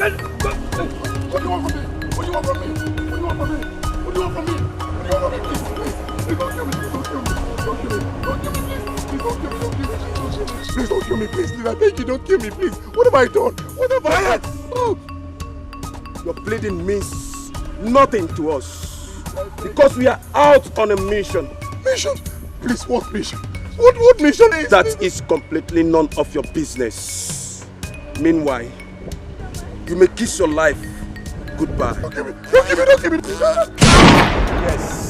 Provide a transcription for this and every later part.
What do you want from me? What do you want from me? What do you want from me? What do you want from me? What do you want from me? Please don't kill me. Don't kill me. Don't kill me. Don't kill me, please. Please don't kill me. Don't kill me. Please don't kill me, please. Please, I beg you, don't kill me, please. What have I done? What have I done? Oh. Your bleeding means nothing to us. Because we are out on a mission. Mission? Please, what mission? What mission is that? That is completely none of your business. Meanwhile, you may kiss your life goodbye. Don't give me. Don't give me. Don't give me. Yes.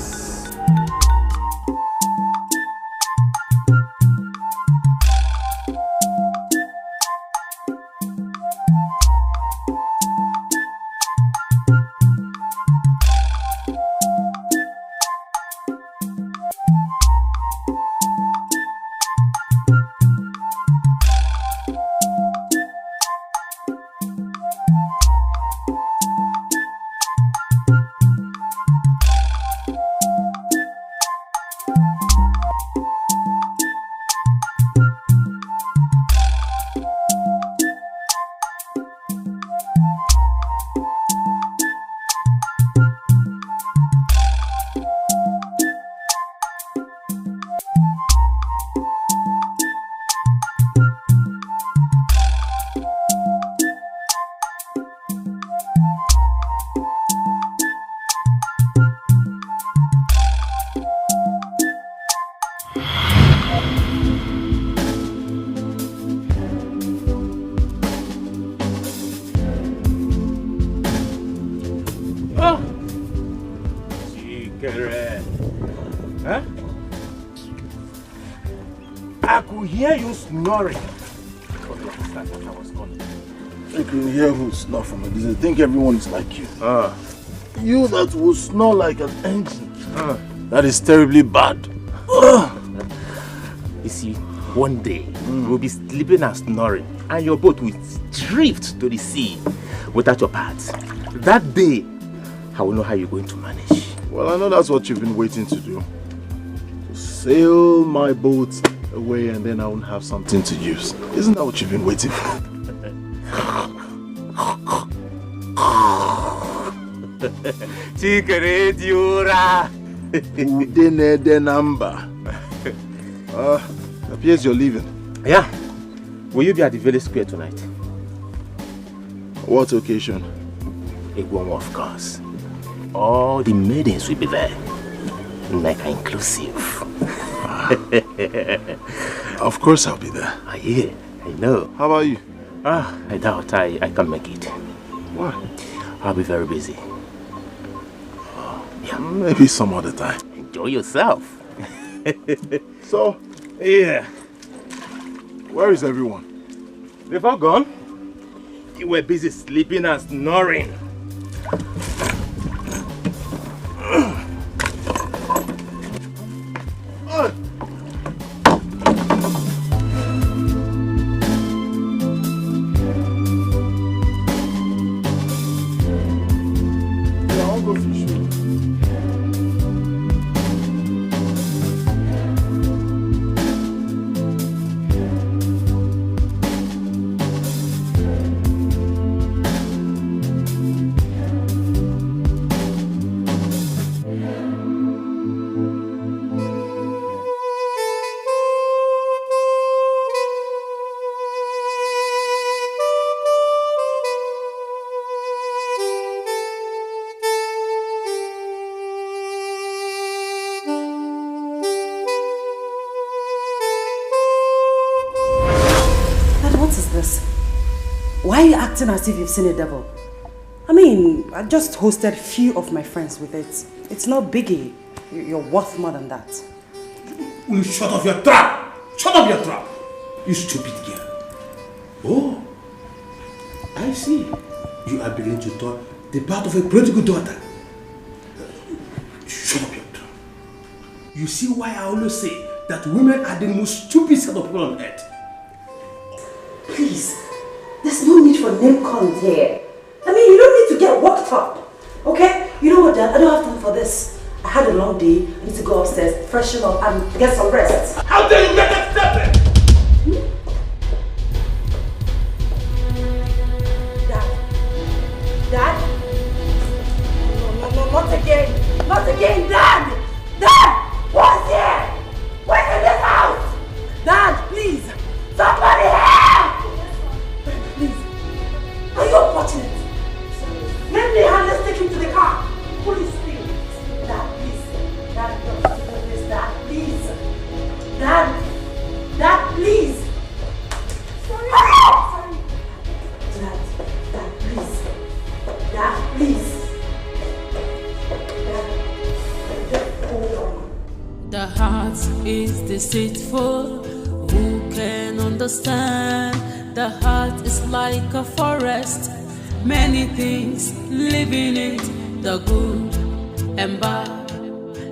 Snoring. You can hear who snore from a distance. I think everyone is like you. You that will snore like an engine. That is terribly bad. You see, one day we'll be sleeping and snoring, and your boat will drift to the sea without your parts. That day, I will know how you're going to manage. Well, I know that's what you've been waiting to do. To sail my boat away and then I won't have something to use. Isn't that what you've been waiting for? Chikere diura. Udene de number. Appears you're leaving. Yeah. Will you be at the village square tonight? What occasion? Igwom, of course. All the maidens will be there. Like inclusive. Of course I'll be there. Yeah, I know. How about you? I doubt I can make it. Why? I'll be very busy. Yeah. Maybe some other time. Enjoy yourself. So? Yeah. Where is everyone? They've all gone. You were busy sleeping and snoring. Why are you acting as if you've seen a devil? I mean, I just hosted few of my friends with it. It's not biggie. You're worth more than that. Will you shut off your trap? Shut up your trap! You stupid girl. Oh, I see. You are beginning to talk the part of a prodigal daughter. Shut up your trap. You see why I always say that women are the most stupid set of people on earth. Please, there's no need for name calling here. I mean, you don't need to get worked up, okay? You know what, Dad? I don't have time for this. I had a long day. I need to go upstairs, freshen up, and get some rest. How dare you make that statement? Dad, understand. The heart is like a forest, many things live in it, the good and bad,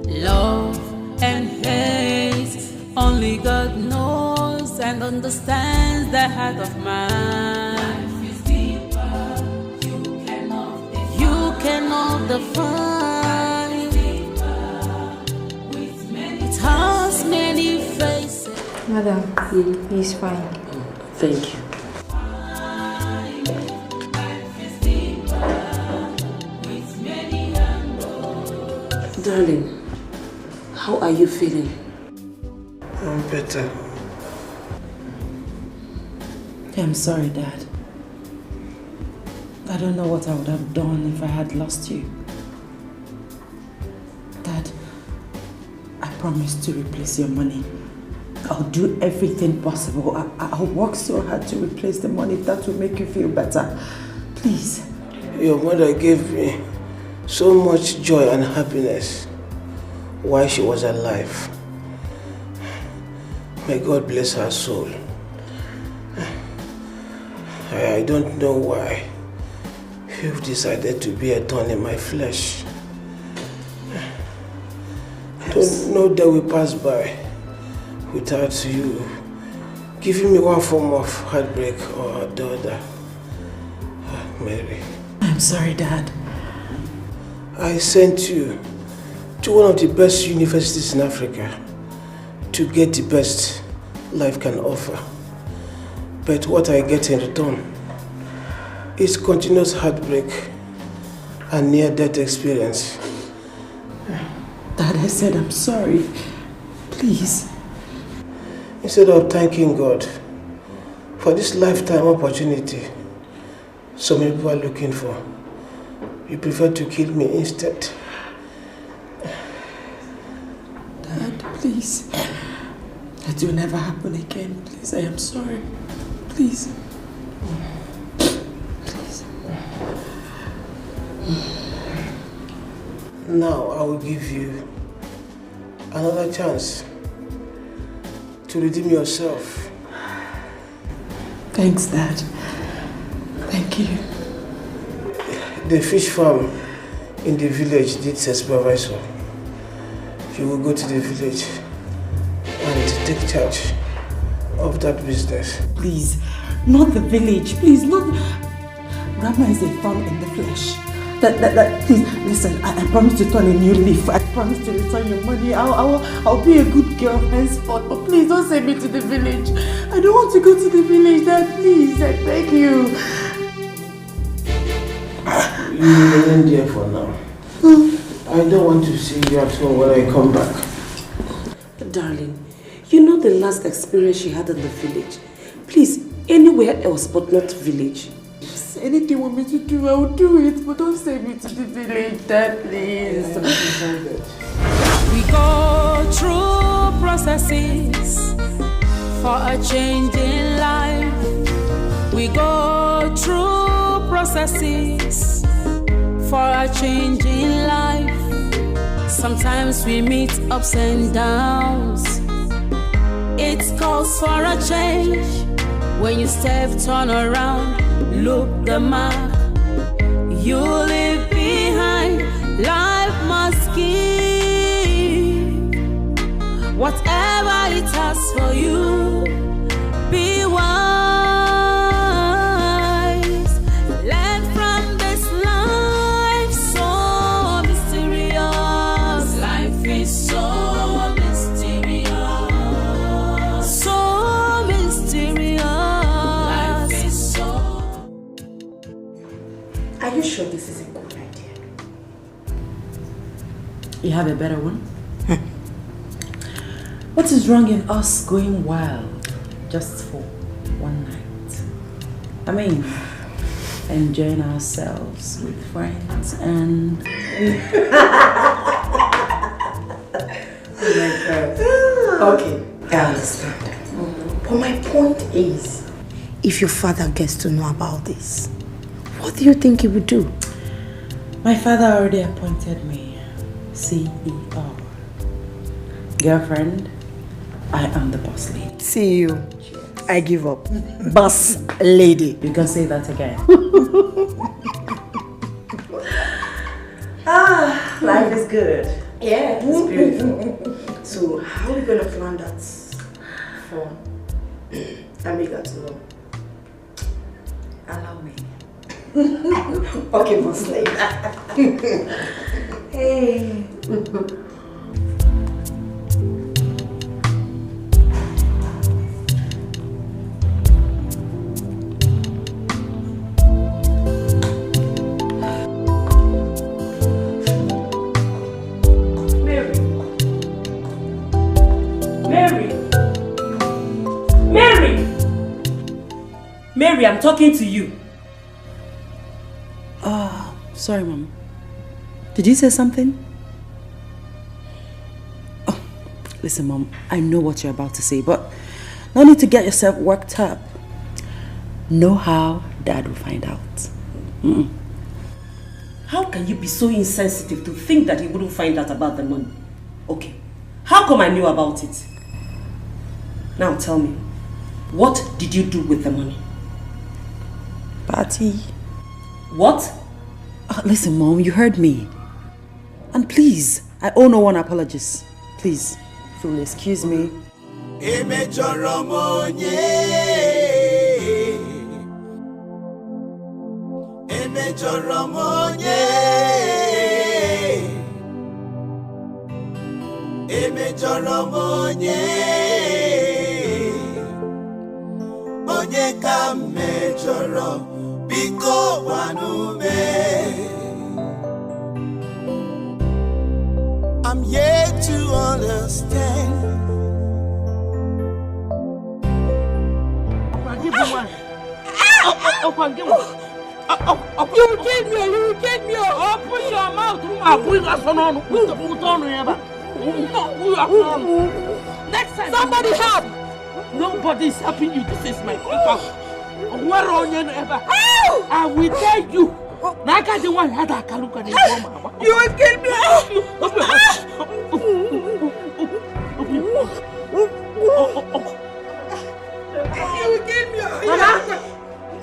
love and hate. Only God knows and understands the heart of man. Life is deeper, you cannot define. It has many faces. Madam, he's fine. Thank you. Darling, how are you feeling? I'm better. I'm sorry, Dad. I don't know what I would have done if I had lost you. Dad, I promise to replace your money. I'll do everything possible. I'll work so hard to replace the money if that will make you feel better. Please. Your mother gave me so much joy and happiness while she was alive. May God bless her soul. I don't know why you've decided to be a thorn in my flesh. No day will pass by without you giving me one form of heartbreak or the other. Mary. I'm sorry, Dad. I sent you to one of the best universities in Africa to get the best life can offer. But what I get in return is continuous heartbreak and near-death experience. Dad, I said I'm sorry. Please. Instead of thanking God for this lifetime opportunity so many people are looking for, you prefer to kill me instead. Dad, please. That will never happen again. Please, I am sorry. Please. Please. Now I will give you another chance to redeem yourself. Thanks, Dad. Thank you. The fish farm in the village needs a supervisor. You will go to the village and take charge of that business. Please, not the village. Please, not. Grandma is a thorn in the flesh. Please, listen. I promise to turn a new leaf. I promise to return your money. I'll be a good girl henceforth. But please don't send me to the village. I don't want to go to the village, Dad. Please, I beg you. You remain there for now. I don't want to see you at home when I come back. Darling, you know the last experience she had in the village. Please, anywhere else but not village. If anything you want me to do, I will do it. But don't send me to the village, Dad, please. We go through processes for a change in life. We go through processes for a change in life. Sometimes we meet ups and downs. It calls for a change. When you step, turn around, look the mark you leave behind. Life must give whatever it has for you. Be wise. Learn from this life so mysterious. Life is so mysterious. So mysterious. Life is so. Are you sure this is a good idea? You have a better one? What is wrong in us going wild just for one night? I mean, enjoying ourselves with friends and... Oh my God. Okay, I understand. But my point is, if your father gets to know about this, what do you think he would do? My father already appointed me CEO. Girlfriend, I am the boss lady. See you. I give up. Boss lady. You can say that again. Life is good. Yeah, it's beautiful. So, how are we gonna plan that for Amiga to know? Allow me. Okay, boss lady. Hey. Mary, I'm talking to you. Sorry, Mom. Did you say something? Oh, listen, Mom. I know what you're about to say, but no need to get yourself worked up. Know how Dad will find out. How can you be so insensitive to think that he wouldn't find out about the money? Okay, how come I knew about it? Now tell me, what did you do with the money? Party. What? Listen, Mom, you heard me. And please, I owe no one apologies. Please, if you'll excuse me. I'm yet to understand. You will kill me! You will kill me! Open your mouth! Next time, somebody help! Nobody is helping you. This is my compound. I will tell you. You will kill me! You will kill me!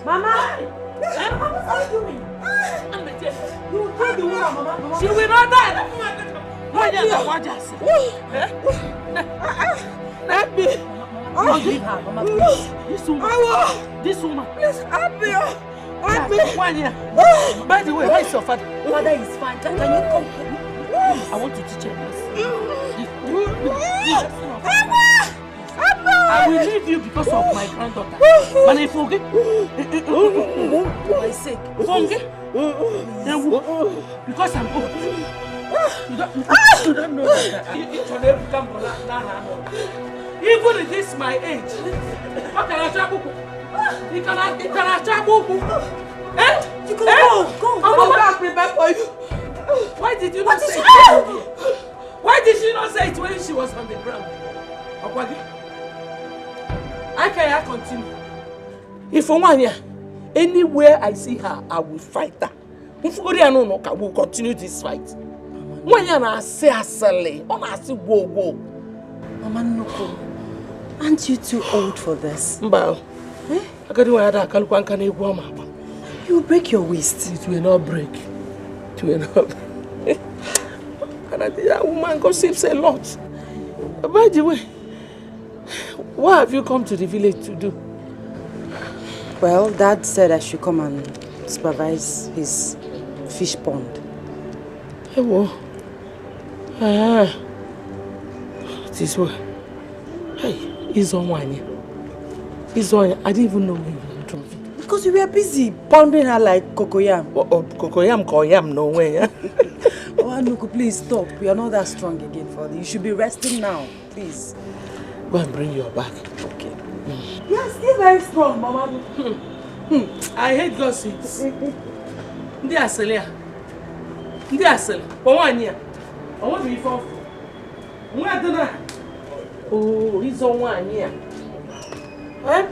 Mama! What are you doing? You will kill the woman, Mama. She will not die! Let me! Leave her, Mama, please. This woman. Please, help me. Help me. By the way, where is your father? Father is fine. Can you come? I want to teach her this. I will leave you because of my granddaughter. And if forget, For my sake. forget, because I'm old. You don't know that. It will never come for that. Even at this my age, how can I travel? You cannot travel. Eh? You can go. I'm going to prepare for you. Why did you not say it? Why did she not say it when she was on the ground? I can't continue. If anywhere I see her, I will fight her. We will continue this fight. Mama, Noko, aren't you too old for this? you You'll break your waist. It will not break. It will not break. And I think that woman gossips a lot. By the way, what have you come to the village to do? Well, Dad said I should come and supervise his fish pond. Hey, whoa. This way. Hey, he's on one here. He's on. I didn't even know where you were from. Because we were busy pounding her like cocoyam. Cocoyam, no way. Oh, Noko, please stop. We are not that strong again for you. You should be resting now, please. Go and bring your bag. Okay. You are still very strong, Mama. I hate gossips. Ndi asele. For 1 year. I want to be for. Oh, he's on 1 year.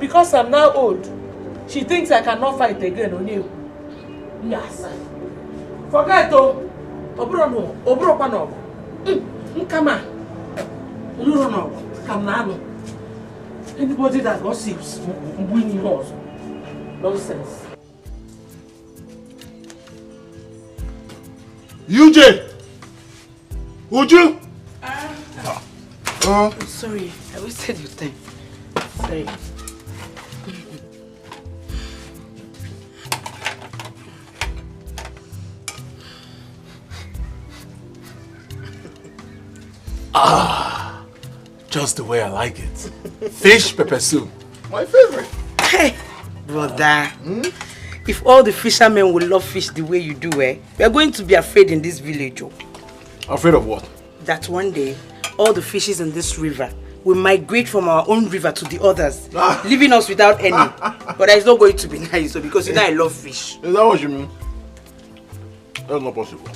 Because I'm now old, she thinks I cannot fight again on you. Yes. Forget it. Obro pano. Come on. Come now. Anybody that gossips win yours. Nonsense. UJ! Uju! Sorry, I wasted your time. Sorry. Just the way I like it. Fish pepper soup. My favorite. Hey, brother. If all the fishermen will love fish the way you do, we are going to be afraid in this village. Oh. Afraid of what? That one day, all the fishes in this river will migrate from our own river to the others, leaving us without any. But it's not going to be nice, because you know I love fish. Is that what you mean? That's not possible.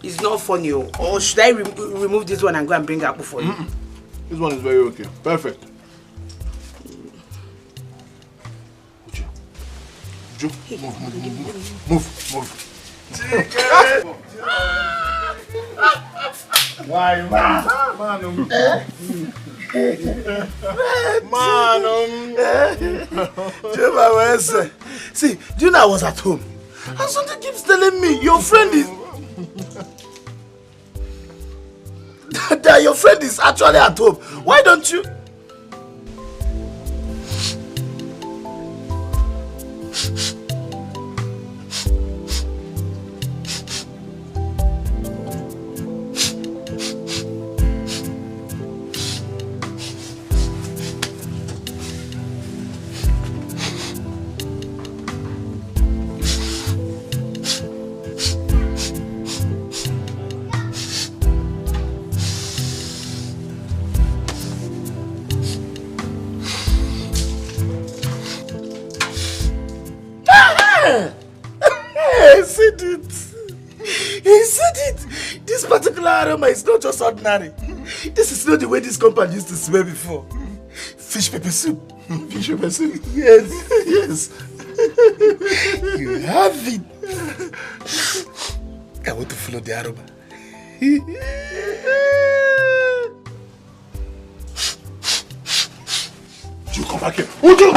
It's not funny. Or should I remove this one and go and bring apple for you? This one is very okay. Perfect. Uju, move. Why, man? See, do you know I was at home? And something keeps telling me your friend is... that your friend is actually at home. Why don't you... He said it! This particular aroma is not just ordinary. This is not the way this compound used to smell before. Fish pepper soup. Fish pepper soup? Yes, yes. You have it. I want to follow the aroma. You come back here. Uju!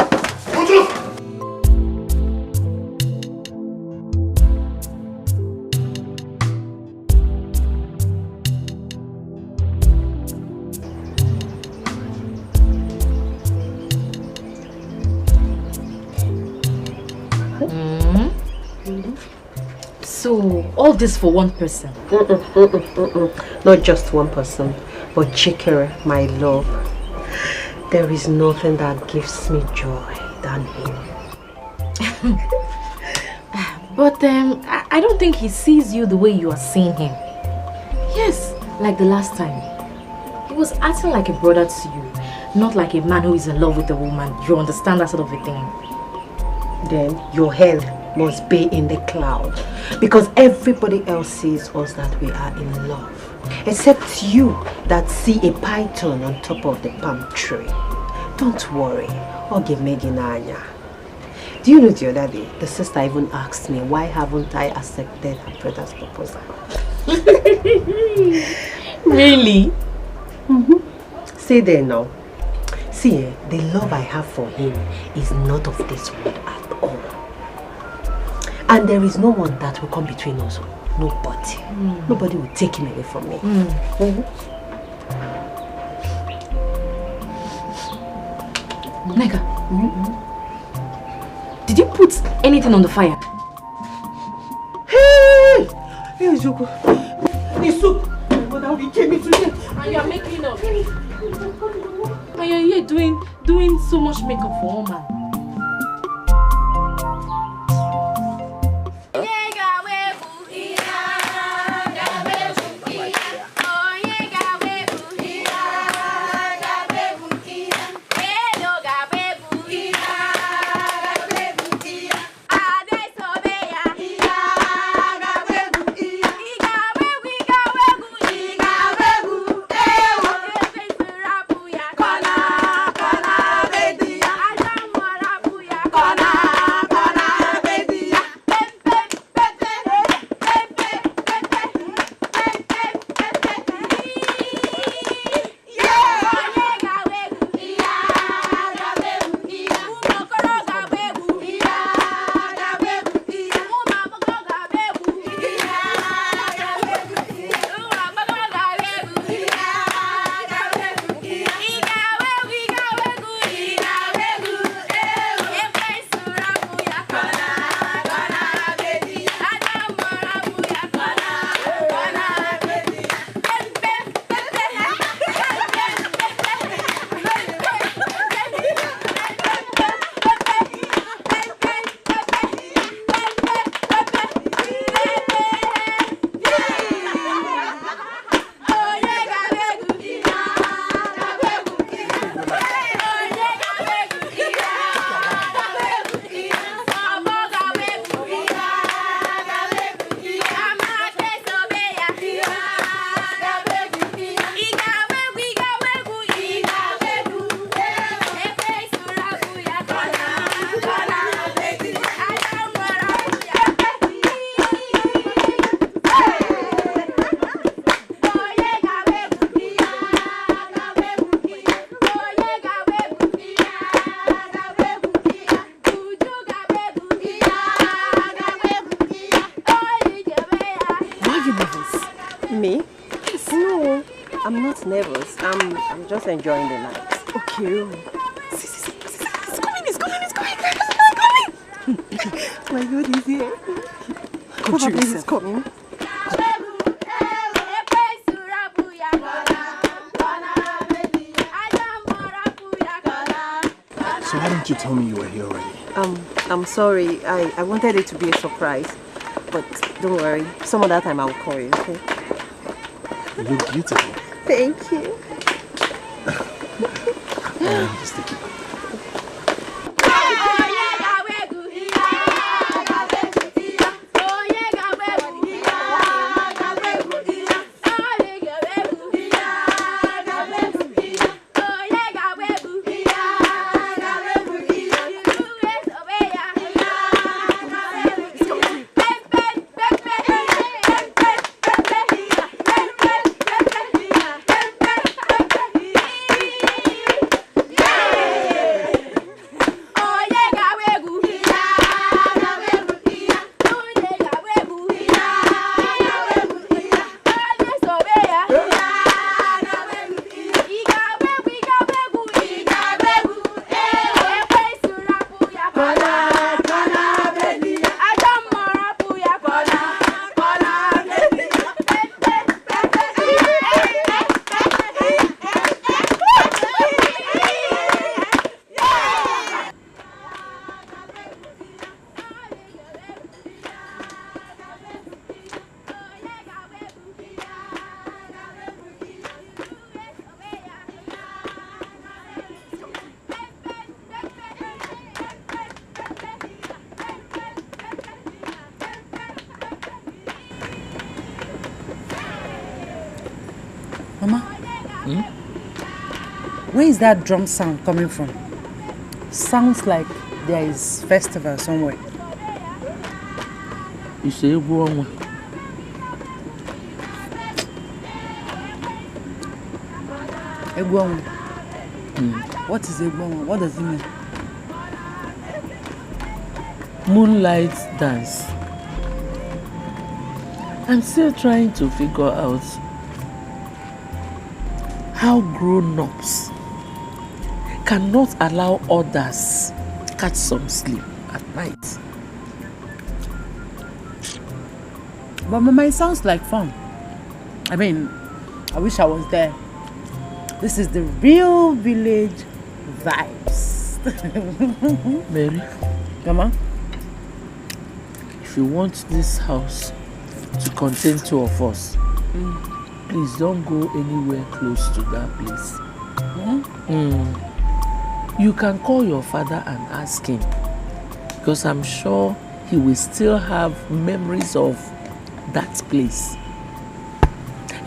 So, all this for one person? Not just one person, but Chikere, my love. There is nothing that gives me joy than him. But I don't think he sees you the way you are seeing him. Yes, like the last time. He was acting like a brother to you, not like a man who is in love with a woman. You understand that sort of a thing? Then your head must be in the cloud, because everybody else sees us that we are in love, except you that see a python on top of the palm tree. Don't worry, Oge Meginanya. Do you know the other day, the sister even asked me, why haven't I accepted her brother's proposal? Really? Stay there now. See, the love I have for him is not of this world at all. And there is no one that will come between us. Nobody. Nobody will take him away from me. Nega, did you put anything on the fire? Hey! Hey, Joko. The soup. But now he came into here. And you are making up. And you're here doing so much makeup for one man. just enjoying the night. Okay. See. It's coming. My God, he's here. Probably he's coming. So why didn't you tell me you were here already? I'm sorry. I wanted it to be a surprise. But don't worry. Some other time I'll call you, okay? You look beautiful. Thank you. Just take it. Mama? Where is that drum sound coming from? Sounds like there is festival somewhere. You say Egwu. Egwu. What is Egwu? What does it mean? Moonlight dance. I'm still trying to figure out how grown-ups cannot allow others catch some sleep at night. But Mama, it sounds like fun. I mean, I wish I was there. This is the real village vibes. Mary? Mama? If you want this house to contain two of us, please don't go anywhere close to that place. You can call your father and ask him, because I'm sure he will still have memories of that place.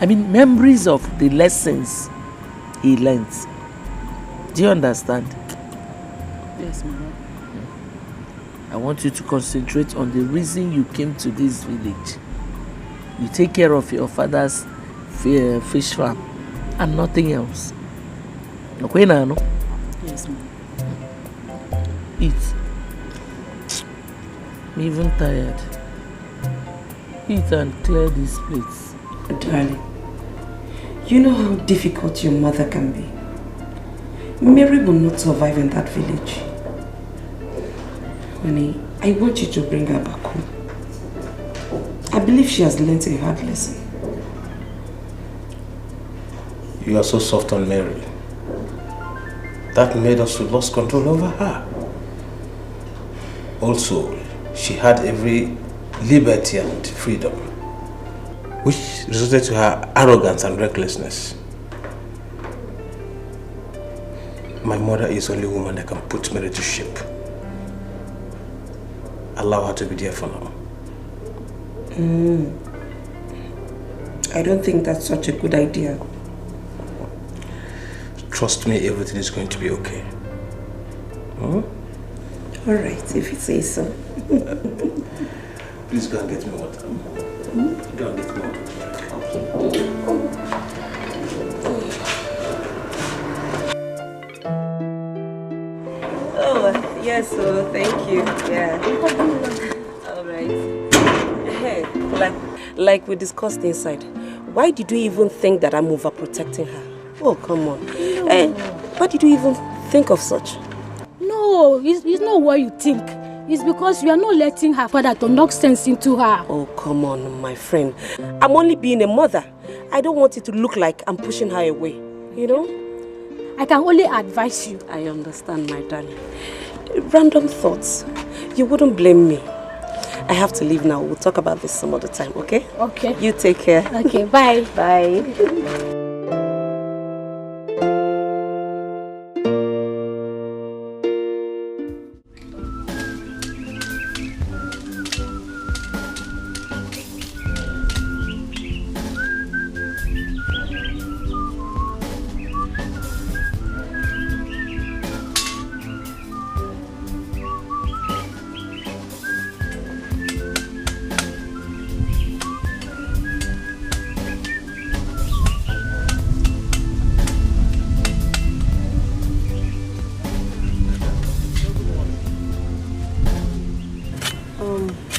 I mean, memories of the lessons he learned. Do you understand? Yes, Mama. I want you to concentrate on the reason you came to this village. You take care of your father's fish farm and nothing else. Okay, Nano? Yes, Mama. Eat. I'm even tired. Eat and clear these plates. Darling, you know how difficult your mother can be. Mary will not survive in that village. Honey, I want you to bring her back home. I believe she has learnt a hard lesson. You are so soft on Mary. That made us to lose control over her. Also, she had every liberty and freedom, which resulted to her arrogance and recklessness. My mother is the only woman that can put Mary to shame. Allow her to be there for now. I don't think that's such a good idea. Trust me, everything is going to be okay. Alright, if you say so. Please go and get me water. Go and get me water. Oh, yes, so thank you. Yeah. Alright. Hey, like we discussed inside, why did you even think that I'm overprotecting her? Oh, come on. Hey, why did you even think of such? No, it's not what you think. It's because you are not letting her father to knock sense into her. Oh, come on, my friend. I'm only being a mother. I don't want it to look like I'm pushing her away, you know? I can only advise you. I understand, my darling. Random thoughts. You wouldn't blame me. I have to leave now. We'll talk about this some other time, okay? Okay. You take care. Okay, bye. Bye.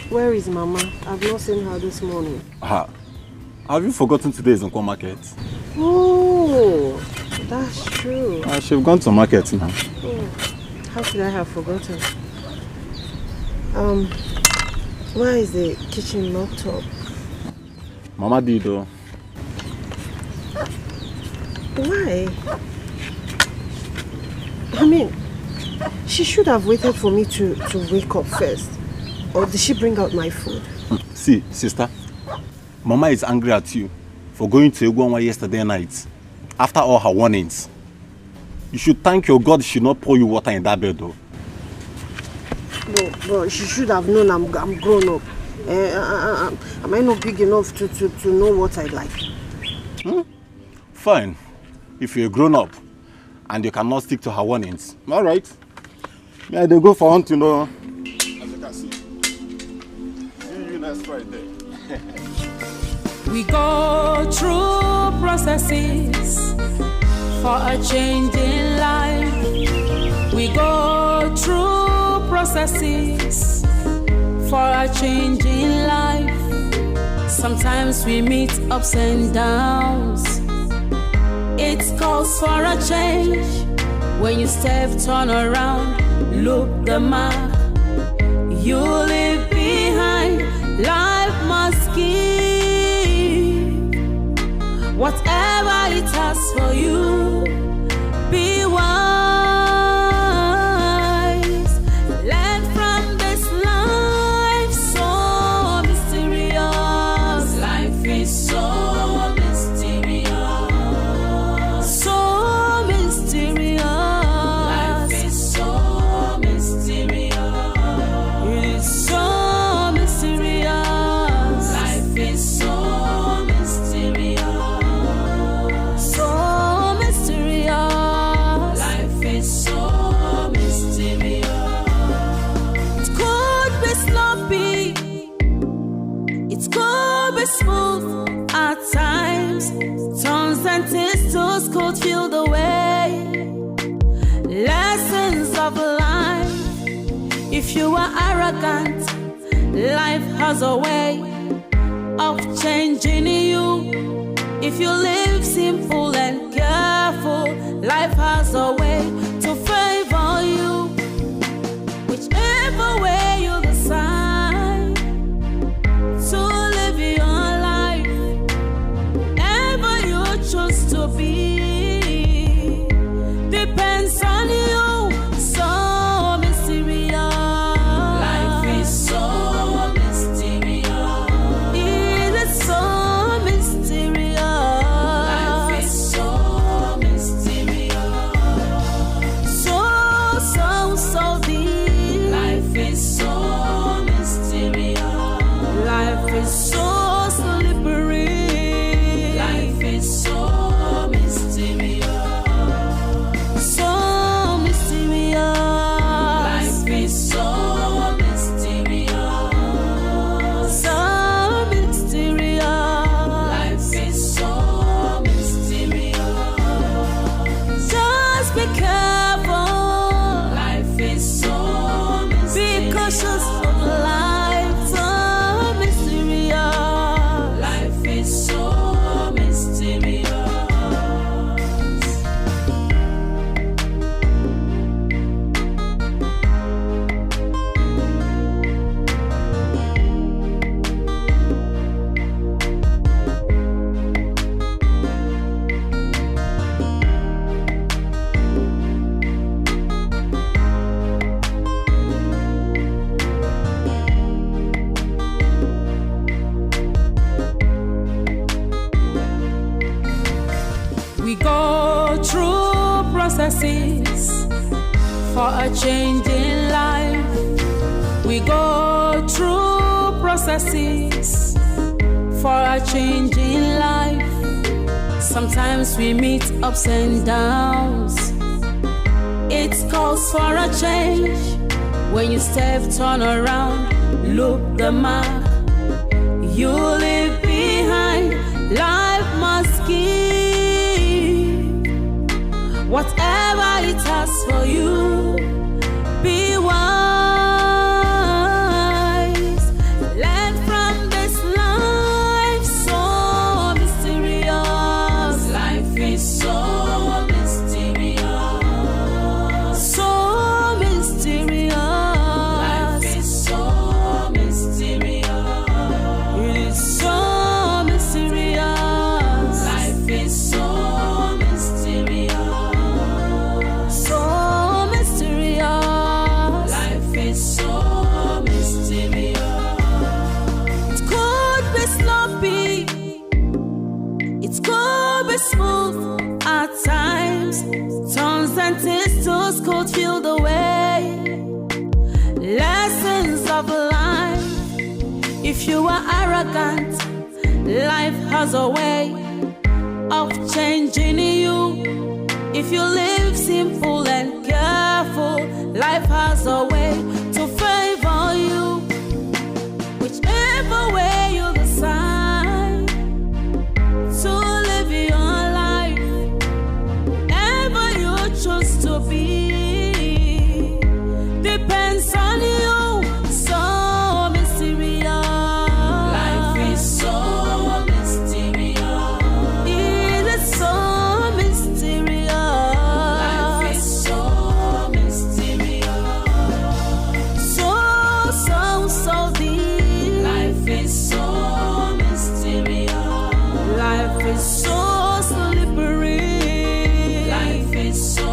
Where is Mama? I've not seen her this morning. Have you forgotten today is Nkwo market? Oh, that's true. She've gone to market now. Oh, how could I have forgotten? Why is the kitchen locked up? Mama did though. Why? I mean, she should have waited for me to wake up first. Or did she bring out my food? See, sister, Mama is angry at you for going to Egwonwa yesterday night. After all her warnings. You should thank your God she not pour you water in that bed though. No, but she should have known I'm grown up. Am I not big enough to know what I like? Fine. If you're grown up and you cannot stick to her warnings. Alright. May they go for one to know. As you can see. See you next Friday. We go through processes for a change in life. We go through processes for a change in life. Sometimes we meet ups and downs. It calls for a change. When you step, turn around, look the mark. You leave behind. Life must give whatever it has for you. Be wise. Learn from this life so mysterious. Life is so mysterious. So mysterious. Life is so mysterious. It is so mysterious. Life is so mysterious. So mysterious. Life is so mysterious. It could be sloppy. It could be smooth at times. Turns and twists could feel the way. Lessons of life. If you are arrogant, life has a way of changing you. If you live simple and careful, life has a way to favor you. Whichever way you decide to live your life, wherever you choose to be, depends on you. So mysterious. Life is so mysterious. It is so mysterious. Life is so mysterious. So deep. Life is so mysterious. Life is so slippery. Life is so mysterious. So ways. For a change in life, we go through processes. For a change in life, sometimes we meet ups and downs. It calls for a change. When you step, turn around, look the mark you leave behind. Life must give whatever it has for you. Be wise. Learn from this life, so mysterious. Life is so mysterious. So mysterious. Life is so mysterious. It is so mysterious. Life is so mysterious. So mysterious. Life is so mysterious. It could be sloppy. It could be smooth at times. Turns and twists could feel the way. Lessons of life. If you are arrogant, life has a way of changing you. If you live simple and careful, life has a way to favor you. Whichever way you decide to live your life, ever you choose to be, depends on you. So mysterious. Life is so mysterious. It is so mysterious. Life is so mysterious. So deep. Life is so mysterious. Life is so slippery. Life is so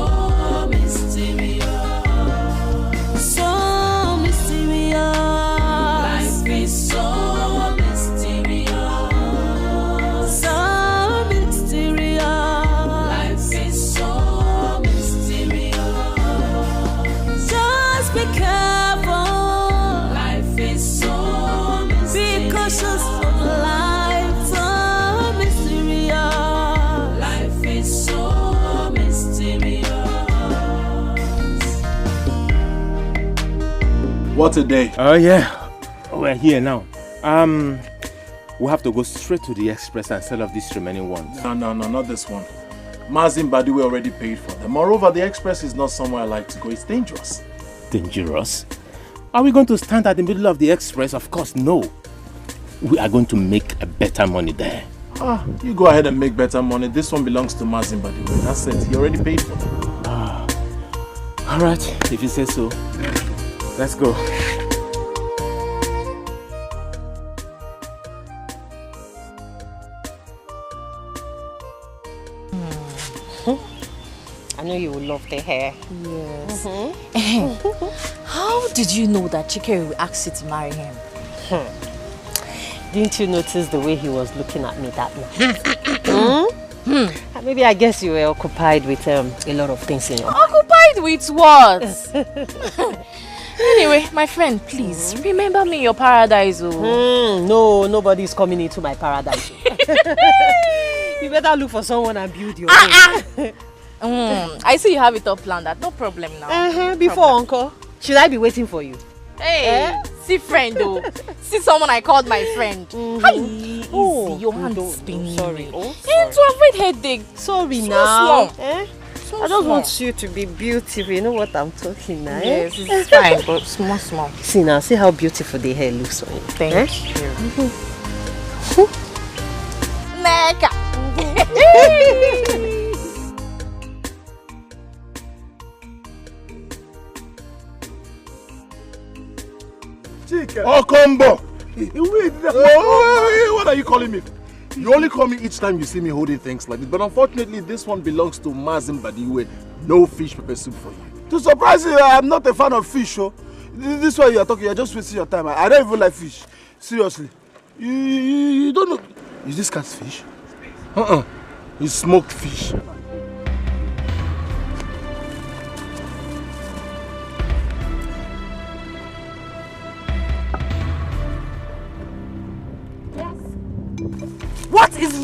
mysterious. So mysterious. Life is so mysterious. So mysterious. Life is so mysterious. Just be careful. Life is so mysterious. Be cautious of life. So mysterious. Life is so mysterious. What a day. Oh yeah, we're here now. We have to go straight to the express and sell off these remaining ones. No, not this one. Mazin Badiwe already paid for them. Moreover, the express is not somewhere I like to go. It's dangerous. Dangerous? Are we going to stand at the middle of the express? Of course, no. We are going to make a better money there. You go ahead and make better money. This one belongs to Mazin Badiwe. That's it. He already paid for them. All right, if you say so. Let's go. I know you will love the hair. Yes. How did you know that Chike will ask you to marry him? Didn't you notice the way he was looking at me that night? Maybe I guess you were occupied with a lot of things in your mind. Occupied with what? Anyway, my friend, please remember me in your paradise. No, nobody's coming into my paradise. You better look for someone and build your own. I see you have it all planned. That no problem now. Before Uncle, should I be waiting for you? Hey, see friend though. See someone I called my friend. Hi, easy. Your hand is spinning. Sorry. To avoid headache. Sorry now. I just want you to be beautiful. You know what I'm talking now? Yes, it's fine, but small. See now, see how beautiful the hair looks on you. Thank you. Neka. Oh, combo! What are you calling me? You only call me each time you see me holding things like this. But unfortunately, this one belongs to Mazin Badiwe. No fish pepper soup for you. To surprise you, I'm not a fan of fish, oh. This way you are talking, you're just wasting your time. I don't even like fish. Seriously. You don't know. Is this cat's fish? It's smoked fish.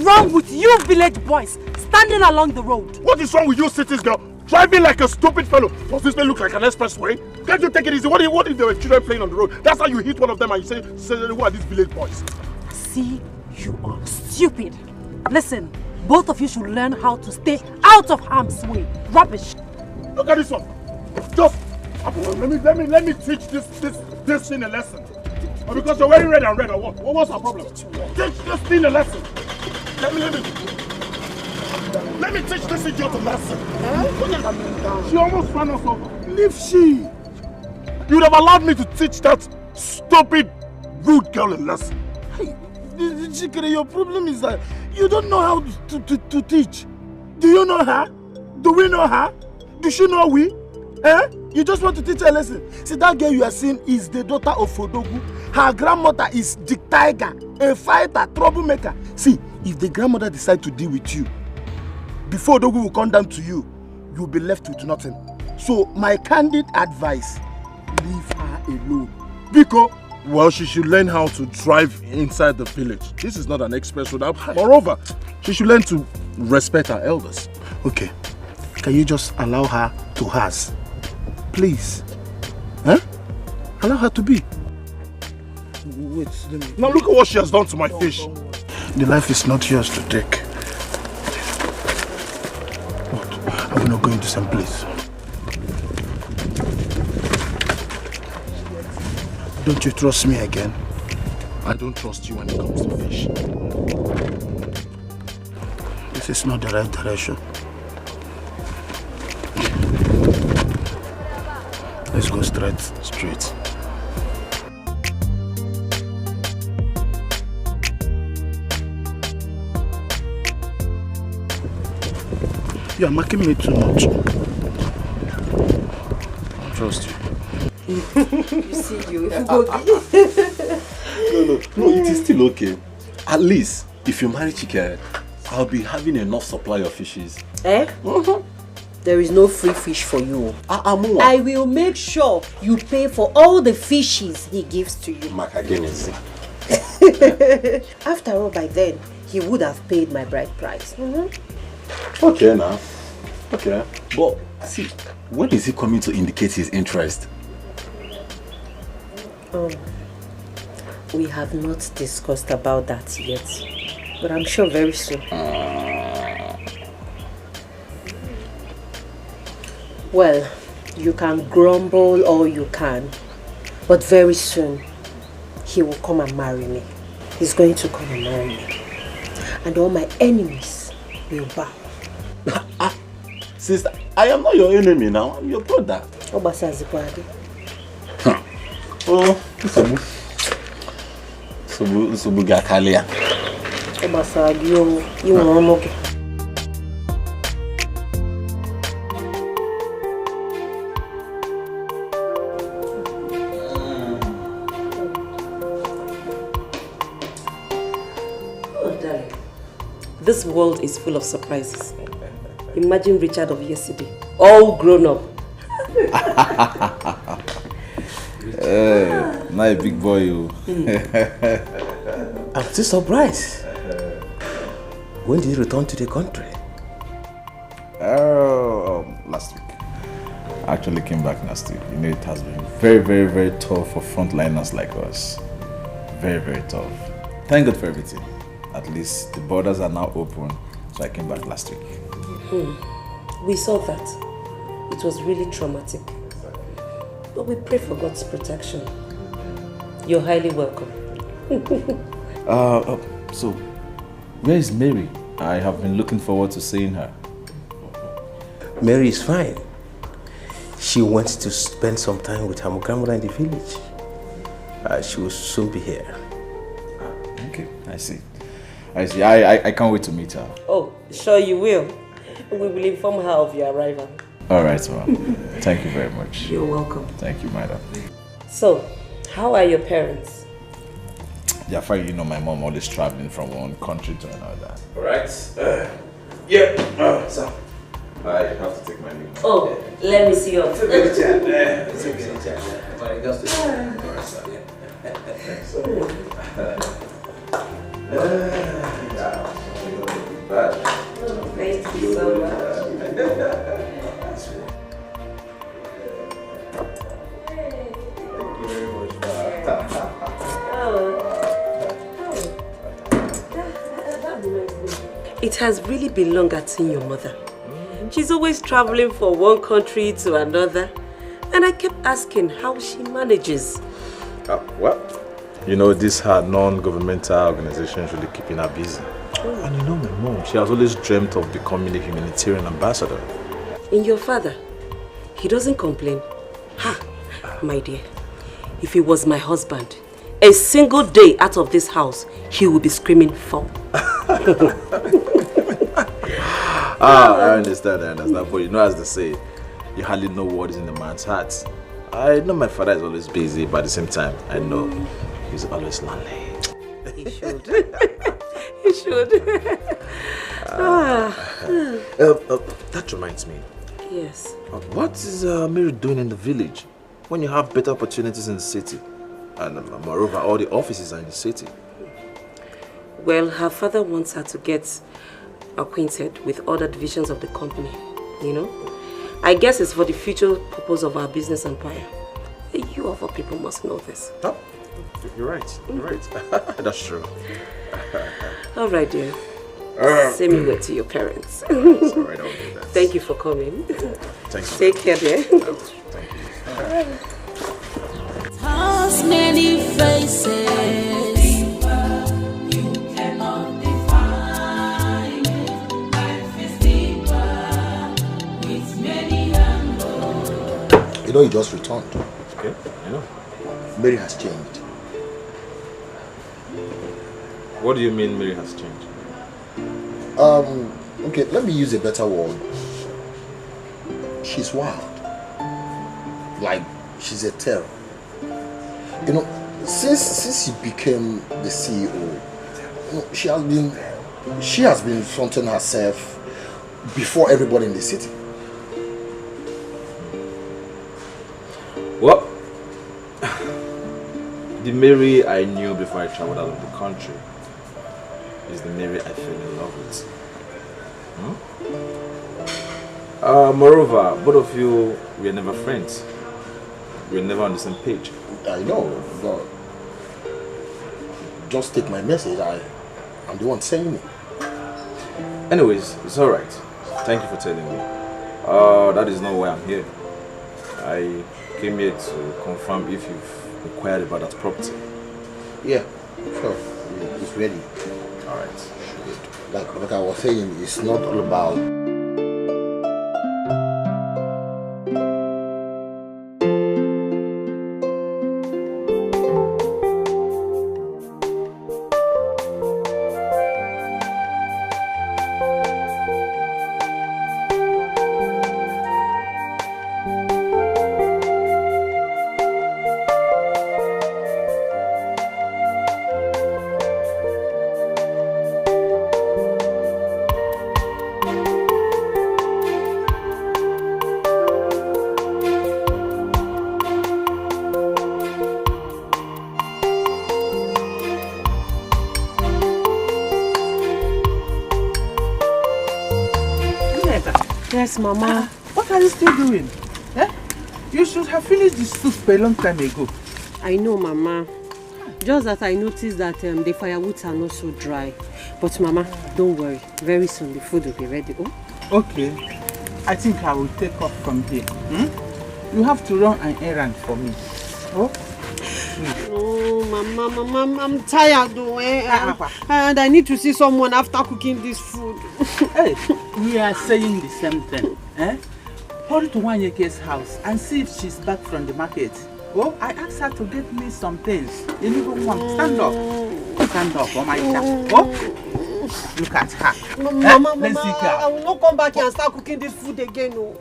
wrong with you village boys standing along the road? What is wrong with you cities girl? Driving like a stupid fellow. Does this man look like an expressway? Can't you take it easy? What if there were children playing on the road? That's how you hit one of them and you say who are these village boys? See, you are stupid. Listen, both of you should learn how to stay out of harm's way. Rubbish. Look at this one. Just let me teach this thing a lesson. Or because you're wearing red and red or what? What's our problem? Teach this thing a lesson. Let me teach this idiot a lesson. Look at her. She almost ran us over. Leave she. You would have allowed me to teach that stupid, rude girl a lesson. Hey, Chikere, your problem is that you don't know how to teach. Do you know her? Do we know her? Does she know we? Eh? You just want to teach her a lesson. See, that girl you are seeing is the daughter of Odogu. Her grandmother is Dikeh, a fighter, troublemaker. See, if the grandmother decides to deal with you, before Odogu will come down to you, you'll be left with nothing. So, my candid advice, leave her alone. Because, well, she should learn how to drive inside the village. This is not an express road. Moreover, she should learn to respect her elders. Okay. Can you just allow her to hers? Please. Huh? Allow her to be. Wait, let me... Now look at what she has done to my fish. The life is not yours to take. What? Are we not going to some place? Don't you trust me again? I don't trust you when it comes to fish. This is not the right direction. Let's go straight. You are making me too much. I trust you. You see, you if you go. No, it is still okay. At least, if you marry Chike, I'll be having enough supply of fishes. Eh? There is no free fish for you. I will make sure you pay for all the fishes he gives to you. After all, by then, he would have paid my bride price. Okay now. Okay. But see, when is he coming to indicate his interest? We have not discussed about that yet. But I'm sure very soon. Well, you can grumble all you can, but very soon he will come and marry me. He's going to come and marry me. And all my enemies will bow. Sister, I am not your enemy now. I'm your brother. Oh, Subu Gakalia. This world is full of surprises. Imagine Richard of yesterday, all grown up. Hey, not a big boy, you. I'm still surprised. When did you return to the country? Last week. I actually came back last week. You know, it has been very, very, very tough for frontliners like us. Very, very tough. Thank God for everything. At least the borders are now open, so I came back last week. We saw that. It was really traumatic. But we pray for God's protection. You're highly welcome. So, where is Mary? I have been looking forward to seeing her. Mary is fine. She wants to spend some time with her grandmother in the village. She will soon be here. Okay, I see. I can't wait to meet her. Oh, sure you will. We will inform her of your arrival. All right, ma'am. Thank you very much. You're welcome. Thank you, madam. So, how are your parents? Yeah, fine. You know, my mom always traveling from one country to another. All right. So, I have to take my leave. Oh, let me see your bad. Thank you so much. It has really been long at seeing your mother. She's always traveling from one country to another. And I kept asking how she manages. Well, you know, these are non-governmental organizations really keeping her busy. And you know my mom, she has always dreamt of becoming a humanitarian ambassador. And your father, he doesn't complain. Ha, my dear, if he was my husband, a single day out of this house, he would be screaming for. I understand. But you know, as they say, you hardly know what is in a man's heart. I know my father is always busy, but at the same time, I know he's always lonely. He should. He should. That reminds me. Yes. What is Mary doing in the village when you have better opportunities in the city? And moreover, all the offices are in the city. Well, her father wants her to get acquainted with other divisions of the company, you know. I guess it's for the future purpose of our business empire. You of all people must know this. Oh, you're right. You're right. That's true. All right, dear. Send me word to your parents. All right, I'll do that. Thank you for coming. Thanks. Take care, dear. Thank you. Has many faces. You cannot define. Life is deeper with many angles. You know, you just returned. Okay, I know. Mary has changed. What do you mean Mary has changed? Okay, let me use a better word. She's wild. Like, she's a terror. You know, since she became the CEO, you know, she has been fronting herself before everybody in the city. Well, the Mary I knew before I traveled out of the country is the Mary I fell in love with. Moreover, both of you were never friends. We were never on the same page. I know, but just take my message. I'm the one saying it. Anyways, it's alright. Thank you for telling me. That is not why I'm here. I came here to confirm if you've inquired about that property. Yeah, sure. It's ready. Alright. Like I was saying, it's not all about... Yes, Mama. What are you still doing? Eh? You should have finished the soup a long time ago. I know, Mama. Just that I noticed that the firewoods are not so dry. But Mama, don't worry. Very soon the food will be ready. Oh? Okay. I think I will take off from here. You have to run an errand for me. Oh? Oh, Mama, I'm tired though. And I need to see someone after cooking this food. Hey, we are saying the same thing. Eh? Hurry to Wanyeke's house and see if she's back from the market. Oh, I asked her to get me some things. You need to stand up. Stand up, oh my God. Oh, look at her. Mama, I will not come back here and start cooking this food again. Oh,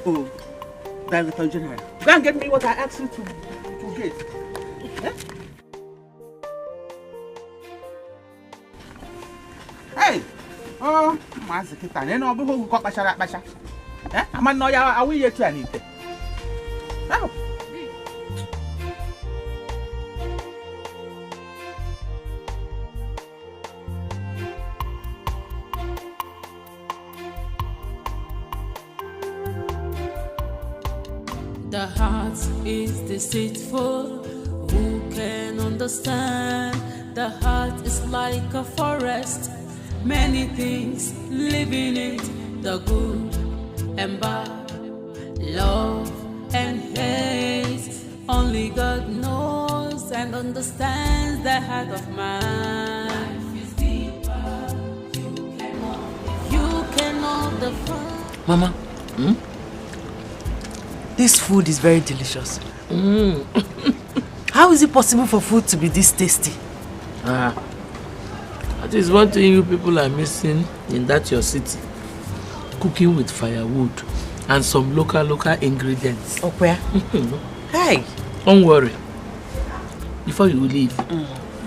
oh, Director General, go and get me what I asked you to get. Eh? Hey! Oh, Mazikita, you know, who got Basha? Eh? I'm not are we yet to anything? Now. The heart is deceitful. Who can understand? The heart is like a forest. Many things live in it. The good and bad, love and hate. Only God knows and understands the heart of man. Life is deeper. You cannot define. Mama, this food is very delicious. How is it possible for food to be this tasty? That is one thing you people are missing in that your city. Cooking with firewood and some local ingredients. Oh, where? Hey! Don't worry. Before you leave,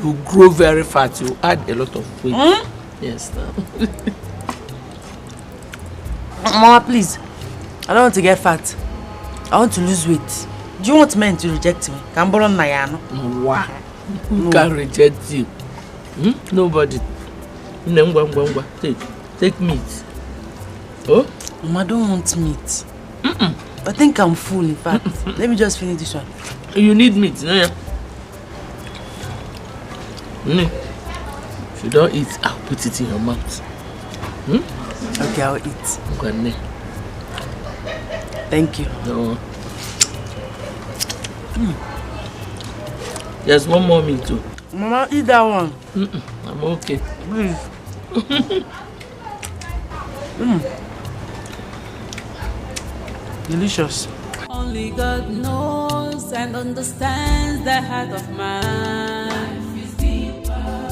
you grow very fat. You add a lot of weight. Yes. Mama, please. I don't want to get fat. I want to lose weight. Do you want men to reject me? Can borrow Nayano? Wow. Who can reject you? Nobody. Take meat. Oh? Mama, I don't want meat. I think I'm full, in fact. Let me just finish this one. You need meat, no? If you don't eat, I'll put it in your mouth. Okay, I'll eat. Okay. Thank you. No. There's one more meat too. Mama, eat that one. I'm okay. Please. Delicious. Only God knows and understands the heart of man. Life is deeper.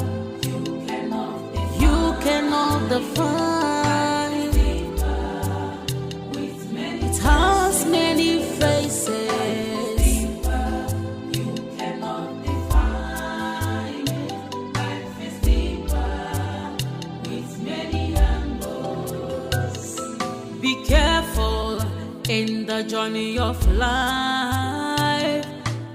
You cannot define. It has many faces. You cannot define. Life is deeper with many angles. Be careful in the journey of life.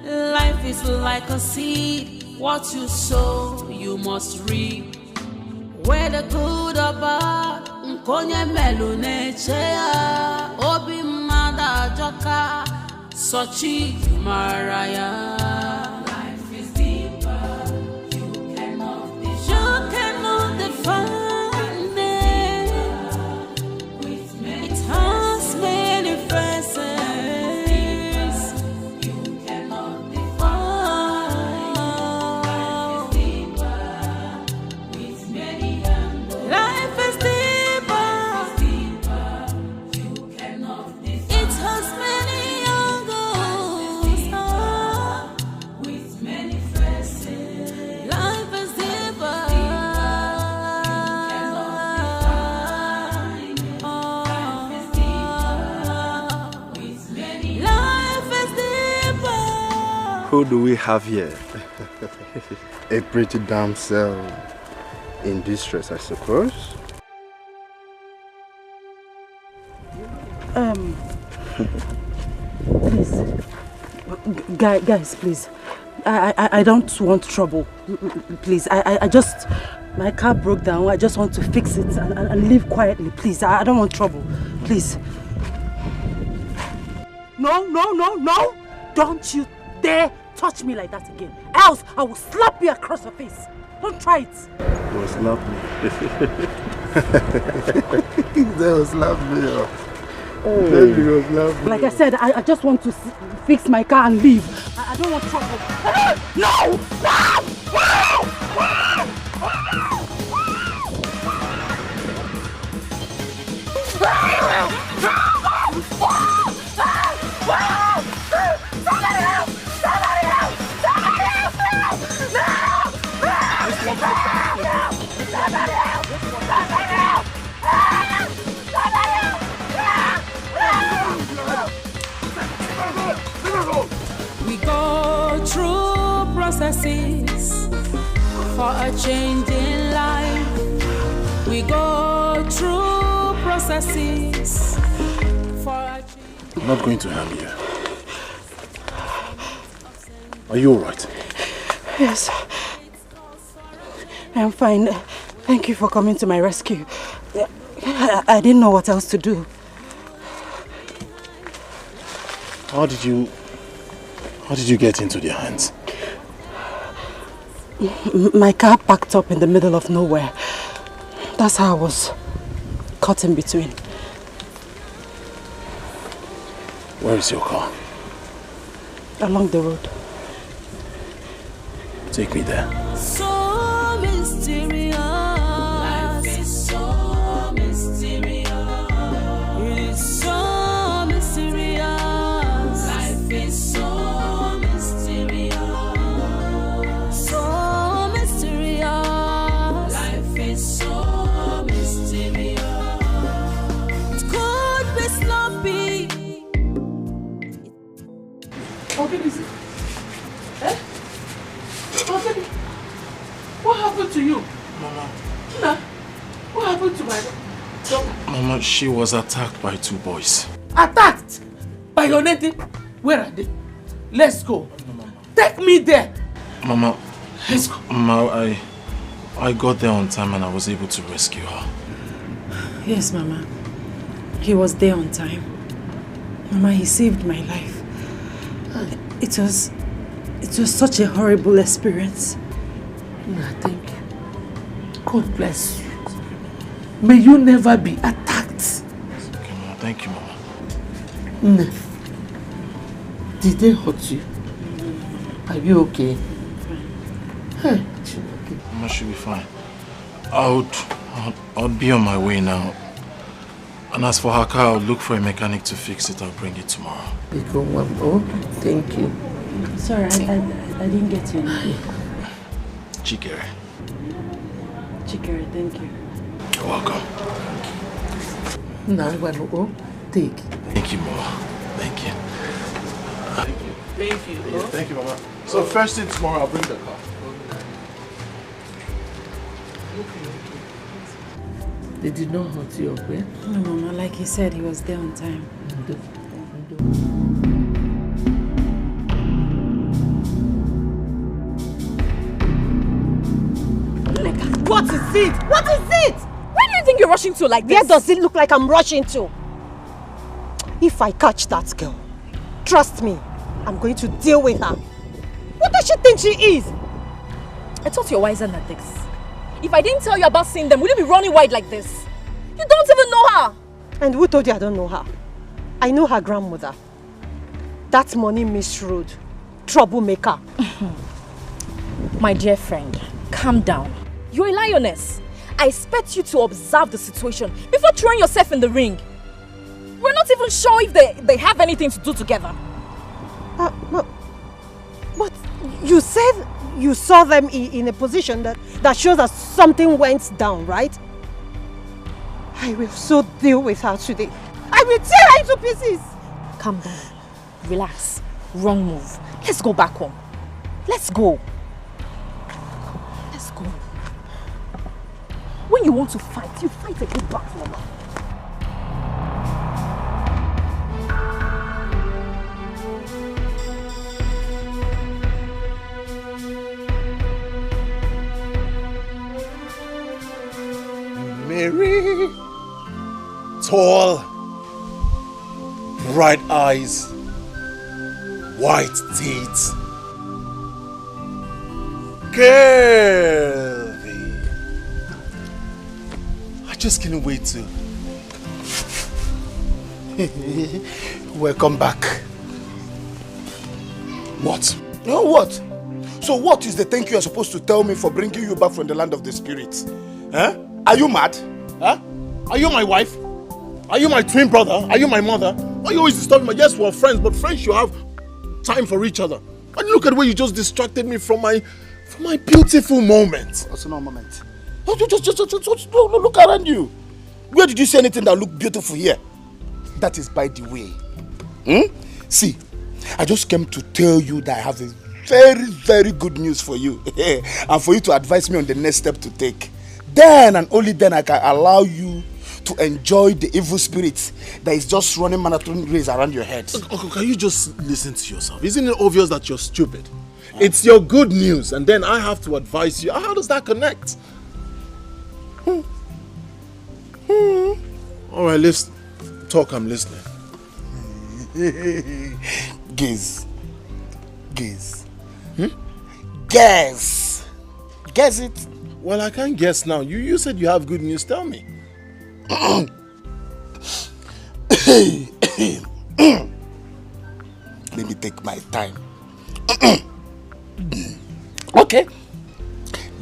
Life is like a seed. What you sow, you must reap. Whether good or bad, nkonye melune chea. Obi mada joka, sochi maraya. Life is deeper. You cannot define. It has many faces. You cannot define. With many angles. Life is deeper. You cannot define. It has many angles. With many faces. Life is deeper. Who do we have here? A pretty damsel in distress, I suppose. Please. Guys, please. I don't want trouble. Please, I just... My car broke down. I just want to fix it and leave quietly. Please, I don't want trouble. Please. No. Don't you dare touch me like that again. Else, I will slap you across your face. Don't try it. It was lovely. That was lovely. That was lovely. Like I said, I just want to fix my car and leave. I don't want trouble. No! We go through processes for a change in life. We go through processes for a change. I'm not going to harm you. Are you alright? Yes. I'm fine. Thank you for coming to my rescue. I didn't know what else to do. How did you get into their hands? My car packed up in the middle of nowhere. That's how I was caught in between. Where is your car? Along the road. Take me there. So mysterious. Life is so mysterious. It is so mysterious. Life is so mysterious. So mysterious. Life is so mysterious. It could be sloppy. Okay, this is. Eh? Okay. What happened to you? Mama. Nah. What happened to my daughter? Mama, she was attacked by 2 boys. Attacked by your native? Where are they? Let's go. Take me there. Mama. Let's go. Mama, I got there on time and I was able to rescue her. Yes, Mama. He was there on time. Mama, he saved my life. It was such a horrible experience. Nah, thank you. God bless you. May you never be attacked. Okay, Mama. Thank you, Mama. Nah. Did they hurt you? Are you okay? Hey. Mama should be fine. I'll be on my way now. And as for her car, I'll look for a mechanic to fix it. I'll bring it tomorrow. Oh, thank you. Sorry, I didn't get your name. Dikeh. Dikeh, thank you. You're welcome. Now, take. Thank you, Mama. Thank you. Thank you. Yeah, thank you, Mama. So first thing tomorrow, I'll bring the car. They did not hurt you, okay? No, Mama, like he said, he was there on time. What is it? What is it? Where do you think you're rushing to like this? Where does it look like I'm rushing to? If I catch that girl, trust me, I'm going to deal with her. What does she think she is? I thought you're wiser than this. If I didn't tell you about seeing them, would you be running wide like this? You don't even know her! And who told you I don't know her? I know her grandmother. That money misruled. Troublemaker. My dear friend, calm down. You're a lioness. I expect you to observe the situation before throwing yourself in the ring. We're not even sure if they have anything to do together. But you said you saw them in a position that shows that something went down, right? I will so deal with her today. I will tear her into pieces. Calm down. Relax. Wrong move. Let's go back home. Let's go. Let's go. When you want to fight, you fight a good back, Mama. Mary, tall, bright eyes, white teeth, curvy. I just can't wait to welcome back. What? No, what? So what is the thank you are supposed to tell me for bringing you back from the land of the spirits? Huh? Are you mad? Huh? Are you my wife? Are you my twin brother? Are you my mother? Why you always disturbing me? Yes, we're friends, but friends should have time for each other. And look at the way you just distracted me from my beautiful moment. What's no moment? Just look around you. Where did you see anything that looked beautiful here? That is by the way. See, I just came to tell you that I have a very, very good news for you. And for you to advise me on the next step to take. Then and only then I can allow you to enjoy the evil spirit that is just running marathon race around your head. Okay, can you just listen to yourself? Isn't it obvious that you're stupid? It's your good news, and then I have to advise you. How does that connect? All right, let's talk. I'm listening. Gaze. Guess. Guess it. Well, I can't guess now. You said you have good news. Tell me. Let me take my time. Okay.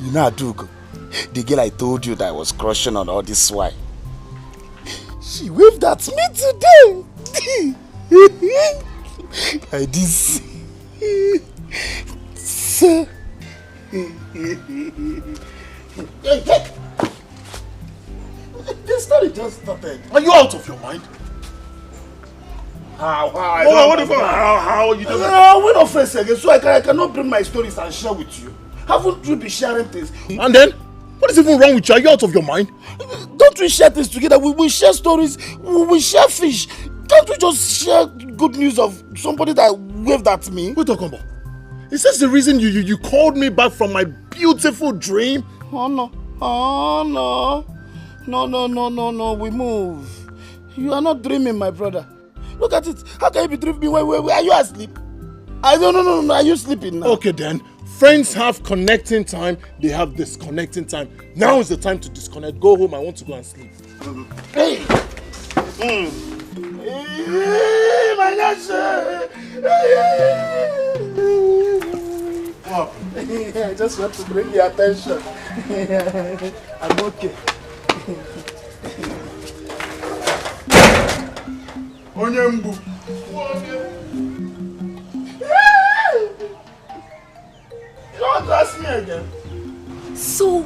You know Adugo, the girl I told you that I was crushing on all this while. She waved at me today. Like this. So. This story just started. Are you out of your mind? How are you doing? We're not friends again, so I cannot bring my stories and share with you. Haven't you been sharing things? And then? What is even wrong with you? Are you out of your mind? Don't we share things together? We share stories, we share fish. Can't we just share good news of somebody that waved at me? What are you talking about? Is this the reason you called me back from my beautiful dream? Oh no. No, we move. You are not dreaming, my brother. Look at it. How can you be dreaming? Wait, are you asleep? No, are you sleeping now? Okay then. Friends have connecting time, they have disconnecting time. Now is the time to disconnect. Go home, I want to go and sleep. Hey, my gosh! What? I just want to bring your attention. I'm okay. Onyembu. Don't ask me again. So,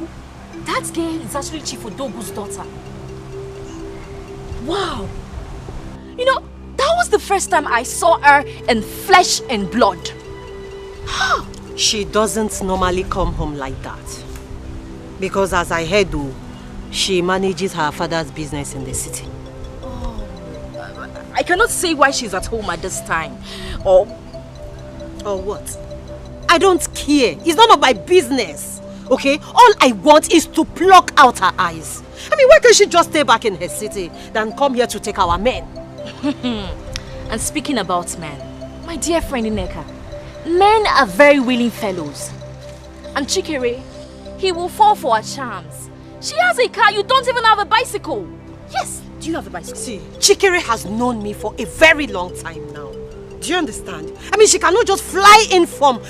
that girl is actually Chief Odogu's daughter. Wow. You know, that was the first time I saw her in flesh and blood. She doesn't normally come home like that. Because as I heard, she manages her father's business in the city. I cannot say why she's at home at this time. Or what? I don't care. It's none of my business. Okay? All I want is to pluck out her eyes. I mean, why can't she just stay back in her city than come here to take our men? And speaking about men, my dear friend Ineka, men are very willing fellows. And Chikere, he will fall for her charms. She has a car, you don't even have a bicycle. Yes, do you have a bicycle? See, Chikere has known me for a very long time now. Do you understand? I mean, she cannot just fly in from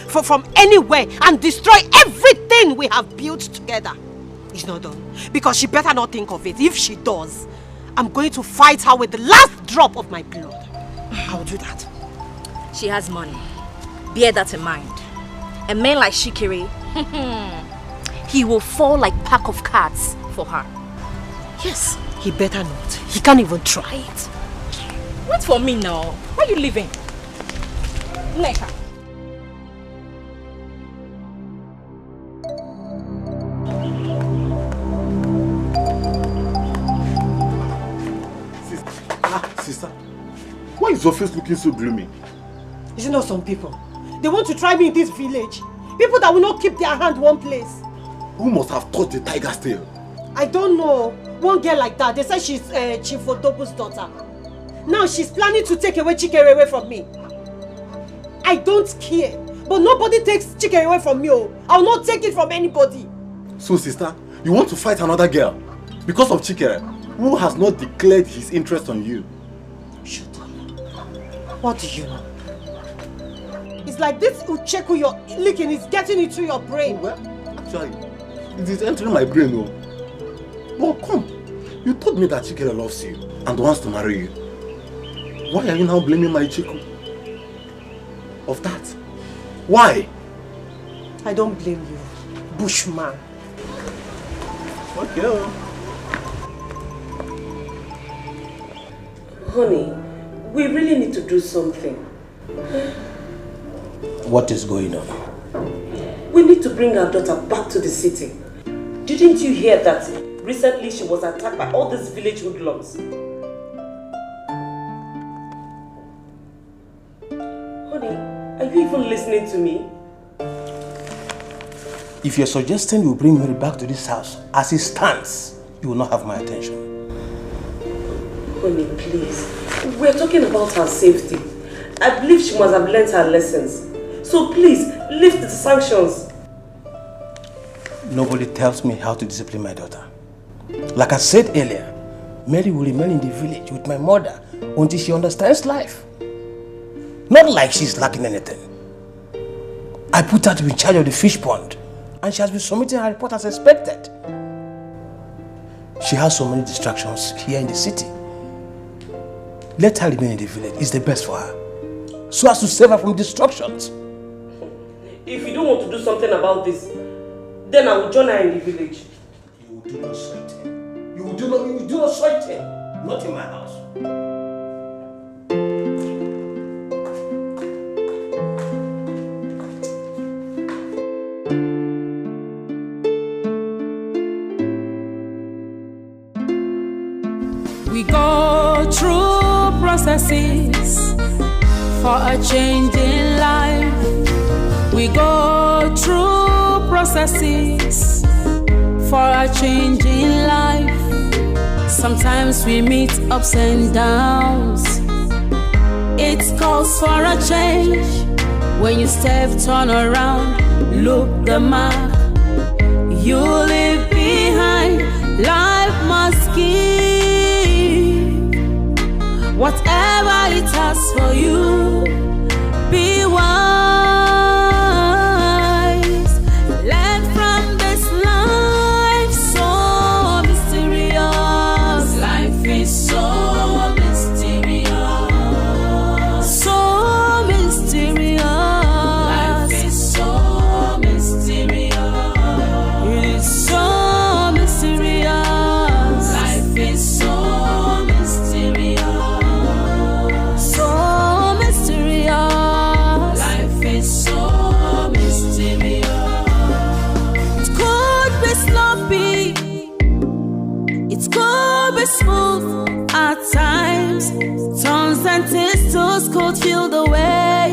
anywhere and destroy everything we have built together. It's not done. Because she better not think of it. If she does, I'm going to fight her with the last drop of my blood. I will do that. She has money. Bear that in mind. A man like Shikiri, he will fall like pack of cards for her. Yes, he better not. He can't even try it. Wait for me now. Where are you living? Neka. Sister, why is your face looking so gloomy? Is it not some people? They want to try me in this village. People that will not keep their hand one place. Who must have taught the tiger's tail? I don't know. One girl like that, they say she's Chief Odogu's daughter. Now she's planning to take away Chikere away from me. I don't care. But nobody takes Chikere away from me. I'll not take it from anybody. So sister, you want to fight another girl? Because of Chikere, who has not declared his interest on you? Shut up. What do you know? It's like this ucheku you're licking is getting into your brain. Well, actually, it is entering my brain. Oh. Well, come. You told me that Chikere loves you and wants to marry you. Why are you now blaming my Chiku? Of that? Why? I don't blame you, Bushman. Okay. Honey, we really need to do something. What is going on? We need to bring our daughter back to the city. Didn't you hear that recently she was attacked by all these village hoodlums? Honey, are you even listening to me? If you're suggesting you bring Mary back to this house as it stands, you will not have my attention. Honey, please. We're talking about her safety. I believe she must have learned her lessons. So please, lift the sanctions. Nobody tells me how to discipline my daughter. Like I said earlier, Mary will remain in the village with my mother until she understands life. Not like she's lacking anything. I put her to be in charge of the fish pond, and she has been submitting her report as expected. She has so many distractions here in the city. Let her remain in the village. It's the best for her, so as to save her from distractions. If you don't want to do something about this, then I will join her in the village. You will do not sweat him. You will do not sweat him. Not in my house. We go through processes for a change in life. We go through processes for a change in life. Sometimes we meet ups and downs. It calls for a change. When you step, turn around, look the mark you leave behind. Life must give whatever it has for you. Be wise. Learn from this life, so mysterious. Life is so mysterious. So mysterious. Life is so mysterious. It is so mysterious. Life is so mysterious. So mysterious. Life is so mysterious. It could be sloppy. It could be smooth at times. Turns and twists could feel the way.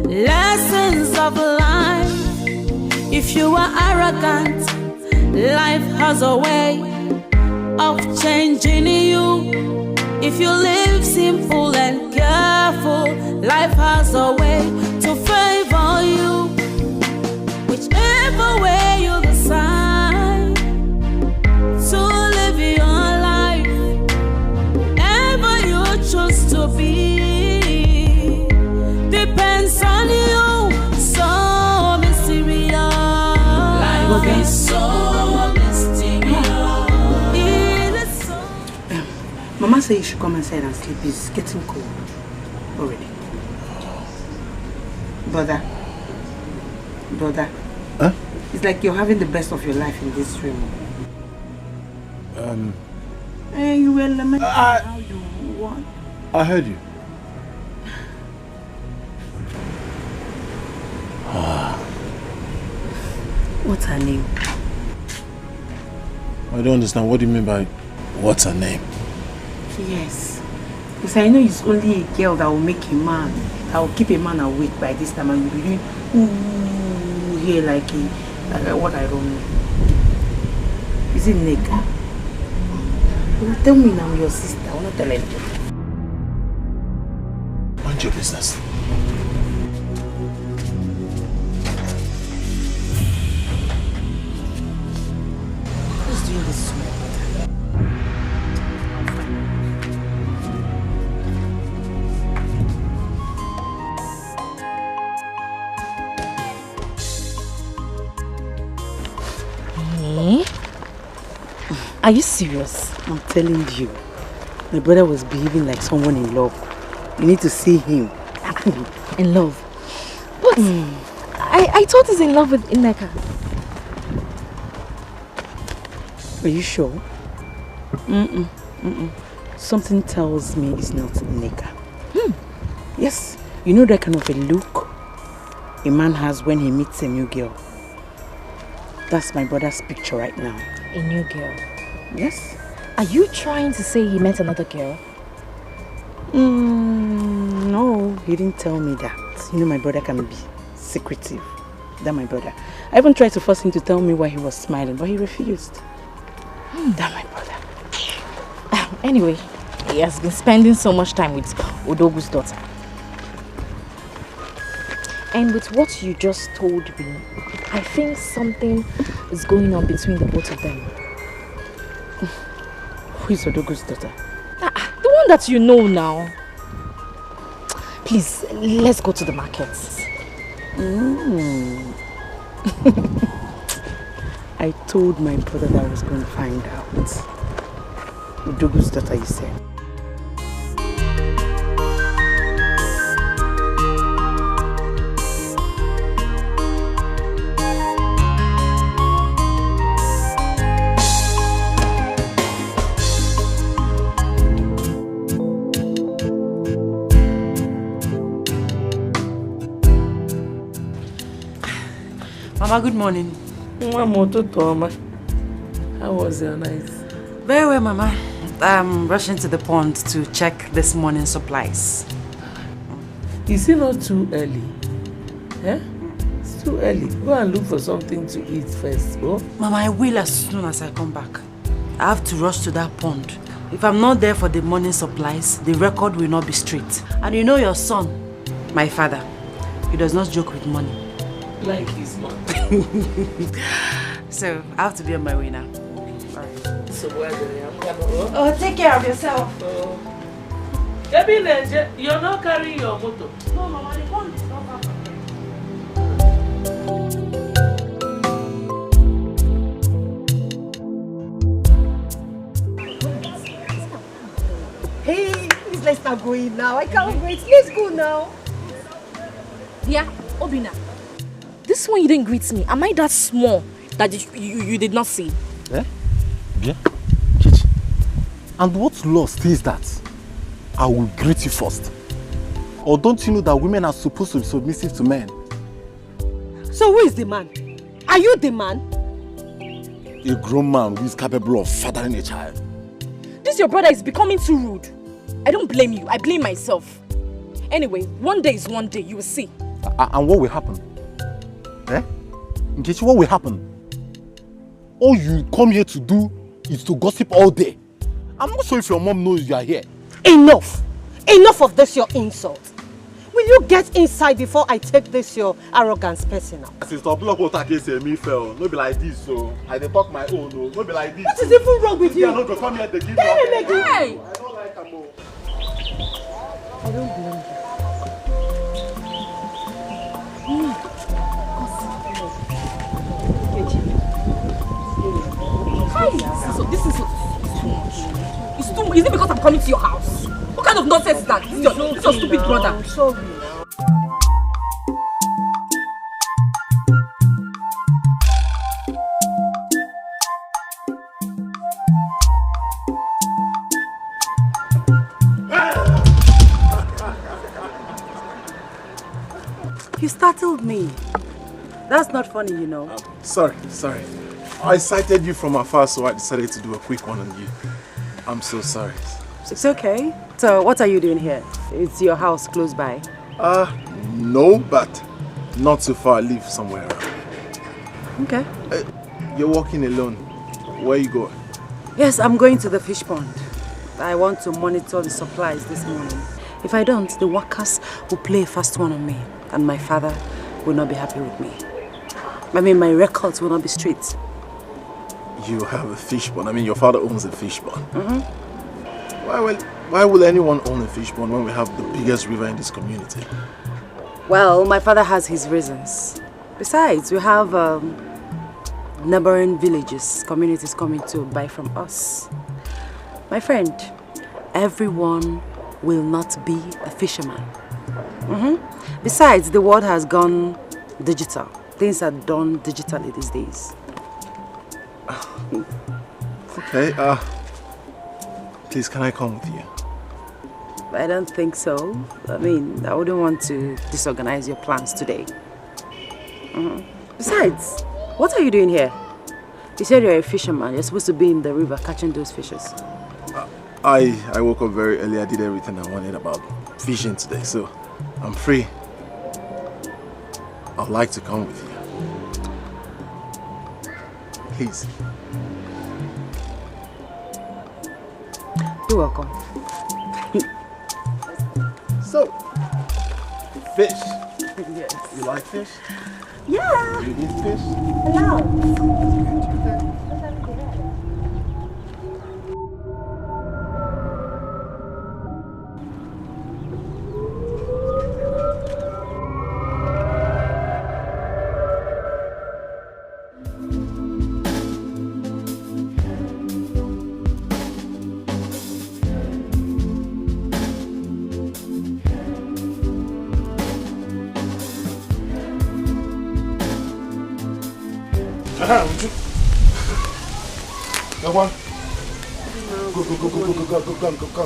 Lessons of life. If you are arrogant, life has a way of changing you. If you live simple and careful, life has a way to favor you. Whichever way you decide to live your life, wherever you choose to be, depends on you. So mysterious. Life is so mysterious. It is so. Mama said you should come inside and sleep. It's getting cold already. Brother. Huh? It's like you're having the best of your life in this room. You were lamenting how you want. I heard you. What's her name? I don't understand. What do you mean by what's her name? Yes. Because I know it's only a girl that will make a man, that will keep a man awake by this time, and you'll be doing ooh here like what I don't know. Is it Neka? Well, tell me now, your sister. I want to tell anything. Mind your business. Who's doing this to me? Are you serious? I'm telling you. My brother was behaving like someone in love. You need to see him. In love? But I thought he's in love with Ineka. Are you sure? Something tells me it's not Ineka. Yes. You know that kind of a look a man has when he meets a new girl. That's my brother's picture right now. A new girl? Yes. Are you trying to say he met another girl? No, he didn't tell me that. You know my brother can be secretive. That my brother. I even tried to force him to tell me why he was smiling, but he refused. That my brother. Anyway, he has been spending so much time with Odogu's daughter. And with what you just told me, I think something is going on between the both of them. Who is Odogu's daughter? The one that you know now. Please, let's go to the market. I told my brother that I was going to find out. Odogu's daughter, you said. Mama, good morning. How was your night? Very well, Mama. I'm rushing to the pond to check this morning's supplies. Is it not too early? Eh? It's too early. Go and look for something to eat first, oh? Mama, I will as soon as I come back. I have to rush to that pond. If I'm not there for the morning supplies, the record will not be straight. And you know your son, my father, he does not joke with money. Like his mom. So, I have to be on my way now. Alright. So where are you? Oh, take care of yourself. You're not carrying your motor. No, Mama, the pond is not far from Hey, please let's start going now. I can't wait. Let's go now. Yeah, Obina. This one you didn't greet me. Am I that small that you did not see? Eh? Yeah? Chichi. And what law says that I will greet you first? Or don't you know that women are supposed to be submissive to men? So who is the man? Are you the man? A grown man who is capable of fathering a child. This your brother is becoming too rude. I don't blame you. I blame myself. Anyway, one day is one day. You will see. And what will happen? Eh? Nkechi, what will happen? All you come here to do is to gossip all day. I'm not sure if your mom knows you are here. Enough! Enough of this your insult. Will you get inside before I take this your arrogance personal? Sister, block what I can say me fell. No be like this, so I dey talk my own. No be like this. What is even wrong with you? I don't go come here to give Hey! I don't like them. I don't blame So this is too much. It's too much. Is it because I'm coming to your house? What kind of nonsense is that? This is your stupid brother. I'm sorry. You startled me. That's not funny, you know. Sorry. I sighted you from afar, so I decided to do a quick one on you. I'm so sorry. It's okay. So what are you doing here? Is your house close by? No, but not too far. I live somewhere around. Okay. You're walking alone. Where you going? Yes, I'm going to the fish pond. I want to monitor the supplies this morning. If I don't, the workers will play a fast one on me, and my father will not be happy with me. I mean, my records will not be straight. You have a fish pond. I mean, your father owns a fish pond. Why will anyone own a fish pond when we have the biggest river in this community? Well, my father has his reasons. Besides, we have neighboring villages, communities coming to buy from us. My friend, everyone will not be a fisherman. Besides, the world has gone digital. Things are done digitally these days. Okay, please, can I come with you? I don't think so. I mean, I wouldn't want to disorganize your plans today. Besides, what are you doing here? You said you're a fisherman. You're supposed to be in the river catching those fishes. I woke up very early. I did everything I wanted about fishing today, so I'm free. I'd like to come with you. Please. You're welcome. So, fish. Yes. You like fish? Yeah. You eat fish? Hello.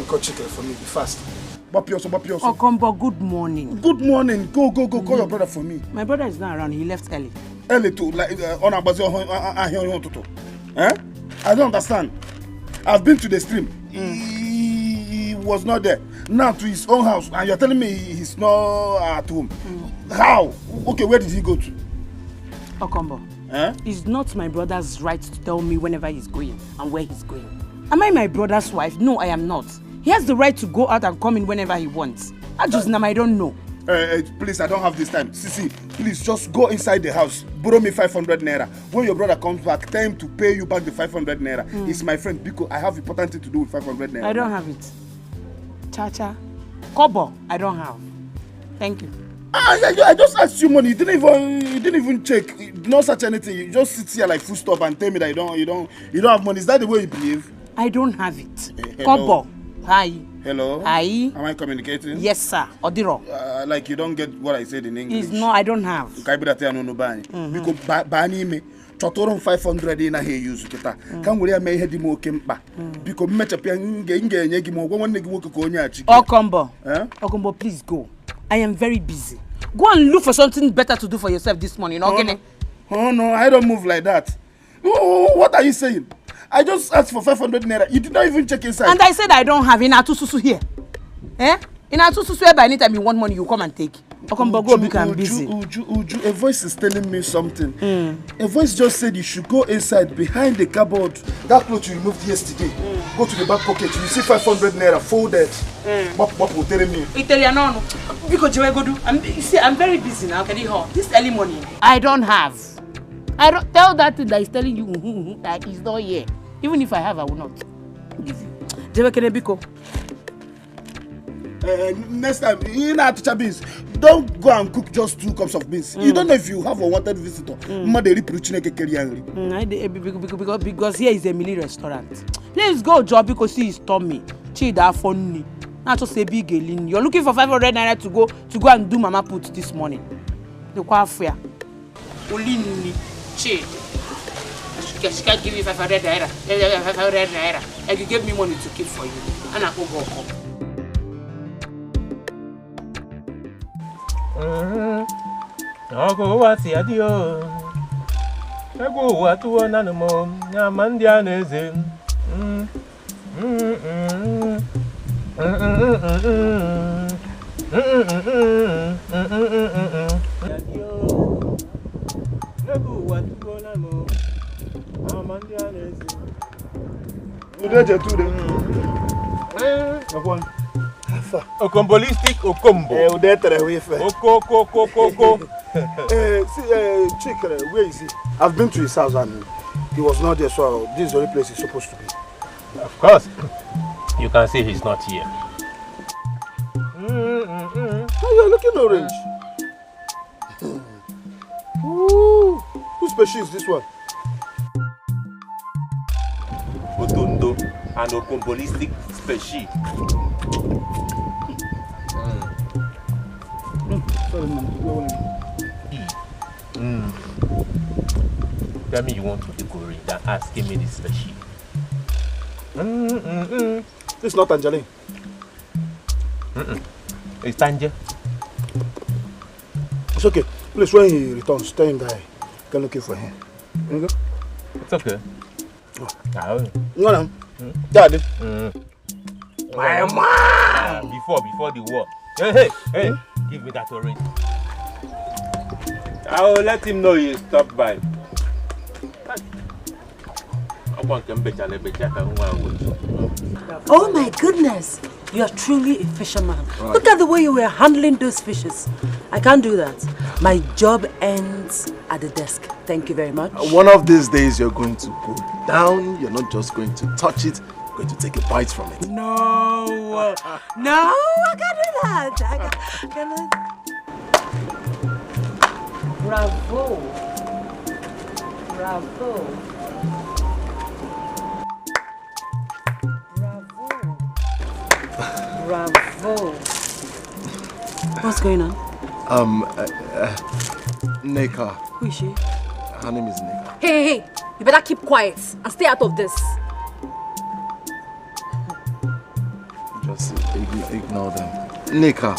Go check it for me. Be fast. Bapioso. Okombo, good morning. Good morning. Go. Call your brother for me. My brother is not around. He left early. Early too, like on Abazi. Eh? I don't understand. I've been to the stream. He was not there. Now to his own house, and you're telling me he's not at home. How? Okay, where did he go to? Okombo. It's not my brother's right to tell me whenever he's going and where he's going. Am I my brother's wife? No, I am not. He has the right to go out and come in whenever he wants. I don't know. Please, I don't have this time. Sisi, please just go inside the house. Borrow me 500 naira. When your brother comes back, tell him to pay you back the 500 naira. He's my friend because I have important thing to do with 500 naira. I don't have it. Chacha. Kobo, I don't have. Thank you. I just asked you money. You didn't even check. You did not search anything. You just sit here like full stop and tell me that you don't have money. Is that the way you behave? I don't have it. Kobo. Hi. Hello. Hi. Am I communicating? Yes, sir. Odiro. Like you don't get what I said in English. No, I don't have. Because bani me. Chotoron 500 in a here use kita. Can we make head mo kempa? Because mechapian nge mo one negi mo konya chiki. Okombo. Okombo, please go. I am very busy. Go and look for something better to do for yourself this morning, okay? Oh no, I don't move like that. Oh, what are you saying? I just asked for 500 naira. You did not even check inside. And I said I don't have Ina Tususu here. Ina Tususu, by any time you want money, you come and take. Okombo, go because I'm busy. Uju, a voice is telling me something. A voice just said you should go inside behind the cupboard. That clothes you removed yesterday. Go to the back pocket. You see 500 naira folded. What will tell me? Italiano. Because I'm very busy now. Can you hold this early morning? I don't have. I don't tell that thing that is telling you that is not here. Even if I have, I will not give you. Next time, you know, teacher beans, don't go and cook just 2 cups of beans. You don't know if you have a wanted visitor. Because here is a Emily restaurant. Please go, job, because he is Tommy. Chida funny. Not just a big alien. You're looking for 500 naira to go and do mama put this morning. The quafia. Olini. She can't give you 500 naira. 500 naira. And you gave me money to keep for you. And I go home. Ogo wati adio. Ego watu nanumo. Nyamandia neze. Okombolistic Okombo. Oko. Chick, where is he? I've been to his house and he was not there, so this is the only place he's supposed to be. Of course. You can see he's not here. Oh, you're looking orange. Ooh, whose species is this one? Tonto and Okombolistic species. Tell me you want to decorate than asking me this species. This is not Tangerine. It's Tanger. It's okay. Please, when he returns, tell him that I can look for him. You go? It's okay. No, Daddy. My mom! Before the war. Hey, give me that orange. I will let him know you stopped by. Oh my goodness, you are truly a fisherman. Right. Look at the way you were handling those fishes. I can't do that. My job ends at the desk. Thank you very much. One of these days you're going to go down. You're not just going to touch it. You're going to take a bite from it. No. No, I can't do that. I can't. Bravo. Bravo. Bravo. What's going on? Neka. Who is she? Her name is Neka. Hey, you better keep quiet and stay out of this. Just ignore them. Neka,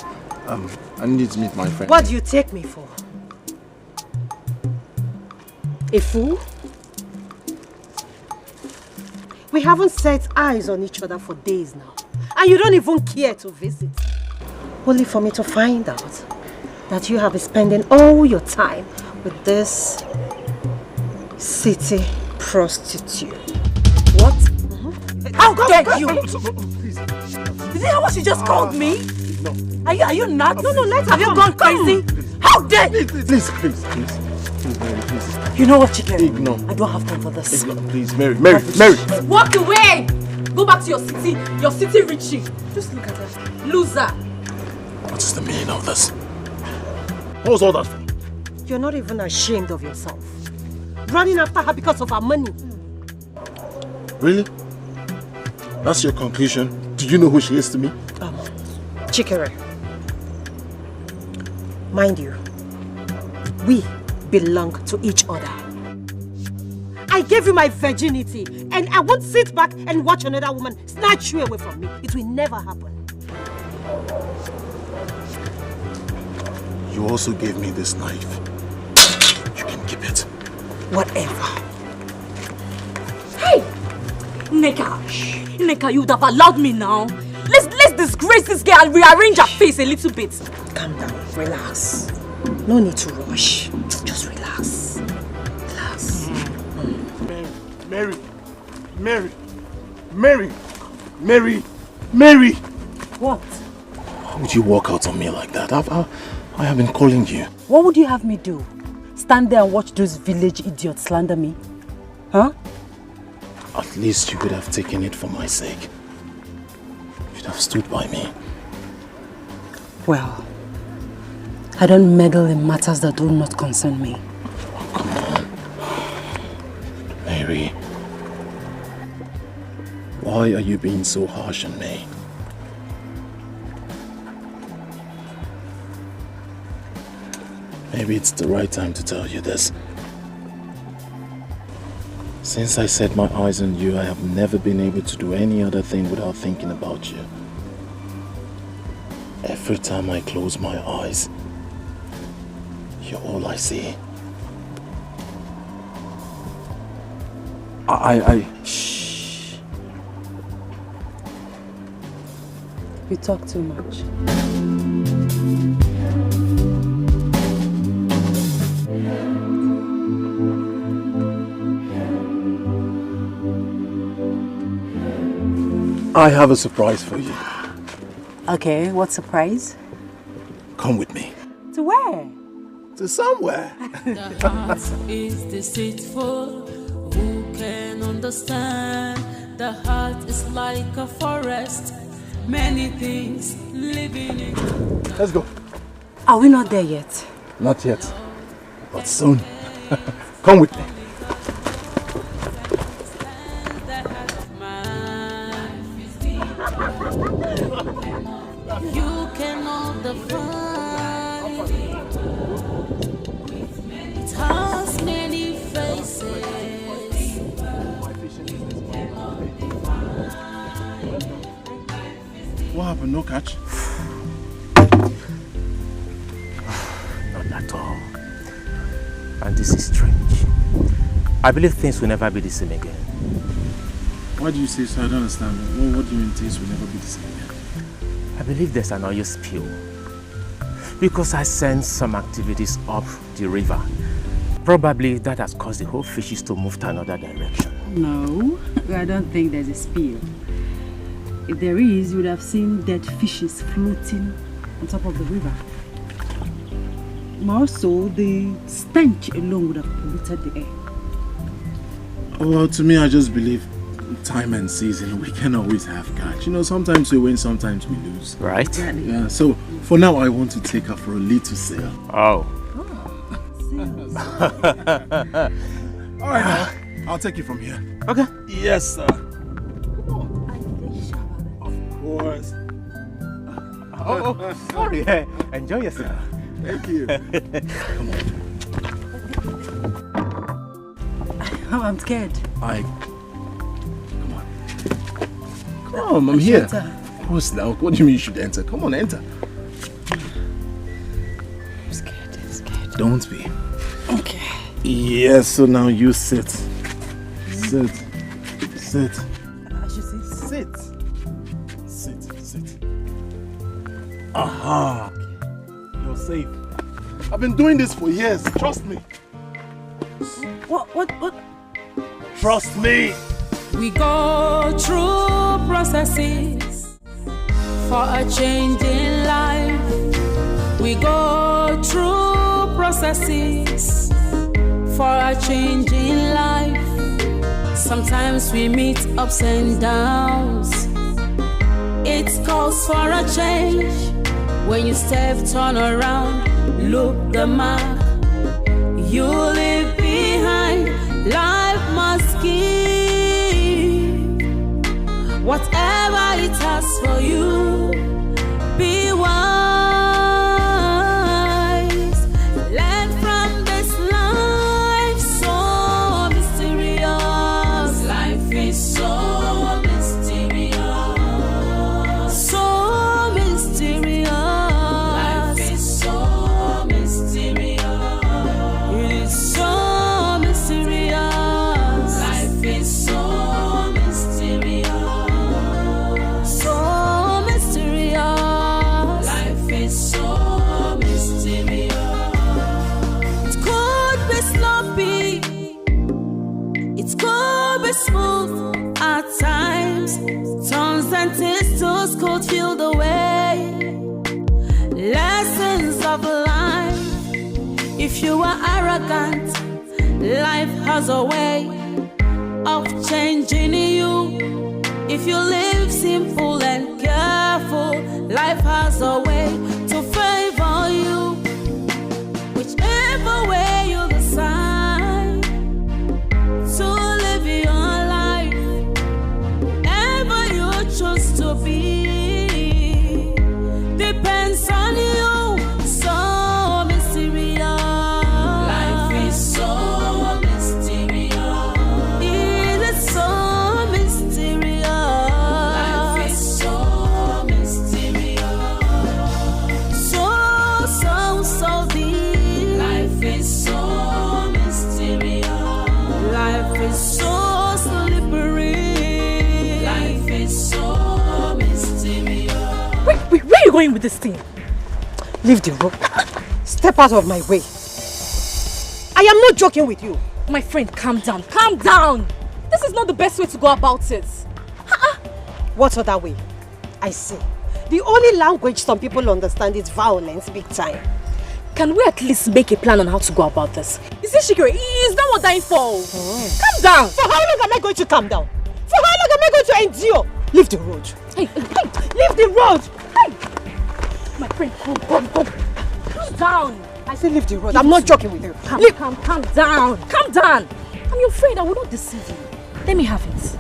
I need to meet my friend. What do you take me for? A fool? We haven't set eyes on each other for days now. And you don't even care to visit. Only for me to find out that you have been spending all your time with this city prostitute. What? How dare you? Please. Did you hear what she just called me? No. Are you nuts? No, let her. Have you gone crazy? How dare you? Please, Mary, please. You know what, Chike? Ignore. I don't have time for this. Ignore, please, Mary. Walk away! Go back to your city Richie. Just look at her. Loser. What is the meaning of this? What was all that for? You're not even ashamed of yourself. Running after her because of her money. Really? That's your conclusion? Do you know who she is to me? Chikere. Mind you, we belong to each other. I gave you my virginity and I won't sit back and watch another woman snatch you away from me. It will never happen. You also gave me this knife. You can keep it. Whatever. Hey! Neka, you would have allowed me now. Let's disgrace this girl and rearrange her face a little bit. Calm down, relax. No need to rush. Just relax. Relax. Mary! What? How would you walk out on me like that? I have been calling you. What would you have me do? Stand there and watch those village idiots slander me? Huh? At least you could have taken it for my sake. You'd have stood by me. Well, I don't meddle in matters that do not concern me. Oh, come on. Mary. Why are you being so harsh on me? Maybe it's the right time to tell you this. Since I set my eyes on you, I have never been able to do any other thing without thinking about you. Every time I close my eyes, you're all I see. Shh. You talk too much. I have a surprise for you. Okay, what surprise? Come with me. To where? To somewhere. The heart is deceitful. Who can understand? The heart is like a forest. Many things living in it. Let's go. Are we not there yet? Not yet, but soon. Come with me. You cannot define it. It has many faces. What happened? No catch? Not at all. And this is strange. I believe things will never be the same again. Why do you say so? I don't understand. What do you mean things will never be the same again? I believe there's an oil spill. Because I sense some activities up the river. Probably that has caused the whole fishes to move to another direction. No, I don't think there's a spill. If there is, you would have seen dead fishes floating on top of the river. More so, the stench alone would have polluted the air. Well, to me, I just believe time and season, we can always have catch. You know, sometimes we win, sometimes we lose. Right? Yeah, so for now, I want to take her for a little sail. Oh. All right, now, I'll take you from here. Okay. Yes, sir. Of course. Oh, sorry. Enjoy yourself. Thank you. Come on. I'm scared. Come on, I'm here. Of course now. What do you mean you should enter? Come on, enter. I'm scared. Don't be. Okay. Yes, so now you sit. Sit. I should sit. Sit. Aha. You're safe. I've been doing this for years. Trust me. What? Trust me. We go through processes for a change in life. We go through processes for a change in life. Sometimes we meet ups and downs. It calls for a change. When you step, turn around, look the mark you leave behind. Life must give whatever it has for you. Be wise. Learn from this life, so mysterious. Life is so mysterious. So mysterious. Life is so mysterious. It is so mysterious. Life is so mysterious. So mysterious. Life is so mysterious. It could be sloppy. It could be smooth at times. Turns and twists could feel the way. Lessons of life. If you are arrogant, life has a way of changing you. If you live simple and careful, life has a way to favor you. Whichever way you decide to live your life, wherever you choose to be, depends on you. So mysterious. Life is so mysterious. It is so mysterious. Life is so mysterious. So deep. Life is so mysterious. Life is so slippery. Life is so mysterious. Wait, where are you going with this thing? Leave the road. Step out of my way. I am not joking with you. My friend, calm down. Calm down. This is not the best way to go about it. What other way? I see. The only language some people understand is violence, big time. Can we at least make a plan on how to go about this? Is it Shikiri? Is that what I'm for? Calm down. For how long am I going to calm down? For how long am I going to endure? Leave the road. Hey, leave the road. Hey. My friend, come. Calm down. I say leave the road. I'm not joking with you. Calm down. Calm down. I'm your friend. I will not deceive you. Let me have it.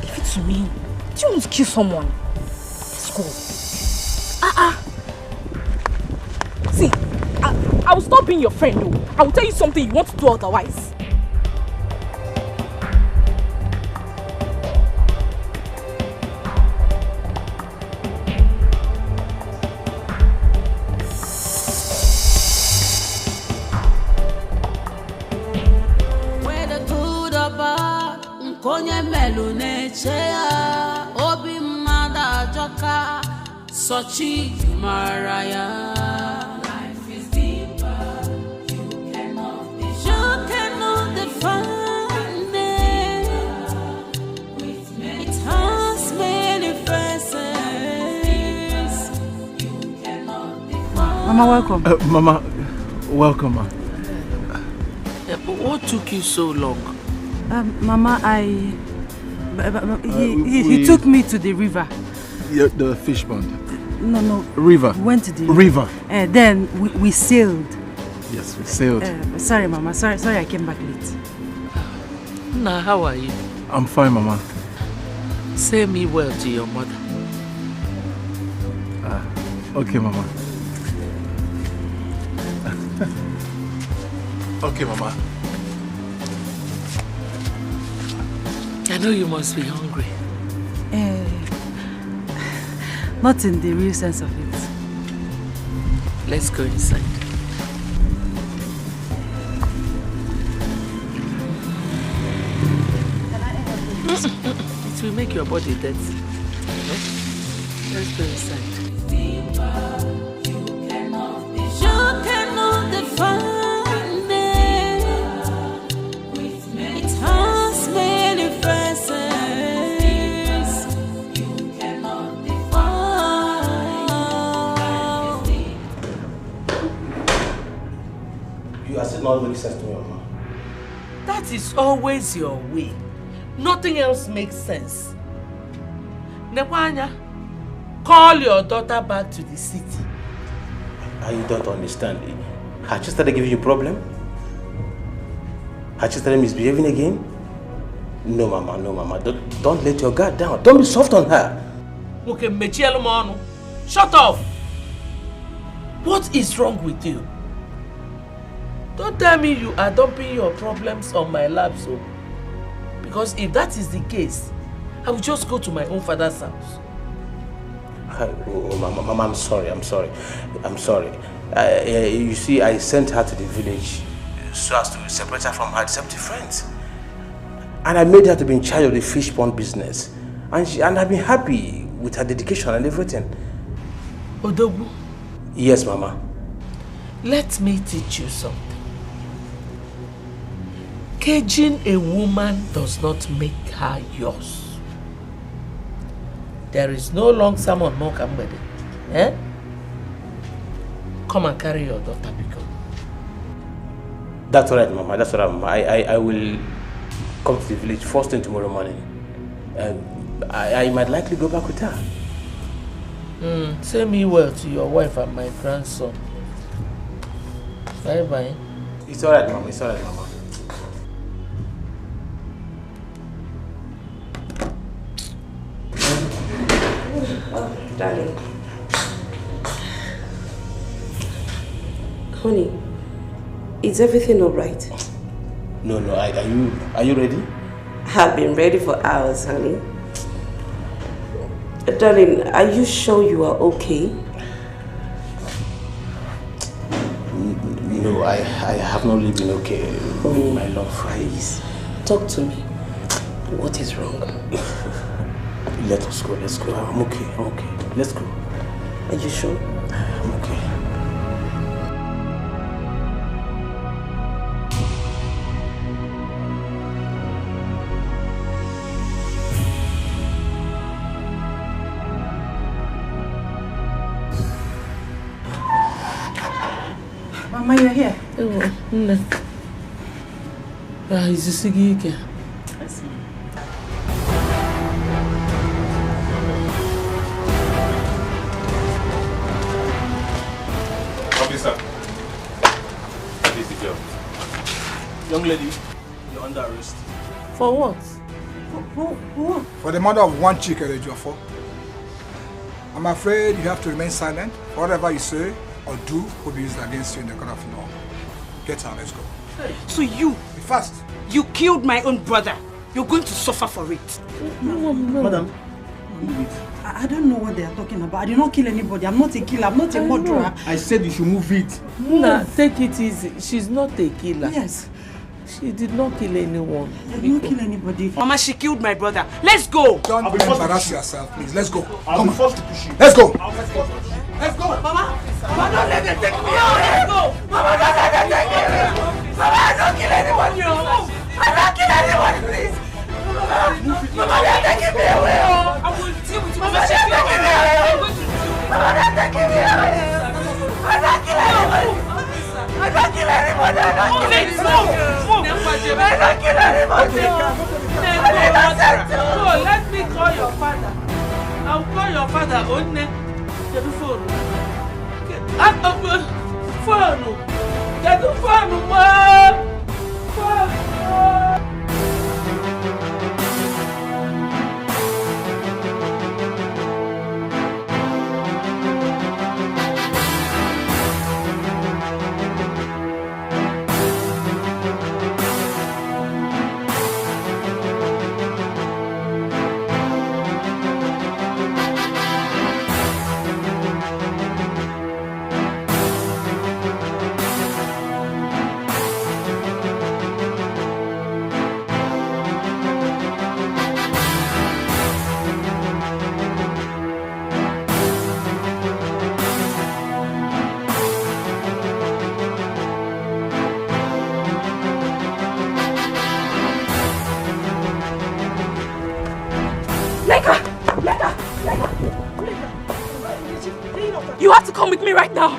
Give it to me. Do you want to kill someone? Let's go. See, I will stop being your friend, though. I will tell you something you want to do otherwise. Konye melu nechea obi mada joka sochi maraya. Life is deeper. You cannot define it. It has many faces. You cannot define. Mama, welcome. Mama, Welcome, ma. Yeah, but what took you so long? Mama, he took me to the river. Yeah, the fish pond. No. River. We went to the river. Then we sailed. Yes, we sailed. Sorry, Mama. Sorry I came back late. Nah, how are you? I'm fine, Mama. Say me well to your mother. Okay, Mama. Okay, Mama. I know you must be hungry. Not in the real sense of it. Let's go inside. It will make your body dirty. No? Let's go inside. You cannot define it. It has many faces. You cannot define. You are still not making sense to me, Mama. That is always your way. Nothing else makes sense. Nekwanya, call your daughter back to the city. I don't understand. Has she started giving you a problem? Has she started misbehaving again? No, Mama, no, Mama. Don't let your guard down. Don't be soft on her. Okay, shut up! What is wrong with you? Don't tell me you are dumping your problems on my lap, so. Because if that is the case, I will just go to my own father's house. Oh, Mama, I'm sorry. You see, I sent her to the village so as to separate her from her deceptive friends. And I made her to be in charge of the fish pond business. And I've been happy with her dedication and everything. Odogu? Yes, Mama. Let me teach you something. Caging a woman does not make her yours. There is no long sermon, no Kambede. Eh? Come and carry your daughter, because. That's all right, Mama. That's all right, Mama. I will come to the village first thing tomorrow morning. I might likely go back with her. Say me well to your wife and my grandson. Bye-bye. It's all right, Mama. It's all right, Mama. Darling. Honey, is everything all right? No. Are you ready? I've been ready for hours, honey. Darling, are you sure you are okay? No, I have not really been okay. My love. Please, talk to me. What is wrong? Let us go. Let's go. I'm okay. Let's go. Are you sure? I'm okay. Mama, you're here. Oh, no. Is this Dikeh? I see. Officer, that is the girl. Young lady, you're under arrest. For what? For the murder of one chick at Ejiofor. I'm afraid you have to remain silent. Whatever you say or do will be used against you in the court of law. Get out, let's go. So you, be fast. You killed my own brother. You're going to suffer for it. No. Madam, I don't know what they are talking about. I did not kill anybody. I'm not a killer. I'm not a murderer. I said you should move it. Nah, take it easy. She's not a killer. Yes. She did not kill anyone. I did not kill anybody. Mama, she killed my brother. Let's go. Don't embarrass yourself, please. Let's go. I'll be forced to push you. Let's go. Let's go. Mama, don't let them take me out. Let's go. Mama, don't let them take me out. Mama, I don't kill anybody. I don't kill anybody, please. Mama, they're taking me away. I will deal with you. Mama, they're taking me away. Mama, they're taking me away. I don't kill anybody. I don't let me call your father. I'll call your father. Onne. Get the phone. Phone. Get the phone, Mom. Phone. You have to come with me right now.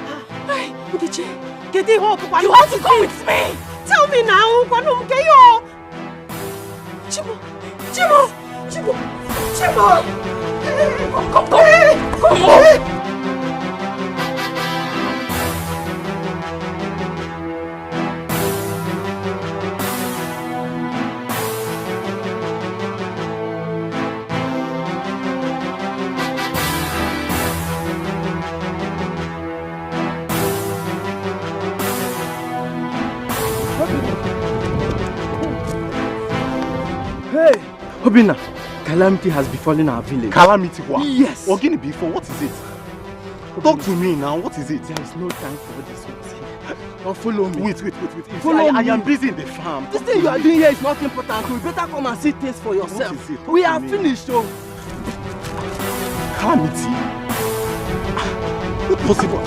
You have to come with me. Tell me now. Chibo. Come on. Obina, calamity has befallen our village. Calamity what? Yes. Ogini before, what is it? Talk to me now, what is it? There is no time for this one. Now follow me. Wait. Follow I me. am busy in the farm. This thing you are doing here is not important. You better come and see things for yourself. What is it? We are finished, oh. Calamity? Not possible.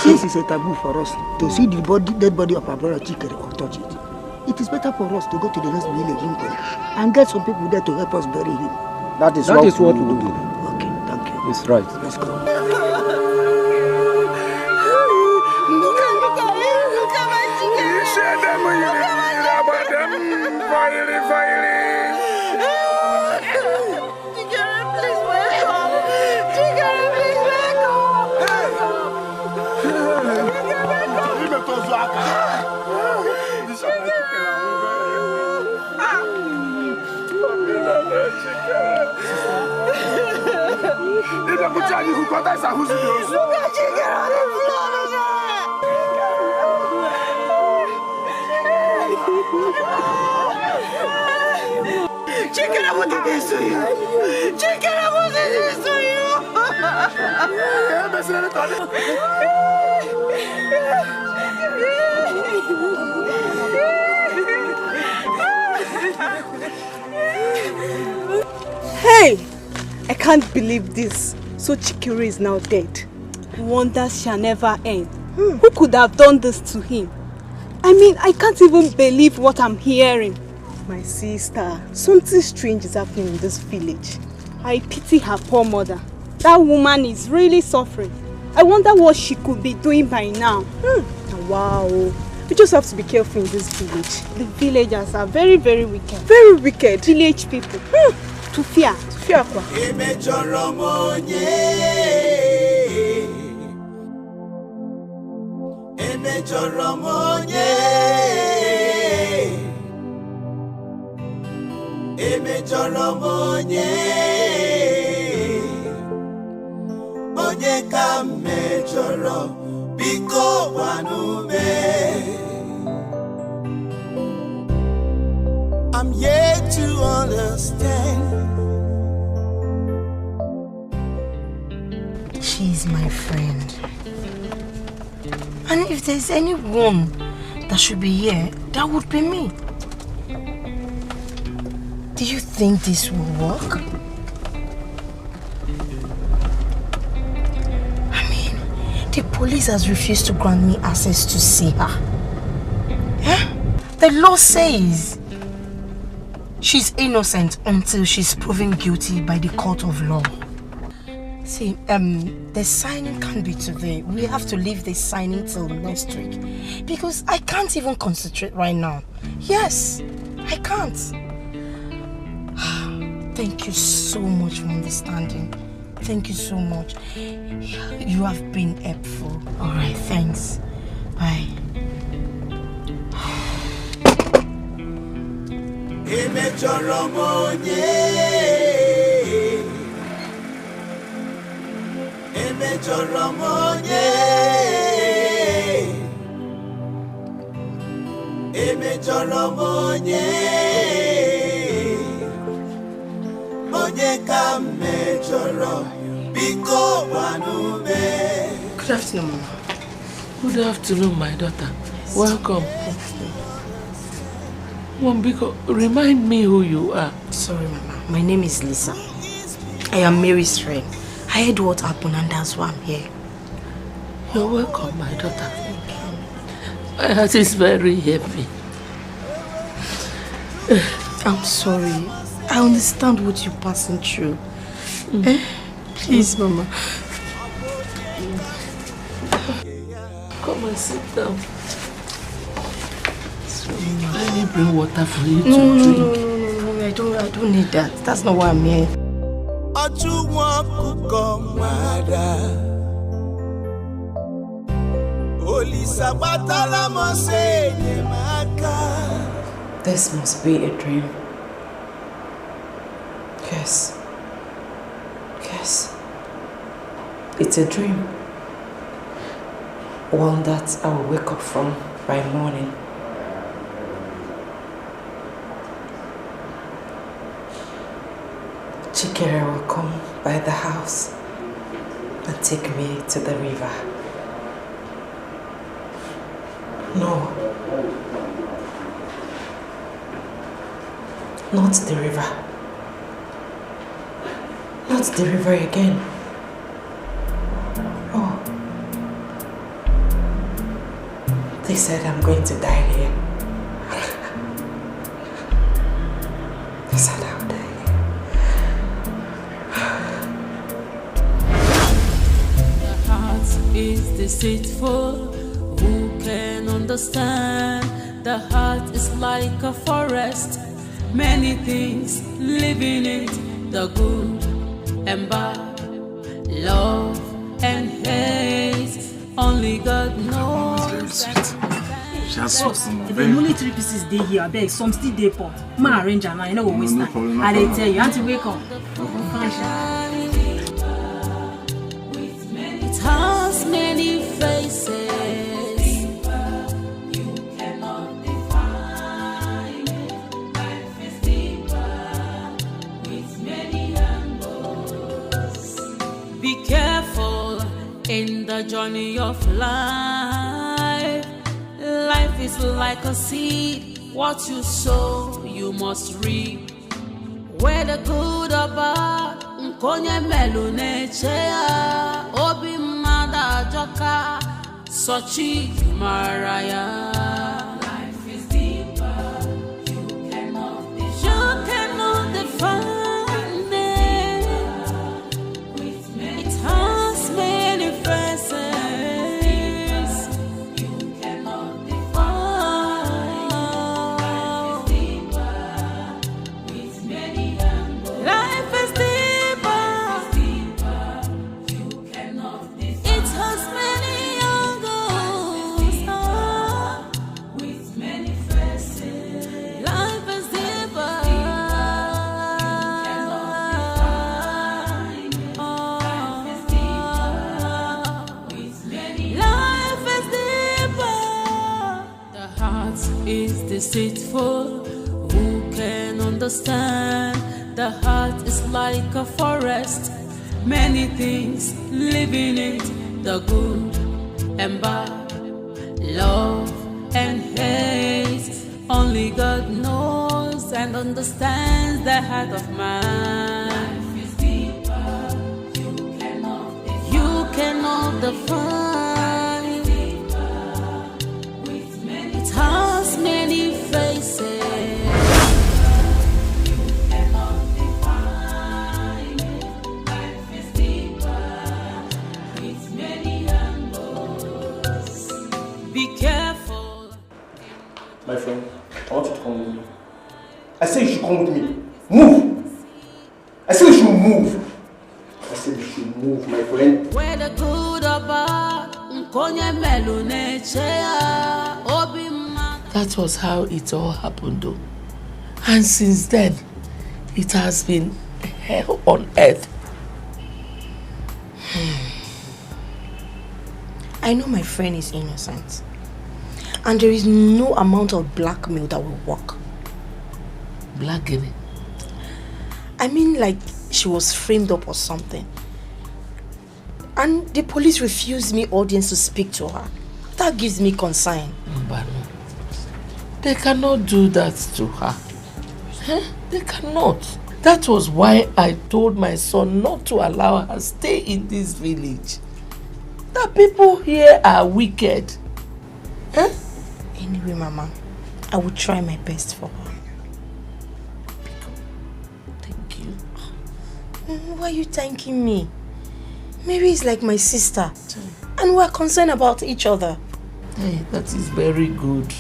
Since it's a taboo for us to see the dead body of our brother Chikere or touch it, it is better for us to go to the next village and get some people there to help us bury him. That is what we will do. Okay, thank you. It's right. Let's go. Chikere, what did they do you? Chikere, what did they do you? Hey! I can't believe this. So Chikere is now dead. Wonders shall never end. Who could have done this to him? I mean, I can't even believe what I'm hearing. My sister, something strange is happening in this village. I pity her poor mother. That woman is really suffering. I wonder what she could be doing by now. Wow. You just have to be careful in this village. The villagers are very, very wicked. Very wicked. Village people. To fear. To fear. I'm yet to understand. She's my friend. And if there's anyone that should be here, that would be me. Do you think this will work? I mean, the police has refused to grant me access to see her. Yeah? The law says she's innocent until she's proven guilty by the court of law. See, the signing can't be today. We have to leave this signing till next week. Because I can't even concentrate right now. Yes, I can't. Thank you so much for understanding. Thank you so much. You have been helpful. Alright, thanks. Bye. Good afternoon, Mama. Good afternoon, my daughter. Welcome. Mom, Biko, remind me who you are. Sorry, Mama. My name is Lisa. I am Mary's friend. I heard what happened and that's why I'm here. You're welcome, my daughter. My heart is very heavy. I'm sorry. I understand what you're passing through. Please, Mama. Come and sit down. Let me bring water for you to drink. No, I don't need that. That's not why I'm here. This must be a dream. Yes. Yes. It's a dream. One that I will wake up from by morning. Chikere will come by the house and take me to the river. No. Not the river. Not the river again. Oh. They said I'm going to die here. They said I'll die here. The heart is deceitful. Who can understand? The heart is like a forest. Many things live in it. The good and bad, love and hate. Only God knows. If the only 3 pieces they here, I beg some still dey pot. Ma arrange and I know what we stand. I dey tell you, auntie wake up. It has many faces. Be careful in the journey of life. Life is like a seed. What you sow, you must reap. Whether good or bad, nkonye melune chea. Obi mada joka, sochi maraya. Life is deeper. You cannot define. Many faces you cannot define. is deceitful. Who can understand? The heart is like a forest. Many things live in it. The good and bad, love and hate. Only God knows and understands the heart of man. Life is deeper. You cannot define. It has many faces. Be careful. My friend, I want you to come with me. I say you should come with me. Move! I say you should move. I say you should move, my friend. Where the good or bad, That was how it all happened though. And since then, it has been hell on earth. I know my friend is innocent. And there is no amount of blackmail that will work. Blackmail? I mean like she was framed up or something. And the police refused me audience to speak to her. That gives me concern. Mbano, they cannot do that to her. They cannot. That was why I told my son not to allow her stay in this village. The people here are wicked. Anyway, Mama, I will try my best for her. Thank you. Why are you thanking me? Mary is like my sister. And we're concerned about each other. Hey, that is very good.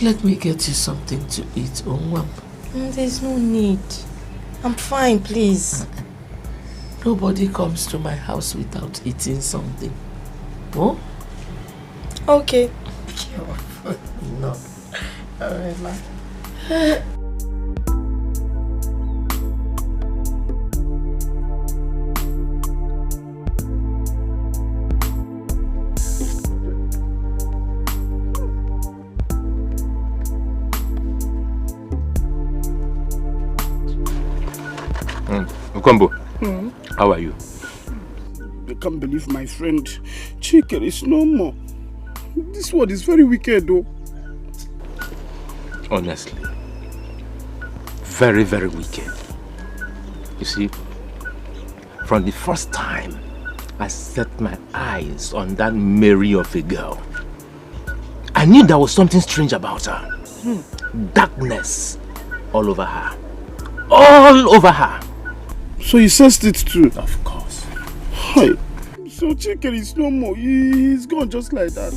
Let me get you something to eat, Onwam. There's no need. I'm fine, please. Nobody comes to my house without eating something. Oh? Okay. No. Alright, ma. Ukombo, how are you? I can't believe my friend Chike is no more. This world is very wicked though. Honestly. Very, very wicked. You see, from the first time I set my eyes on that Mary of a girl, I knew there was something strange about her. Darkness all over her. All over her. So you sensed it too? Of course. Hi. So Chike is no more. He's gone just like that.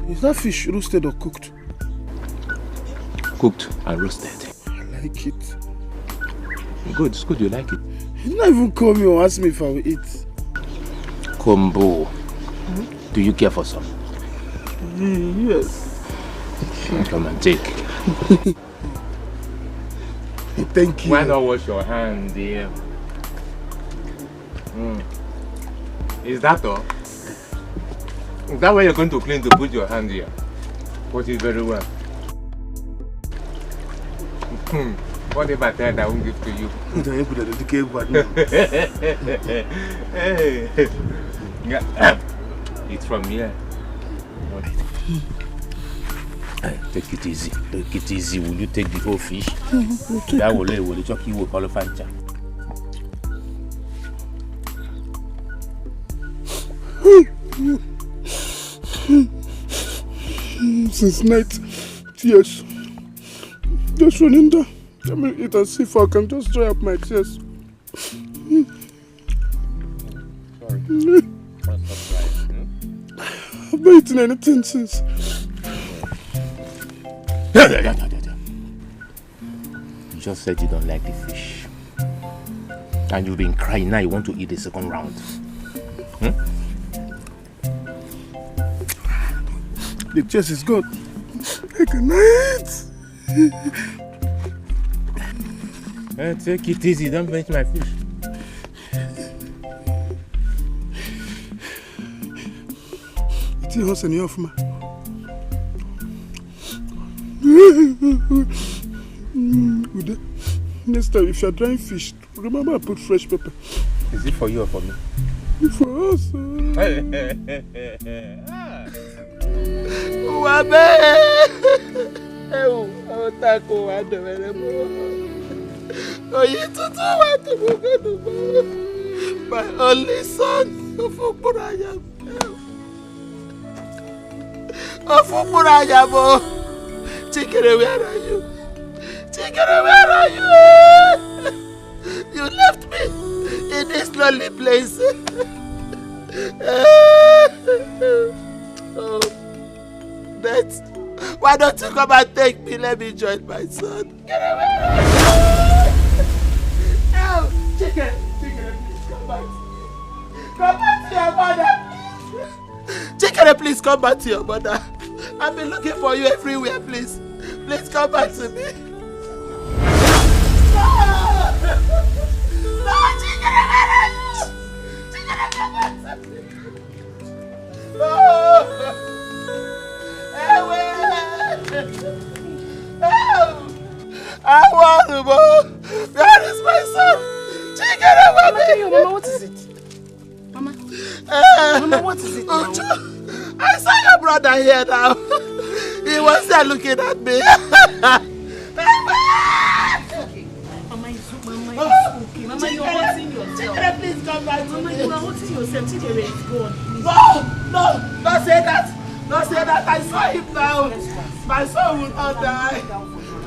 Is that fish roasted or cooked? Cooked and roasted. I like it. Good, it's good you like it. You didn't even call me or ask me if I will eat. Kombo, do you care for some? Yes. Come and take. Thank you. Why not wash your hand, dear? Is that all? Is that where you're going to clean to put your hand here? Put it very well. What if I tell that I won't give to you? It's from here. Take it easy. Take it easy. Will you take the whole fish? That will talk you with all fancha. Since night, tears. Just running down. Let me eat and see if I can just dry up my tears. Sorry. I've not eaten anything since. You just said you don't like the fish. And you've been crying, now you want to eat the second round. The chest is good. I can eat. Take it easy, don't finish my fish. see horse in your man. Next time, if you are drying fish, remember I put fresh pepper. Is it for you or for me? It's for us. My only son, Chikere, where are you? Chikere, where are you? You left me in this lonely place. Oh, but why don't you come and take me? Let me join my son. Get away! Oh, Chikere, please come back. Come back to your mother. Chikere, please come back to your mother. I've been looking for you everywhere, please. Please come back to me. No! No, Chikere, where are you? Chikere, come back to me. No! I want to go. Where is my son? Chikere, Mama, what is it? Mama? Mama, what is it now? I saw your brother here now. He was there looking at me. Mama, it's okay. Mama, you're hurting yourself. Chikere, please come back to me. Mama, you are hurting yourself. Chikere is gone. No, don't say that. Don't say that. I saw him now. My son will not die.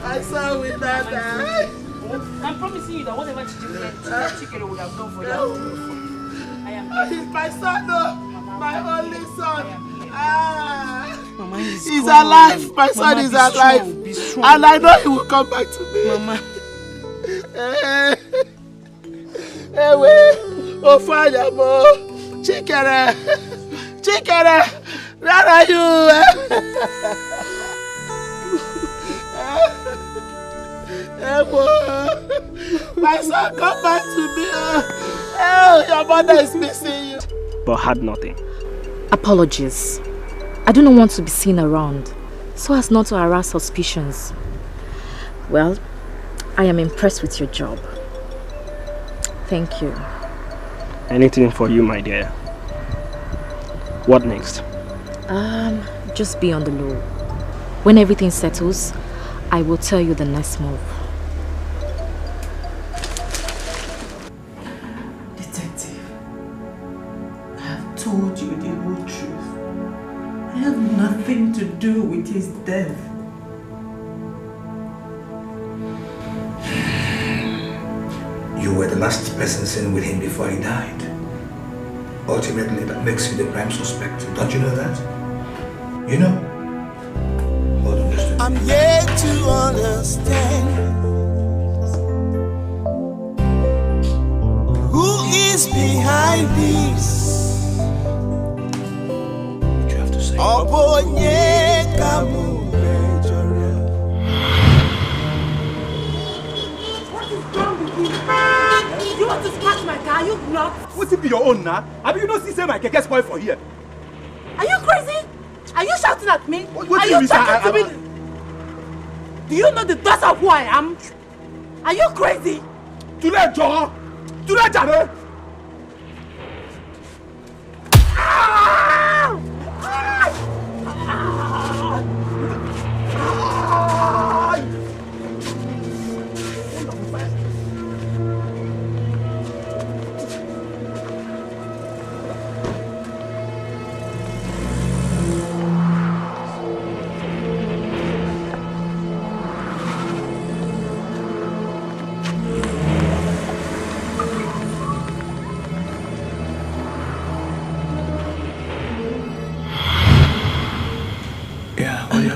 My son will not die. I'm promising you that whatever Chikere would have done for you, I am here. He's my son, no. My only son. Mama, he's alive. My son is alive. Be strong. And I know he will come back to me. Mama. Oh, fire, mo. Chikere. Chikere. Where are you? My son, come back to me. Oh, your mother is missing you. But had nothing. Apologies. I do not want to be seen around, so as not to arouse suspicions. Well, I am impressed with your job. Thank you. Anything for you, my dear. What next? Just be on the low. When everything settles, I will tell you the next move. Detective, I have told you the whole truth. I have nothing to do with his death. You were the last person seen with him before he died. Ultimately, that makes you the prime suspect. Don't you know that? You know? Hold on just a minute. I'm yet to understand who is behind this. What you have to say? Oh boy, You want to scratch my car? You not? What's it be your own now? Have you not seen say my keke spoil for here? Are you crazy? Are you shouting at me? What Are you talking to me? Do you know the dust of who I am? Are you crazy? Tule Joe! Tule Jare!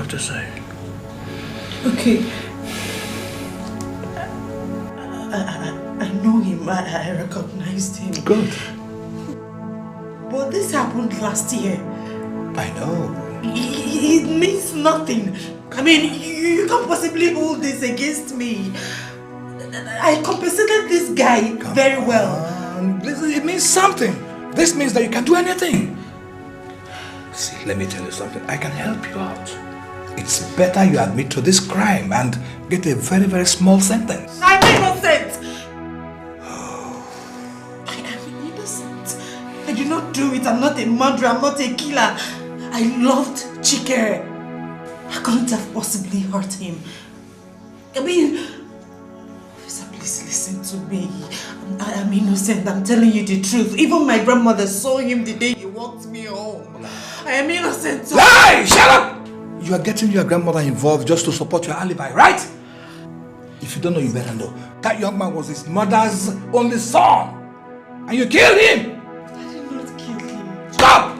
To say. Okay. I know him. I recognized him. Good. But this happened last year. I know. It means nothing. I mean, you can't possibly hold this against me. I compensated this guy very well. It means something. This means that you can do anything. See, let me tell you something. I can help you out. It's better you admit to this crime and get a very, very small sentence. I'm innocent! I am innocent. I did not do it. I'm not a murderer. I'm not a killer. I loved Chikere. I couldn't have possibly hurt him. I mean, officer, please listen to me. I am innocent. I'm telling you the truth. Even my grandmother saw him the day he walked me home. I am innocent. Lie! Shut up! You are getting your grandmother involved just to support your alibi, right? If you don't know, you better know. That young man was his mother's only son. And you killed him! I did not kill him. Stop!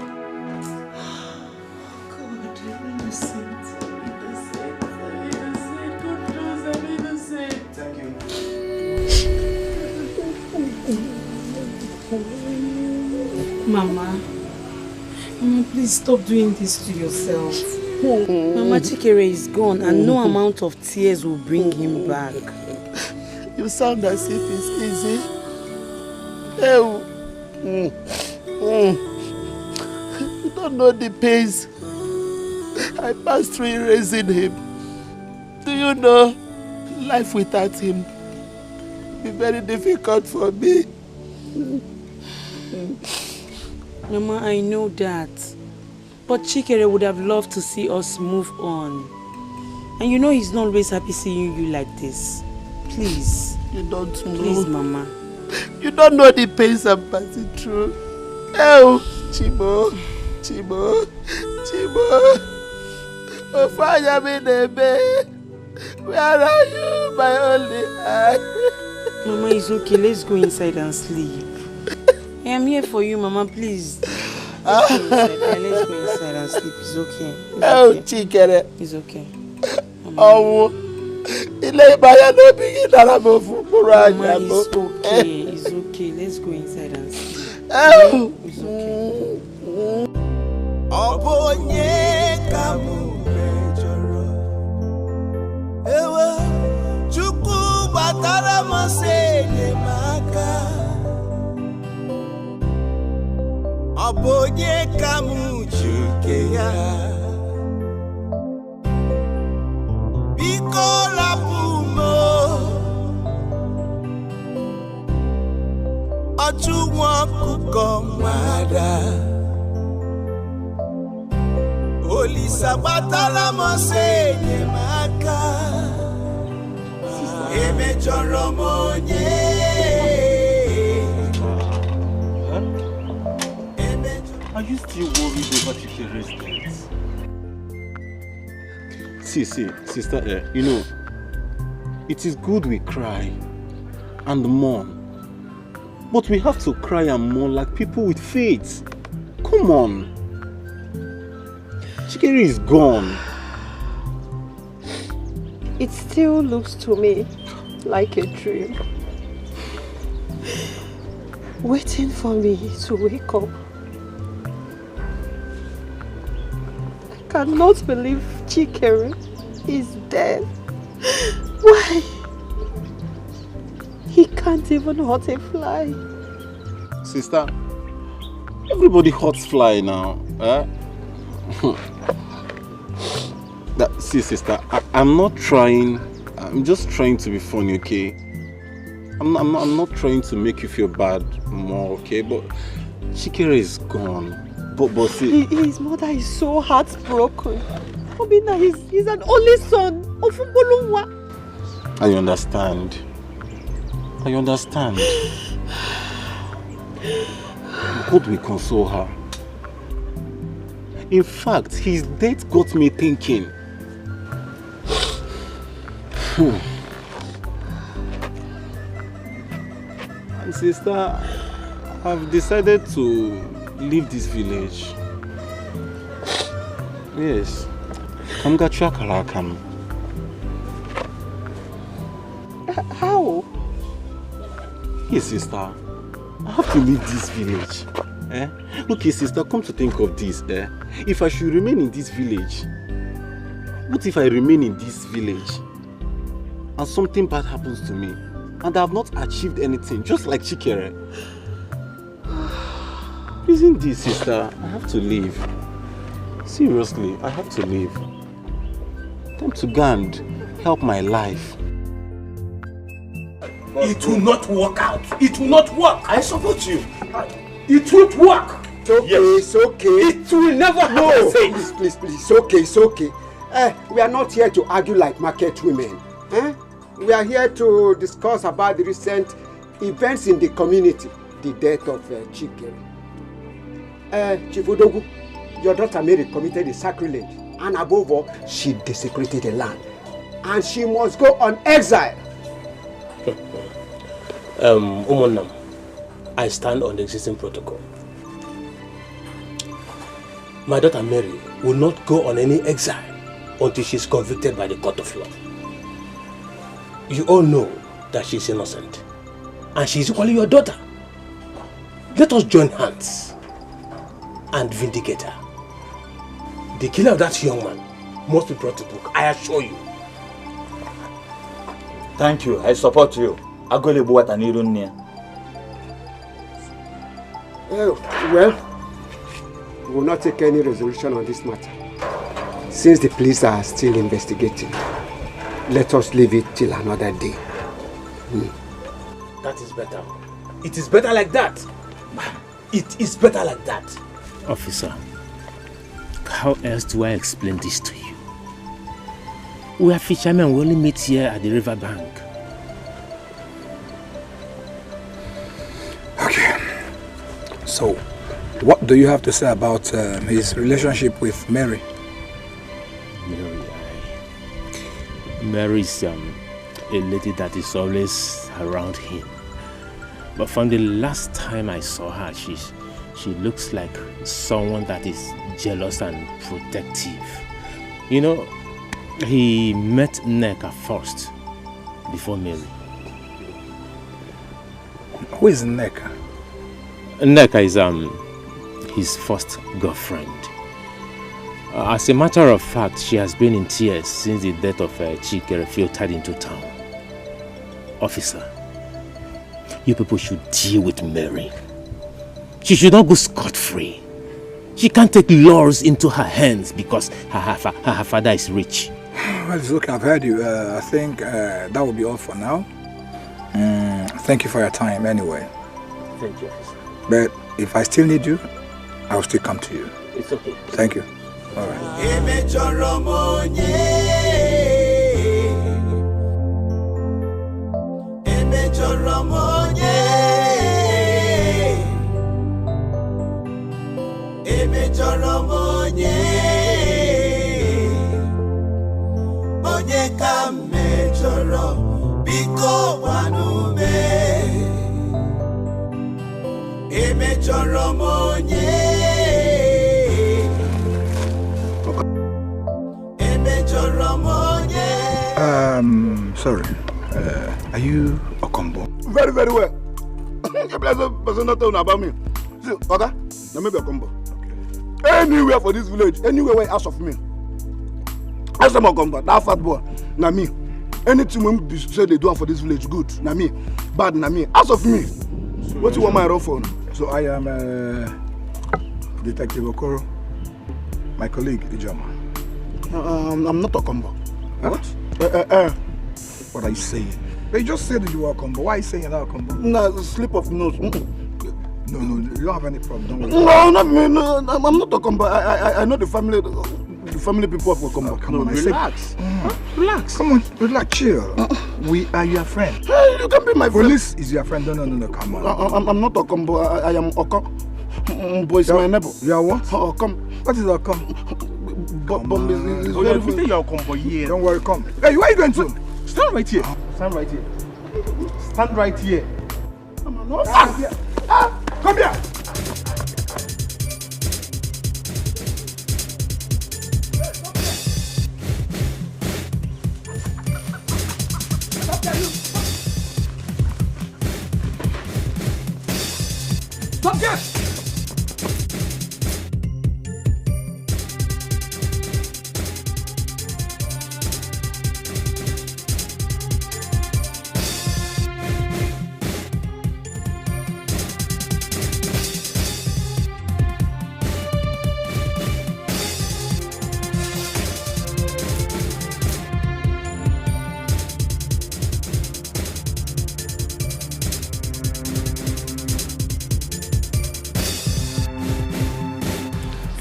God, I'm innocent. I'm innocent. I'm innocent. God knows I'm innocent. Thank you. Mama, please stop doing this to yourself. Mama, Chikere is gone and no amount of tears will bring him back. You sound as if it's easy. You don't know the pains I passed through in raising him. Do you know, life without him will be very difficult for me. Mama, I know that. But Chikere would have loved to see us move on. And you know he's not always happy seeing you like this. Please. You don't know. Please, Mama. You don't know the pains I'm passing through. Oh, Chibo. Oh, fire me, baby. Where are you, my only eye? Mama, it's okay. Let's go inside and sleep. I am here for you, Mama, please. Let's go inside and sleep. It's okay. Chikere. It's okay. Oh, Mama, it's okay. It's okay. Let's go inside and sleep. It's Abonye kamuchukeya Bikola pumo Achuwa kukomada Oli sabatala mosenye maka Eme choromonye Are you still worried over Chikere's death? See, sister, you know, it is good we cry and mourn. But we have to cry and mourn like people with faith. Come on. Chikere is gone. It still looks to me like a dream. Waiting for me to wake up. I cannot believe Chikere is dead. Why? He can't even hurt a fly. Sister, everybody hurts fly now. See, sister, I'm not trying. I'm just trying to be funny, okay? I'm not trying to make you feel bad more, okay? But Chikere is gone. But see, his mother is so heartbroken. Obina, he's an only son of Mbolungwa. I understand. God will console her. In fact, his death got me thinking. And sister, I've decided to leave this village. Yes. How? Yes, sister. I have to leave this village. Okay, sister, come to think of this. If I should remain in this village, what if I remain in this village and something bad happens to me and I have not achieved anything, just like Chikere? Isn't this, sister? I have to leave. Seriously, I have to leave. Time to go and help my life. It will not work out. It will not work. I support you. It won't work. It's okay, yes. It's okay. It will never happen. No, please, it's okay, it's okay. We are not here to argue like market women. We are here to discuss about the recent events in the community. The death of Chikere. Chief Odogu, your daughter Mary committed a sacrilege. And above all, she desecrated the land. And she must go on exile. Umonam, I stand on the existing protocol. My daughter Mary will not go on any exile until she is convicted by the court of law. You all know that she is innocent. And she is equally your daughter. Let us join hands and vindicate her. The killer of that young man must be brought to book, I assure you. Thank you, I support you. Well, we will not take any resolution on this matter. Since the police are still investigating, let us leave it till another day. That is better. It is better like that. It is better like that. Officer, how else do I explain this to you? We are fishermen, we only meet here at the river bank. Okay. So, what do you have to say about his relationship with Mary? Mary is a lady that is always around him. But from the last time I saw her, she looks like someone that is jealous and protective. You know, he met Nneka first, before Mary. Who is Nneka? Nneka is his first girlfriend. As a matter of fact, she has been in tears since the death of Chikere filtered into town. Officer, you people should deal with Mary. She should not go scot-free. She can't take laws into her hands because her father is rich. Well, it's okay, I've heard you. I think that will be all for now. Thank you for your time anyway. Thank you, officer. But if I still need you, I will still come to you. It's okay. Thank you. All right. Onye ka mejọrọ biko gwanume emejọrọ m onye emejọrọ m onye. Sorry. Are you a combo? Very, very well. You person not talking about me. See, okay? Now maybe a combo. Anywhere for this village, anywhere where ask of me. Ask them a combo. That fat boy, na me. Anything when they say they do for this village, good. Na me. Bad, na me. Ask of me. So what you want my run for? So I am Detective Okoro. My colleague, Ijoma. I'm not a combo. What? What are you saying? They just said that you were a combo. Why are you saying you're not a combo? No, slip of nose. No, you don't have any problem. Don't worry. No, not me. No, I'm not a combo. I know the family people of Okombo. Come on, relax. Relax. Come on, relax, chill. We are your friend. Hey, you can be my friend. Police is your friend. No, come on. I'm not Okombo. I am Oko. Boy, is my neighbor. You are what? Okom. What is Okom? Bomb is very good. You're Okombo here. Don't worry, come. Hey, where are you going to? Stand right here. Stand right here. Stand right here. Come on, stand here. Come here. Stop there!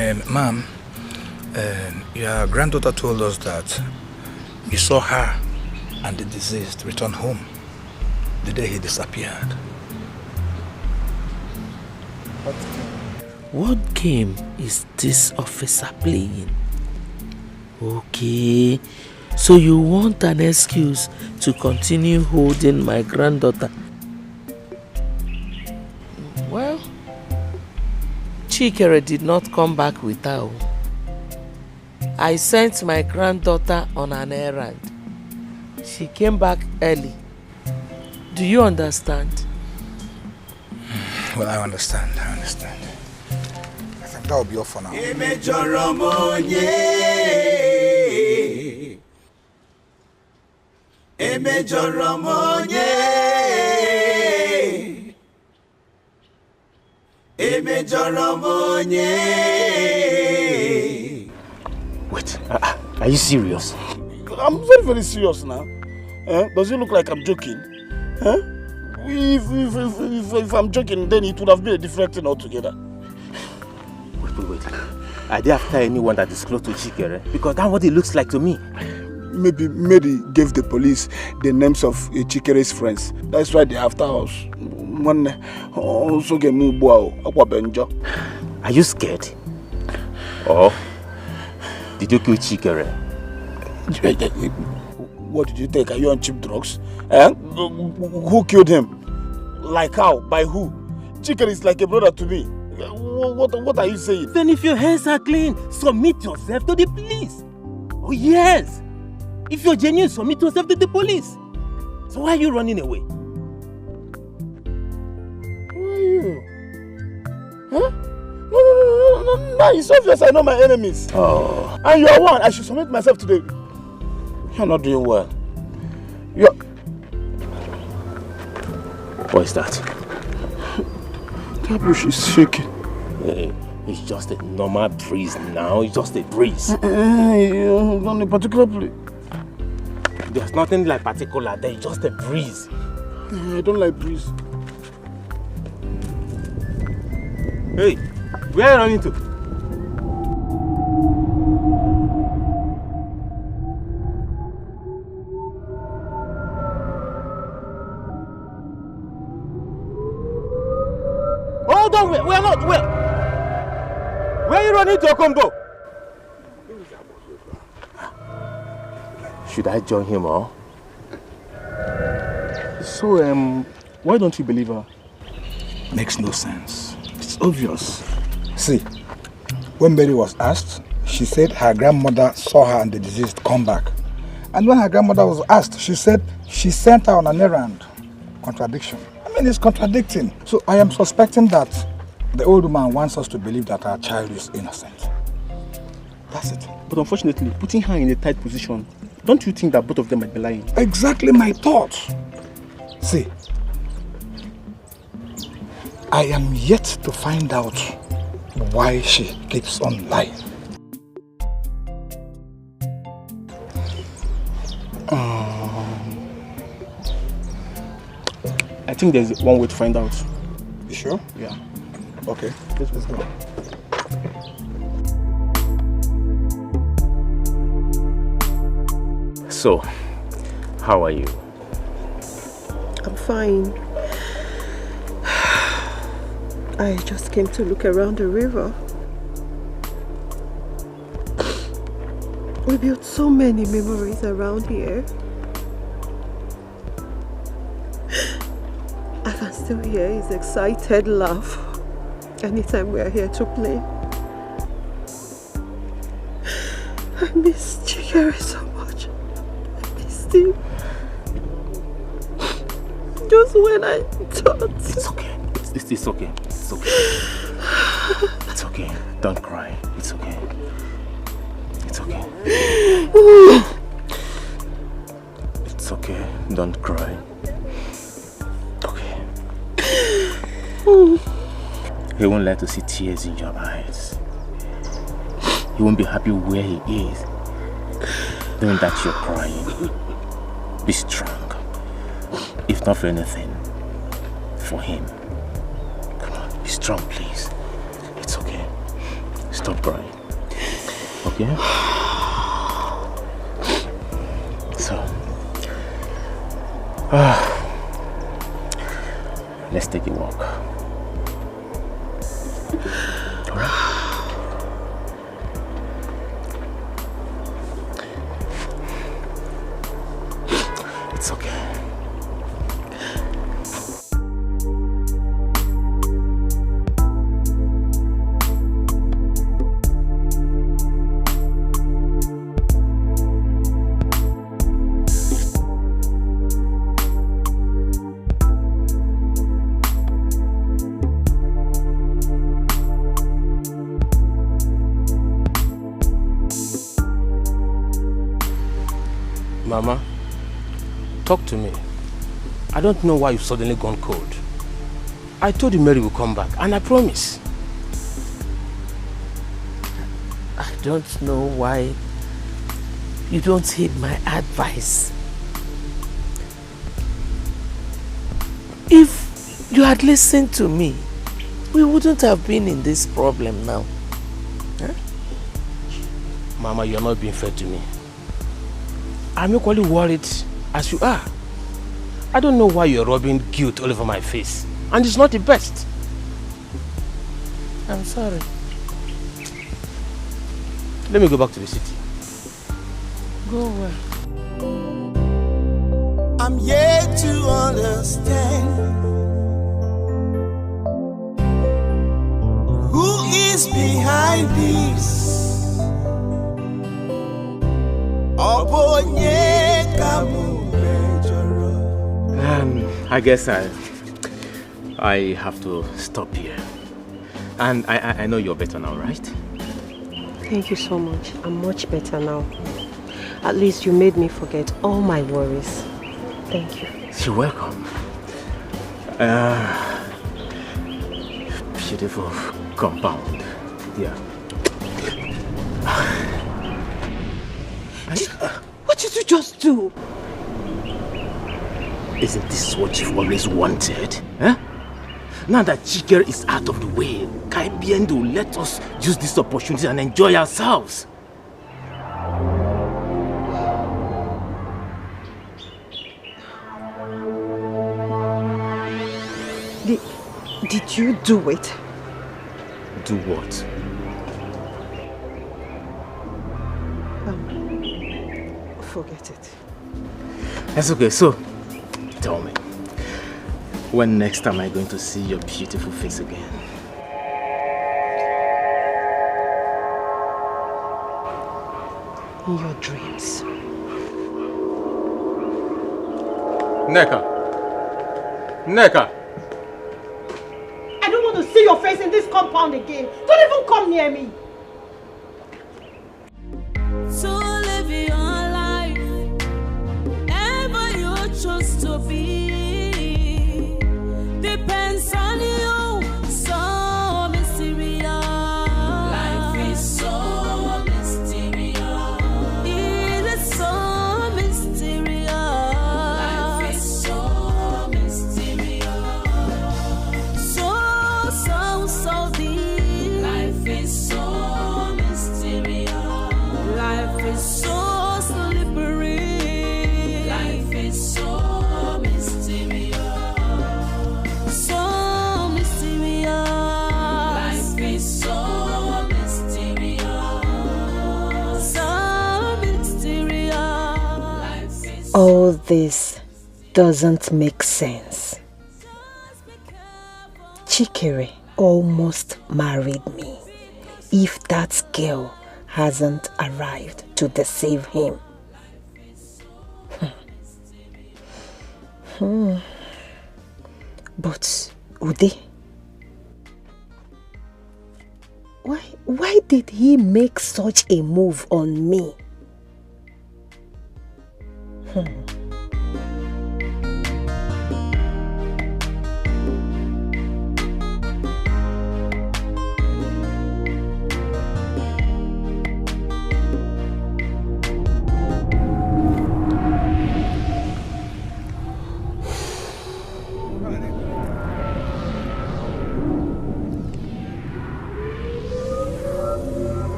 Ma'am, your granddaughter told us that you saw her and the deceased return home the day he disappeared. What game is this officer playing? Okay, so you want an excuse to continue holding my granddaughter? Well, Chikere did not come back with her. I sent my granddaughter on an errand. She came back early. Do you understand? Well, I understand. I think that will be all for now. Wait, are you serious? I'm very, very serious now. Does it look like I'm joking? If I'm joking, then it would have been a different thing altogether. Wait. Are they after anyone that is close to Chikere? Because that's what it looks like to me. Maybe Mary gave the police the names of Chikere's friends. That's why they're after us. Are you scared? Or did you kill Chikere? What did you take? Are you on cheap drugs? Who killed him? Like how? By who? Chikere is like a brother to me. What are you saying? Then if your hands are clean, submit yourself to the police. Oh yes! If you're genuine, submit yourself to the police. So why are you running away? Who are you? Huh? No, it's obvious I know my enemies. Oh. And you're one. I should submit myself to the... You're not doing well. What is that? That bush is shaking. It's just a normal breeze now. It's just a breeze. Only particular place. There's nothing like particular there. It's just a breeze. I don't like breeze. Hey, where are you running to? Hold on, we're not. Where are you running to, Okombo? Should I join him or? So, why don't you believe her? Makes no sense. It's obvious. See, when Mary was asked, she said her grandmother saw her and the deceased come back. And when her grandmother was asked, she said she sent her on an errand. Contradiction. I mean, it's contradicting. So I am suspecting that the old woman wants us to believe that our child is innocent. That's it. But unfortunately, putting her in a tight position, don't you think that both of them might be lying? Exactly my thought. See, I am yet to find out why she keeps on lying. I think there's one way to find out. You sure? Yeah. Okay, let's go. So, how are you? I'm fine. I just came to look around the river. We built so many memories around here. I can still hear his excited laugh anytime we are here to play. I miss Chikere so much. I missed him. Just when I thought... It's okay. It's okay. It's okay. It's okay. Don't cry. It's okay. It's okay. It's okay. Don't cry. Okay. He won't like to see tears in your eyes. He won't be happy where he is. Knowing that you're crying. Be strong. If not for anything, for him. Come on, be strong, please. It's okay. stop crying. Okay? So, let's take a walk. It's okay. Mama, talk to me. I don't know why you've suddenly gone cold. I told you Mary will come back, and I promise. I don't know why you don't heed my advice. If you had listened to me, we wouldn't have been in this problem now. Huh? Mama, you're not being fair to me. I'm equally worried as you are. I don't know why you're rubbing guilt all over my face. And it's not the best. I'm sorry. Let me go back to the city. Go away. I'm yet to understand who is behind this. I guess I have to stop here. And I know you're better now, right? Thank you so much. I'm much better now. At least you made me forget all my worries. Thank you. You're welcome. Beautiful compound. Yeah. What did you just do? Isn't this what you've always wanted? Huh? Now that Dikeh is out of the way, Kaibiendo let us use this opportunity and enjoy ourselves. Did you do it? Do what? Forget it. That's okay, so tell me, when next am I going to see your beautiful face again? In your dreams. Neka! Neka! I don't want to see your face in this compound again. Don't even come near me. So live your life, ever you choose to be, depends on you. So mysterious, life is so mysterious. It is so mysterious, life is so mysterious. So deep, life is so mysterious. Life is so slippery. Life is so mysterious. So mysterious. Life is so mysterious. So mysterious. Life is All this doesn't make sense. Dikeh almost married me. If that girl hasn't arrived to deceive him. But Ude, why did he make such a move on me?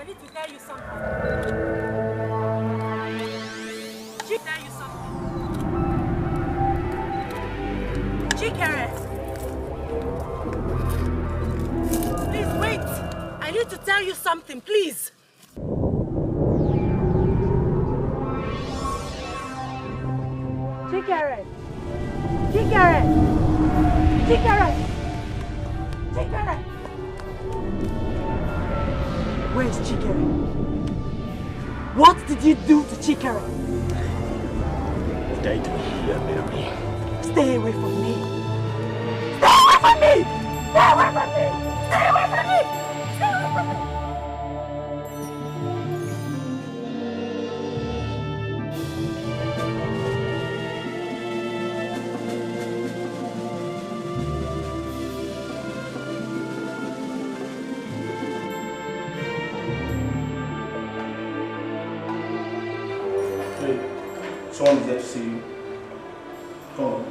I need to tell you something. Chikere! Please wait! I need to tell you something, please! Chikere! Chikere! Chikere! Chikere! Where's Chikere? What did you do to Chikere? What did I do here, Mary? Stay away from me! Stay away from me! Stay away from me! Stay away from me! Stay away from me! Someone is there to see you. Come on.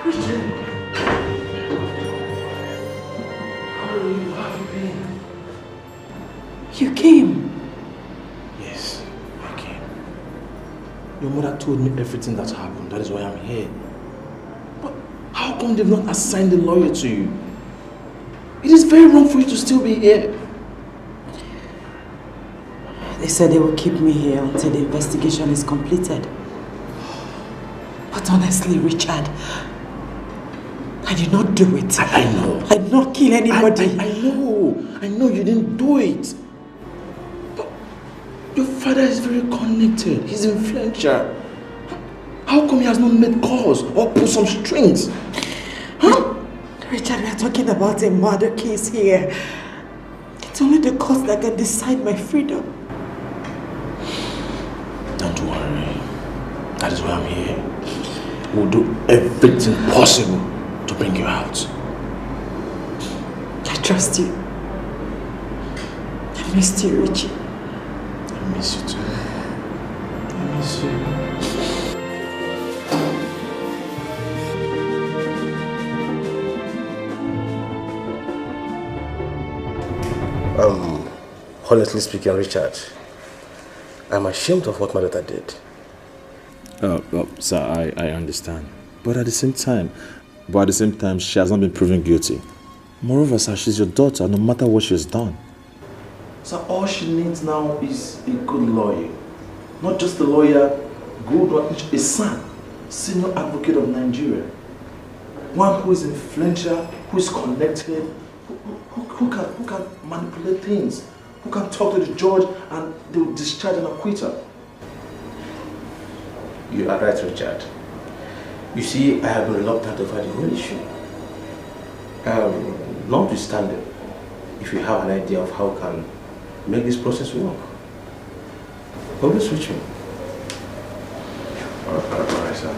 Richard! How are you? How have you been? You came? Yes, I came. Your mother told me everything that happened. That is why I'm here. But how come they've not assigned a lawyer to you? It is very wrong for you to still be here. They said they will keep me here until the investigation is completed. But honestly, Richard, I did not do it. I know. I did not kill anybody. I know you didn't do it. But your father is very connected. He's influential. How come he has not made calls or pulled some strings? Huh? Richard, we are talking about a murder case here. It's only the court that can decide my freedom. Don't worry. That is why I'm here. We'll do everything possible to bring you out. I trust you. I missed you, Richie. I miss you too. I miss you. Honestly speaking, Richard, I'm ashamed of what my daughter did. Sir, I understand. But at the same time, she has not been proven guilty. Moreover, sir, she's your daughter, no matter what she's done. So all she needs now is a good lawyer. Not just a lawyer, good one, a son, senior advocate of Nigeria. One who is influential, who is connected, who can manipulate things, who can talk to the judge and they will discharge an acquittal. You are right, Richard. You see, I have been reluctant over the whole issue. Notwithstanding, if you have an idea of how we can make this process work, always reach me. Alright, sir.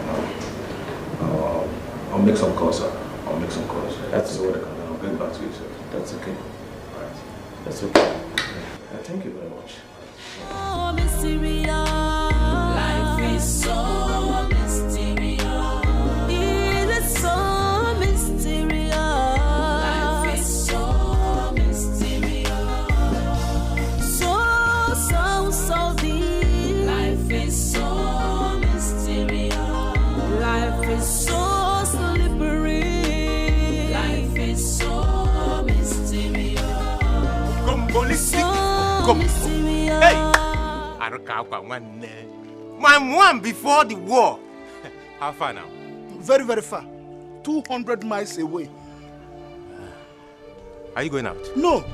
I'll make some calls, sir. I'll make some calls. That's what I can do. I'll get back to you, sir. That's okay. Alright. That's okay. Thank you very much. So mysterious. Life is so mysterious. It is so mysterious. Life is so mysterious. So deep. Life is so mysterious. Life is so slippery. Life is so mysterious. Come. Hey! My mom before the war. How far now? Very, very far. 200 miles away. Are you going out? No,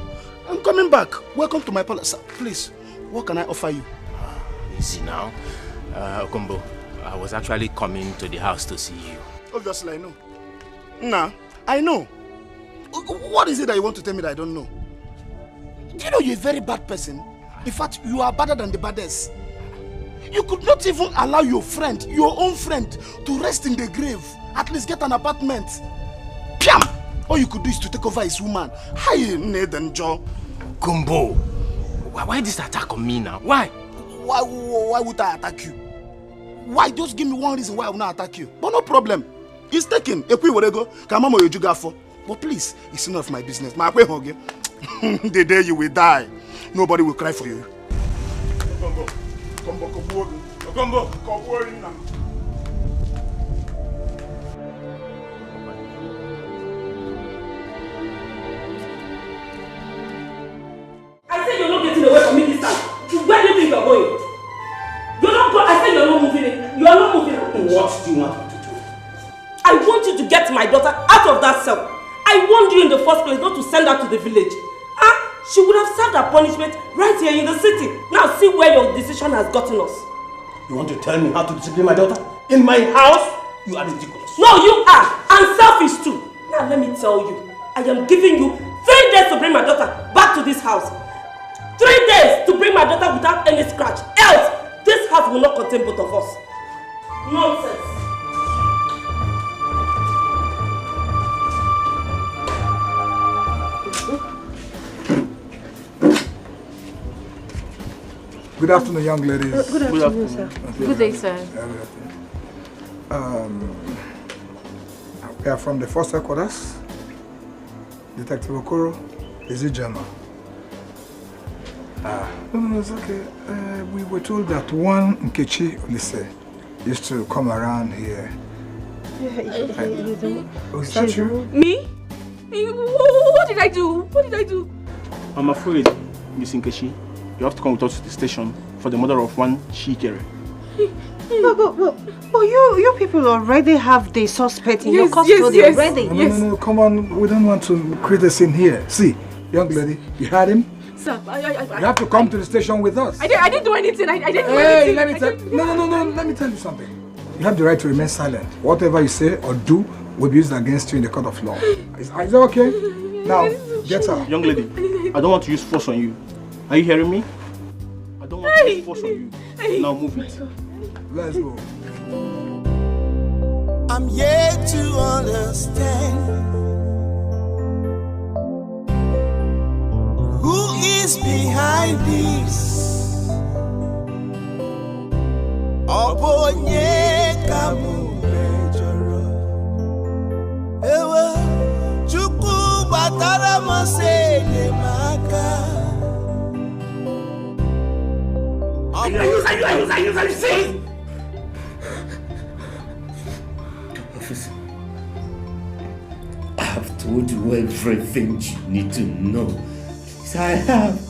I'm coming back. Welcome to my palace. Please, what can I offer you? Easy now. Okombo, I was actually coming to the house to see you. Obviously, I know. Nah, I know. What is it that you want to tell me that I don't know? Do you know you're a very bad person? In fact, you are badder than the baddest. You could not even allow your friend, your own friend, to rest in the grave. At least get an apartment. Piam! All you could do is to take over his woman. Hi, Nathan Joe. Kumbo, Why this attack on me now? Why? Why would I attack you? Why? Just give me one reason why I will not attack you. But no problem. It's taken. If we were to go, Kamamo you juga for. But please, it's none of my business. My way hug you. The day you will die, nobody will cry for you. Come on. I said you're not getting away from me this time. Where do you think you're going? You're not going. I said you're not moving it. You're not moving it. What do you want me to do? I want you to get my daughter out of that cell. I warned you in the first place not to send her to the village. She would have served her punishment right here in the city. Now see where your decision has gotten us. You want to tell me how to discipline my daughter? In my house? You are ridiculous. No, you are. And selfish too. Now let me tell you. I am giving you 3 days to bring my daughter back to this house. 3 days to bring my daughter without any scratch. Else, this house will not contain both of us. Nonsense. Good afternoon, young ladies. Good afternoon, sir. Good day, sir. We are from the first headquarters. Detective Okoro, is it Gemma? No, it's okay. We were told that one Nkechi Olise used to come around here. Oh, is that you? Me? What did I do? What did I do? I'm afraid, Miss Nkechi, you have to come with us to the station for the murder of one Chikere. But you people already have the suspect in your custody already. No, come on. We don't want to create a scene here. See, young lady, you had him? Sir, you have to come to the station with us. I didn't do anything. I didn't do anything. Let me tell you something. You have the right to remain silent. Whatever you say or do will be used against you in the court of law. Is that okay? Now, get her. Young lady, I don't want to use force on you. Are you hearing me? I don't want to use force on you. Now move it. Let's go. I'm yet to understand who is behind this. Obonye kamu mejoro, ewa chuku batara mase ne maka. Are you saying? Officer, I have told you everything you need to know. Yes, I have.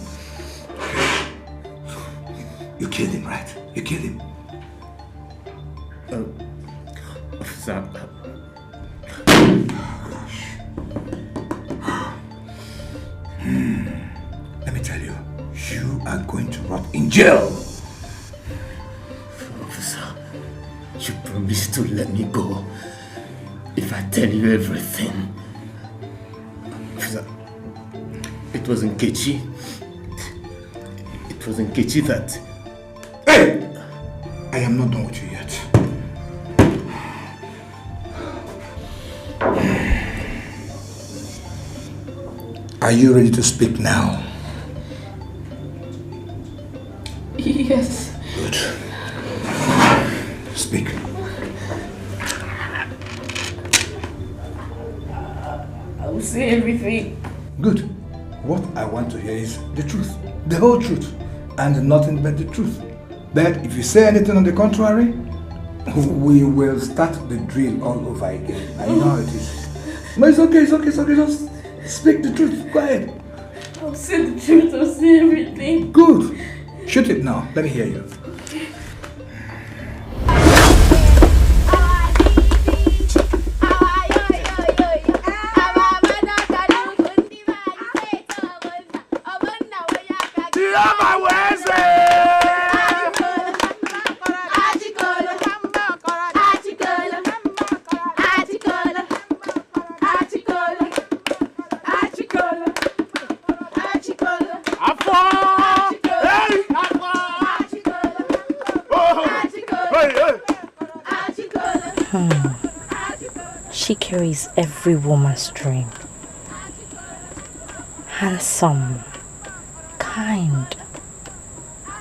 You killed him, right? You killed him. Officer. Let me tell you, you are going to rot in jail. Officer, you promised to let me go if I tell you everything. Officer, it was Nkechi. It was Nkechi that... Hey! I am not done with you yet. Are you ready to speak now? Yes. Good. Speak. I will say everything. Good. What I want to hear is the truth. The whole truth. And nothing but the truth. But if you say anything on the contrary, we will start the drill all over again. I know how it is. No, it's okay. Just speak the truth. Go ahead. I'll say the truth. I'll say everything. Good. Shoot it now. Let me hear you. She carries every woman's dream. Handsome, kind,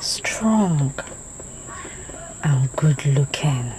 strong, and good looking.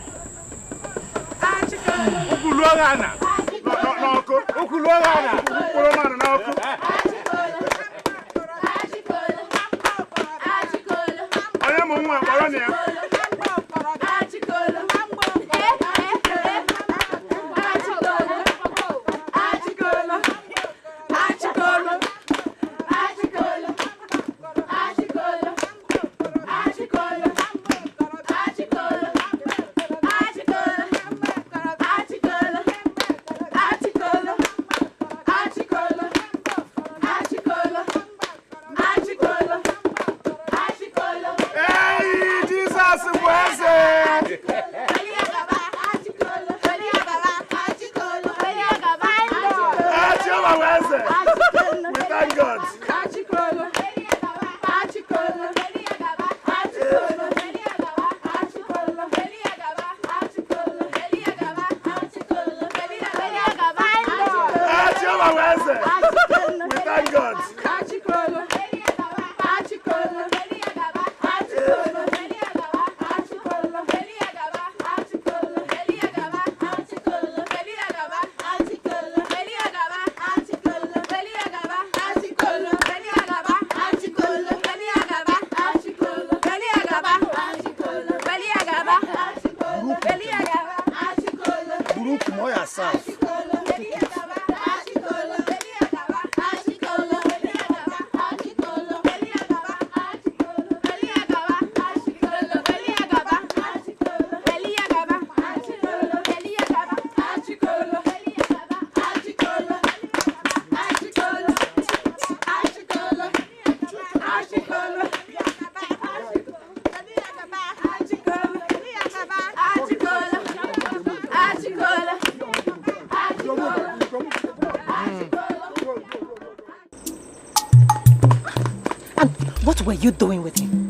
What were you doing with him?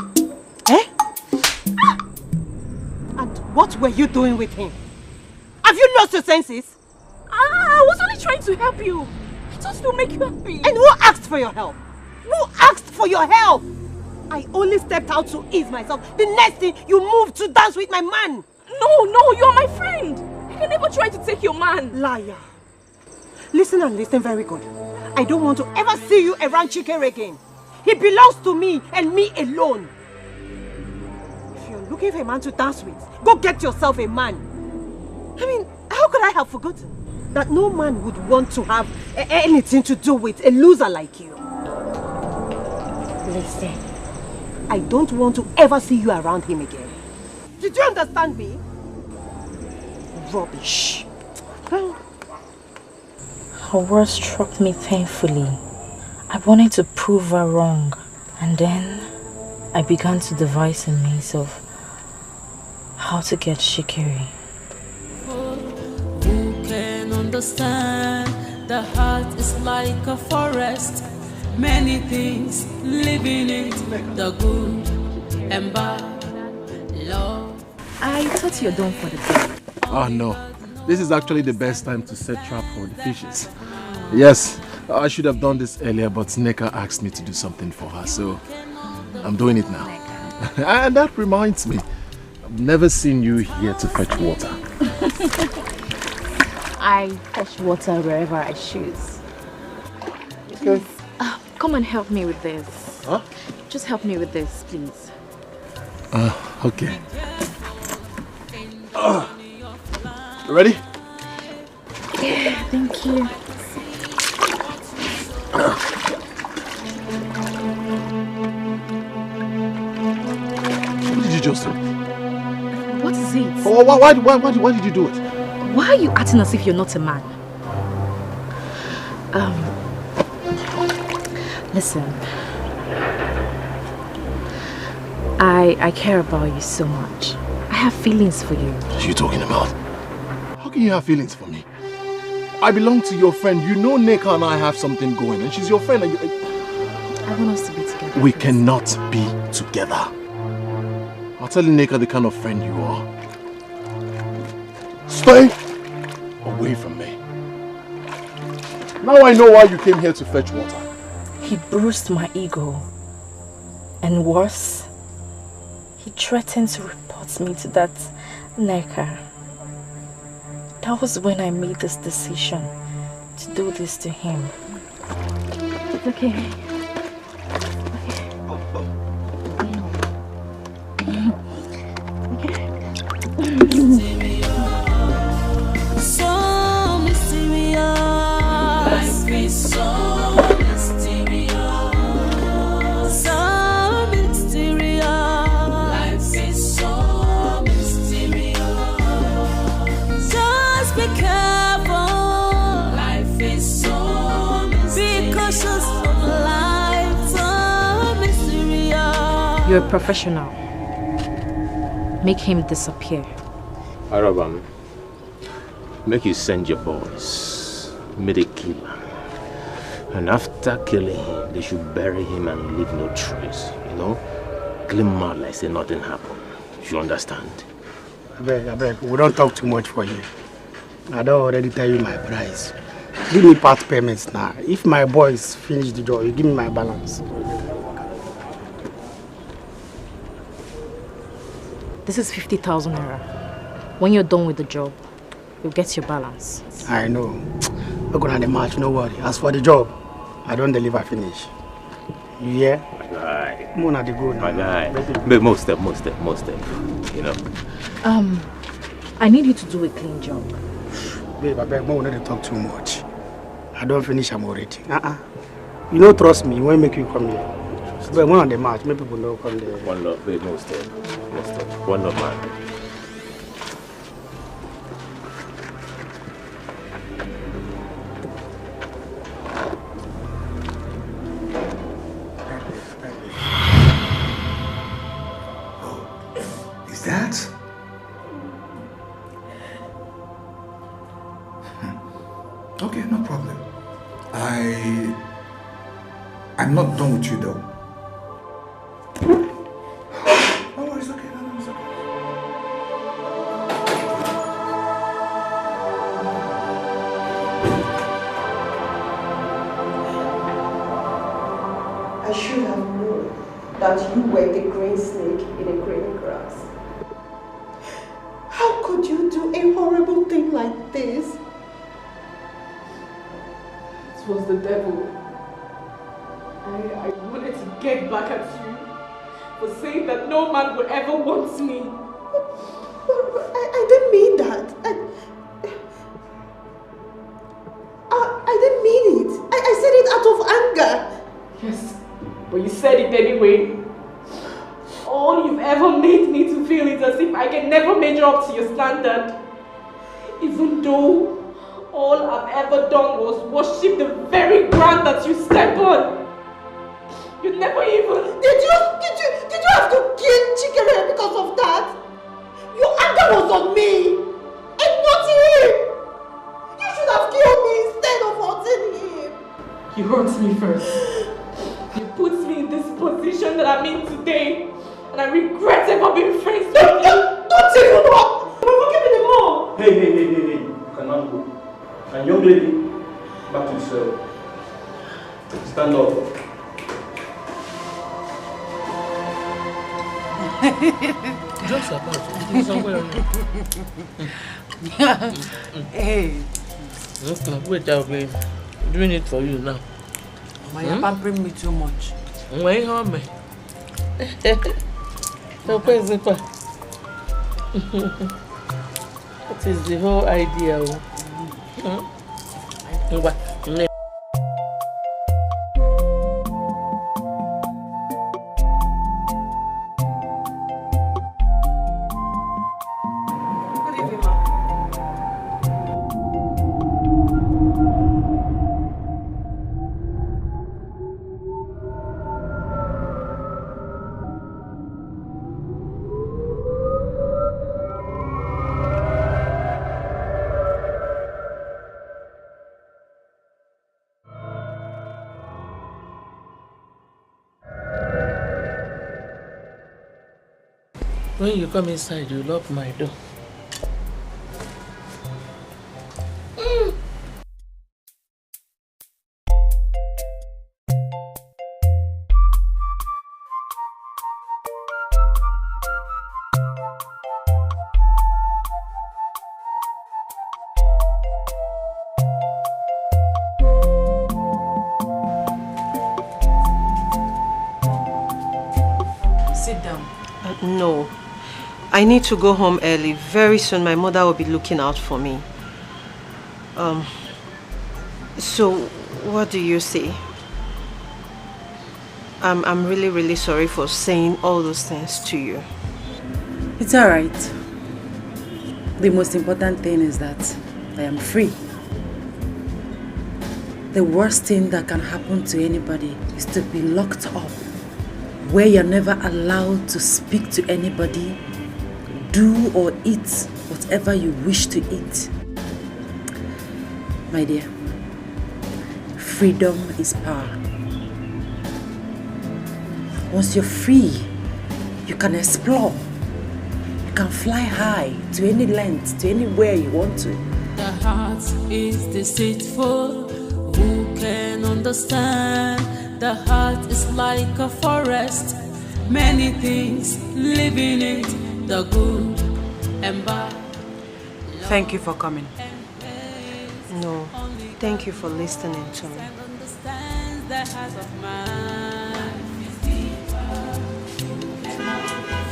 Eh? And what were you doing with him? Have you lost your senses? I was only trying to help you. I thought it would make you happy. And who asked for your help? Who asked for your help? I only stepped out to ease myself. The next thing, you moved to dance with my man. No, you're my friend. I can never try to take your man. Liar. Listen and listen very good. I don't want to ever see you around Chike again. He belongs to me and me alone. If you're looking for a man to dance with, go get yourself a man. I mean, how could I have forgotten that no man would want to have anything to do with a loser like you? Listen, I don't want to ever see you around him again. Did you understand me? Rubbish. Her words struck me painfully. I wanted to prove her wrong, and then I began to devise a means of how to get Shikiri. Who can understand? The heart is like a forest, many things living in it, the good and bad, love. I thought you were done for the day. Oh no, this is actually the best time to set trap for the fishes. Yes, I should have done this earlier, but Nneka asked me to do something for her, so I'm doing it now. And that reminds me, I've never seen you here to fetch water. I fetch water wherever I choose. Okay. Come and help me with this. Huh? Just help me with this, please. Okay. Ready? Yeah, thank you. What did you just do? What is it? Oh, why did you do it? Why are you acting as if you're not a man? Listen. I care about you so much. I have feelings for you. What are you talking about? How can you have feelings for me? I belong to your friend. You know Nneka and I have something going, and she's your friend. And I want us to be together. We cannot be together. I'll tell Nneka the kind of friend you are. Stay away from me. Now I know why you came here to fetch water. He bruised my ego. And worse, He threatened to report me to that necker. That was when I made this decision to do this to him. It's okay. So mysterious. Life is so mysterious. So mysterious. Life is so mysterious. Just be careful. Life is so mysterious. Be cautious of life. So mysterious. You're a professional. Make him disappear. Arabam, make you send your boys, meet a killer. And after killing him, they should bury him and leave no trace. You know? Kill him out like say nothing happened. You understand? I beg, we don't talk too much for you. I don't already tell you my price. Give me part payments now. If my boys finish the job, you give me my balance. This is 50,000 naira. When you're done with the job, you'll get your balance. I know. We're gonna have the match, no worry. As for the job, I don't deliver finish. You hear? My guy. I'm gonna go now. My guy. But most step. You know. I need you to do a clean job. Babe, I beg, Mom, not to talk too much. I don't finish, I'm already. You don't trust me, when make you come here. So, but one on the match, maybe people don't come there. One love, babe, most step. One love, man. Is that? Okay, no problem. I'm not done with you though. Oh, it's okay. No, it's okay. I should have known that you were the green snake in the green grass. How could you do a horrible thing like this? It was the devil. I wanted to get back at you for saying that no man would ever want me. I didn't mean that. I didn't mean it. I said it out of anger. Yes, but you said it anyway. All you've ever made me to feel is as if I can never measure up to your standard. Even though all I've ever done was worship the very ground that you step on. You never even... Did you have to kill Chikere because of that? Your anger was on me and not him. You should have killed me instead of hurting him. You hurt me first. You put me in this position that I'm in today. And I regret ever being friends with you. Don't even know. You're giving me more. Hey. You cannot go. And young lady, back to the cell. Stand up. Just about somewhere. Hey. Wait, I'll be doing it for you now. You're pampering me too much. Wait, home. So, where's it? What is the whole idea? What? When you come inside, you lock my door. sit down. No. I need to go home early. Very soon my mother will be looking out for me. So, what do you say? I'm really, really sorry for saying all those things to you. It's alright. The most important thing is that I am free. The worst thing that can happen to anybody is to be locked up, where you're never allowed to speak to anybody, do or eat whatever you wish to eat. My dear, freedom is power. Once you're free, you can explore. You can fly high to any length, to anywhere you want to. The heart is deceitful. Who can understand? The heart is like a forest. Many things live in it. The good and bad. Thank you for coming. No, thank you for listening to me.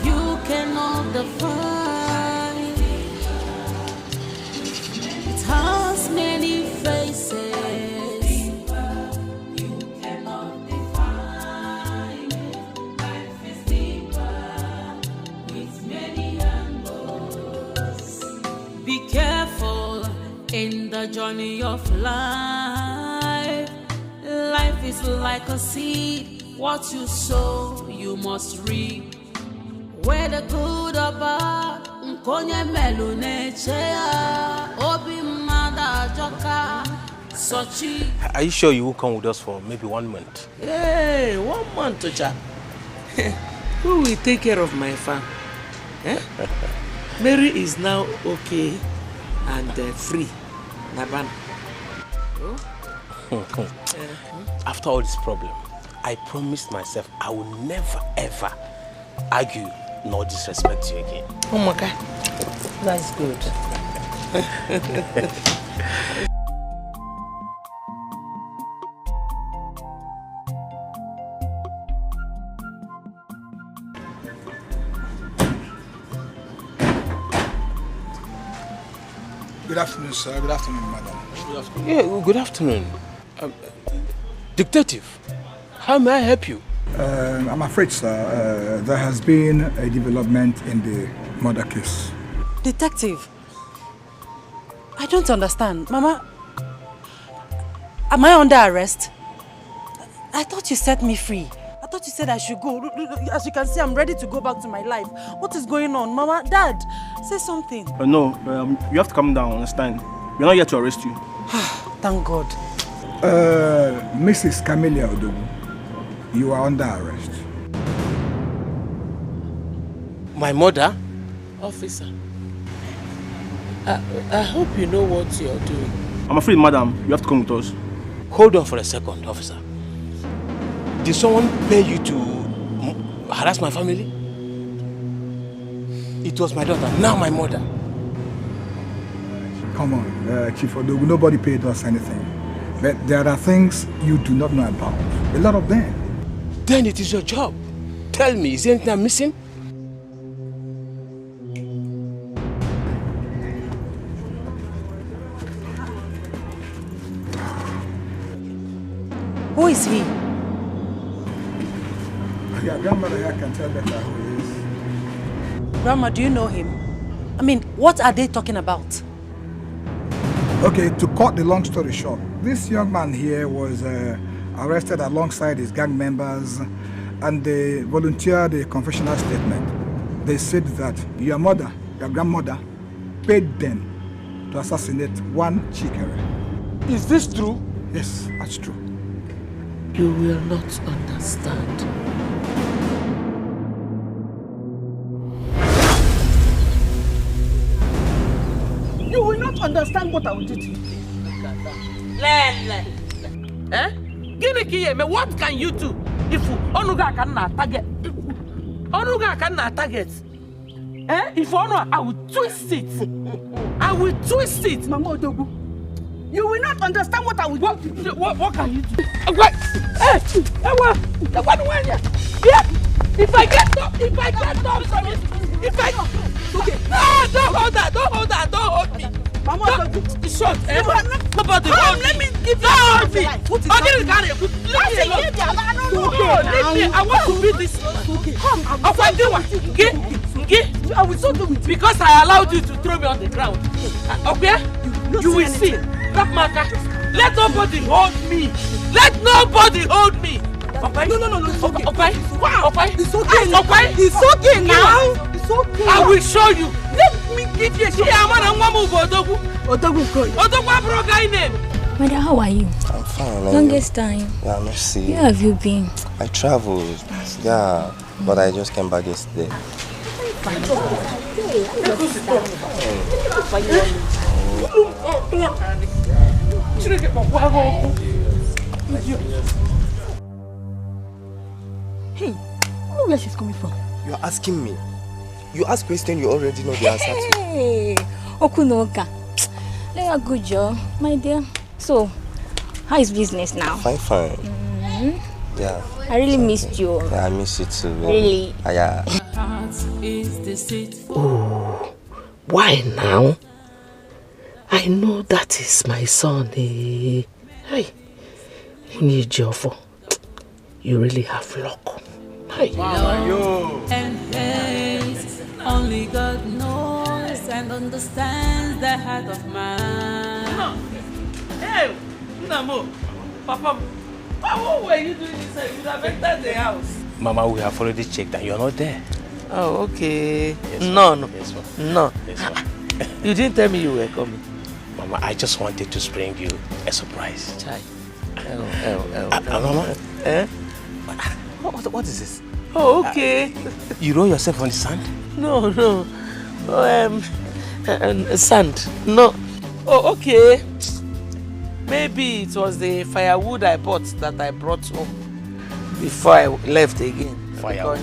You cannot define. It has many faces. You cannot define. Life is deeper with many angles. Be careful in the journey of life. Life is like a seed. What you sow, you must reap. Whether good or bad, nkonye melune chea. Obi mada joka sochi. Are you sure you will come with us for maybe 1 month? Hey, 1 month, Ocha. Who will take care of my farm? Eh? Mary is now okay and free. Naban. After all this problem, I promised myself I will never ever argue nor disrespect you again. Oh my God, that's good. Good afternoon, sir. Good afternoon, madam. Good afternoon. Yeah, good afternoon. Detective, how may I help you? I'm afraid, sir, there has been a development in the murder case. Detective, I don't understand. Mama, am I under arrest? I thought you set me free. I thought you said I should go. As you can see, I'm ready to go back to my life. What is going on? Mama, Dad, say something. No, you have to calm down, understand? We're not here to arrest you. Thank God. Mrs. Camelia Odogu, you are under arrest. My mother? Officer, I hope you know what you're doing. I'm afraid, madam, you have to come with us. Hold on for a second, officer. Did someone pay you to harass my family? It was my daughter, now my mother. Come on, Chief Odogu, nobody paid us anything. But there are things you do not know about. A lot of them. Then it is your job. Tell me, is anything I'm missing? Who is he? Your grandmother here can tell better who he is. Grandma, do you know him? I mean, what are they talking about? Okay, to cut the long story short, this young man here was arrested alongside his gang members and they volunteered a confessional statement. They said that your mother, your grandmother, paid them to assassinate one Chikere. Is this true? Yes, that's true. You will not understand. You will not understand what I will do to you. Eh? What can you do if Onuga cannot target? Onuga cannot target. Eh? If Onuga, I will twist it. I will twist it. Mama Odogu, you will not understand what I will do. What can you do? What? Hey, what? Yeah. If I get I get up from it, if I... Okay. No, don't hold that, don't hold me. Mama, it's short, eh? Nobody hold me. Let me give you hold me. Leave me alone. Leave me. I want to be this. Okay? I will so do it. Because I allowed you to throw me on the ground. Okay? You will see. Black marker. Let nobody hold me. Let nobody hold me. Okay? No. It's okay. Okay? Okay? It's okay. Okay? It's okay now. It's okay. I will show you. Let me give you a shot. Madam, how are you? I'm fine. Longest time. Yeah, merci. Where have you been? I traveled. Yeah, but I just came back yesterday. Hey, I don't know where she's coming from. You're asking me. You ask questions you already know the answer to. Hey, Okunoka. Good job, my dear. So, how is business now? Fine. Yeah. I really missed you. Yeah, I miss you too. Really? Yeah. Oh, why now? I know that is my son. Hey, you really have luck. Hey. Love and hate, only God knows and understands the heart of man. Hey, Namo, Papa, what were you doing inside? You have entered the house. Mama, we have already checked and you're not there. Oh, okay. Yes, No. Yes, No. Yes, You didn't tell me you were coming. Mama, I just wanted to spring you a surprise. Chai. Mama? Eh? What is this? Oh, okay. You roll yourself on the sand? No. Sand. No. Oh, okay. Maybe it was the firewood I bought that I brought home before I left again. Firewood.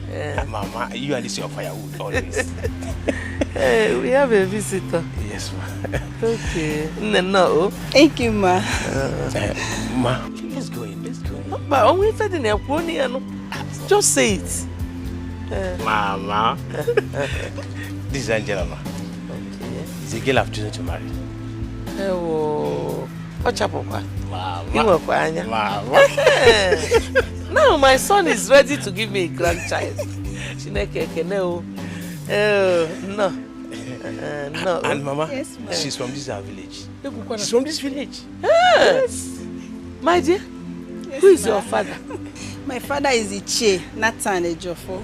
Yeah. Mama, you and this your firewood always. Hey, we have a visitor. Yes, ma. Okay. No. Thank you, ma. Ma, let's go in. Just say it. Mama. This is Angela, ma. Okay. It's a girl I've chosen to marry. Oh, Mama. Mama. Now my son is ready to give me a grandchild. No. And Mama, yes, she's from this village. She's from this village. Yes. My dear, yes, who is your father? My father is Iche, Nathan Ejofo.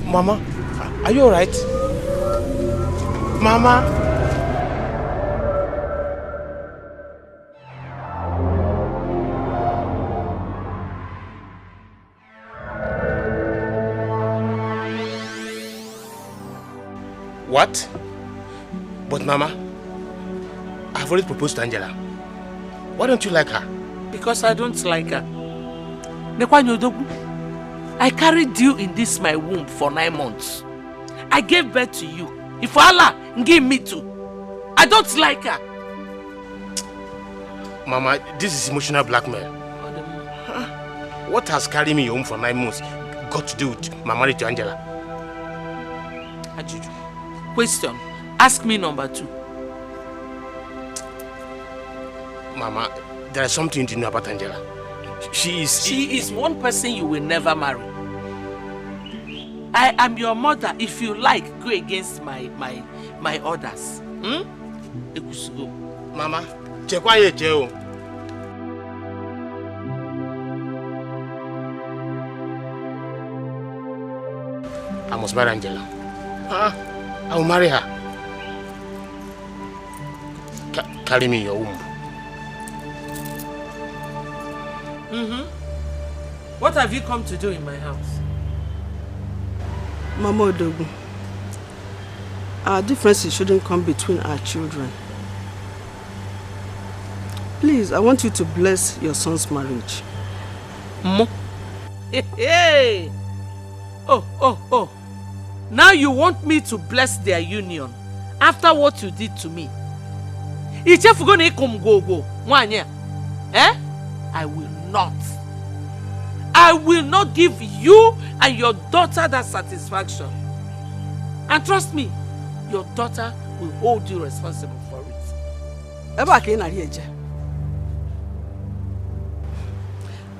Mama, are you alright? Mama? What? But Mama, I've already proposed to Angela. Why don't you like her? Because I don't like her. I carried you in this my womb for 9 months. I gave birth to you. If Allah give me too. I don't like her. Mama, this is emotional blackmail. What has carried me home for 9 months got to do with my marriage to Angela? Ajuju. Question. Ask me number 2. Mama, there is something to know about Angela. She is one person you will never marry. I am your mother. If you like, go against my orders. Mama, check why you jail. I must marry Angela. I will marry her. Carry me in your womb. What have you come to do in my house? Mama Odogu, our differences shouldn't come between our children. Please, I want you to bless your son's marriage. Hey! Oh. Now you want me to bless their union. after what you did to me. Eh? I will not. I will not give you and your daughter that satisfaction. And trust me, your daughter will hold you responsible for it.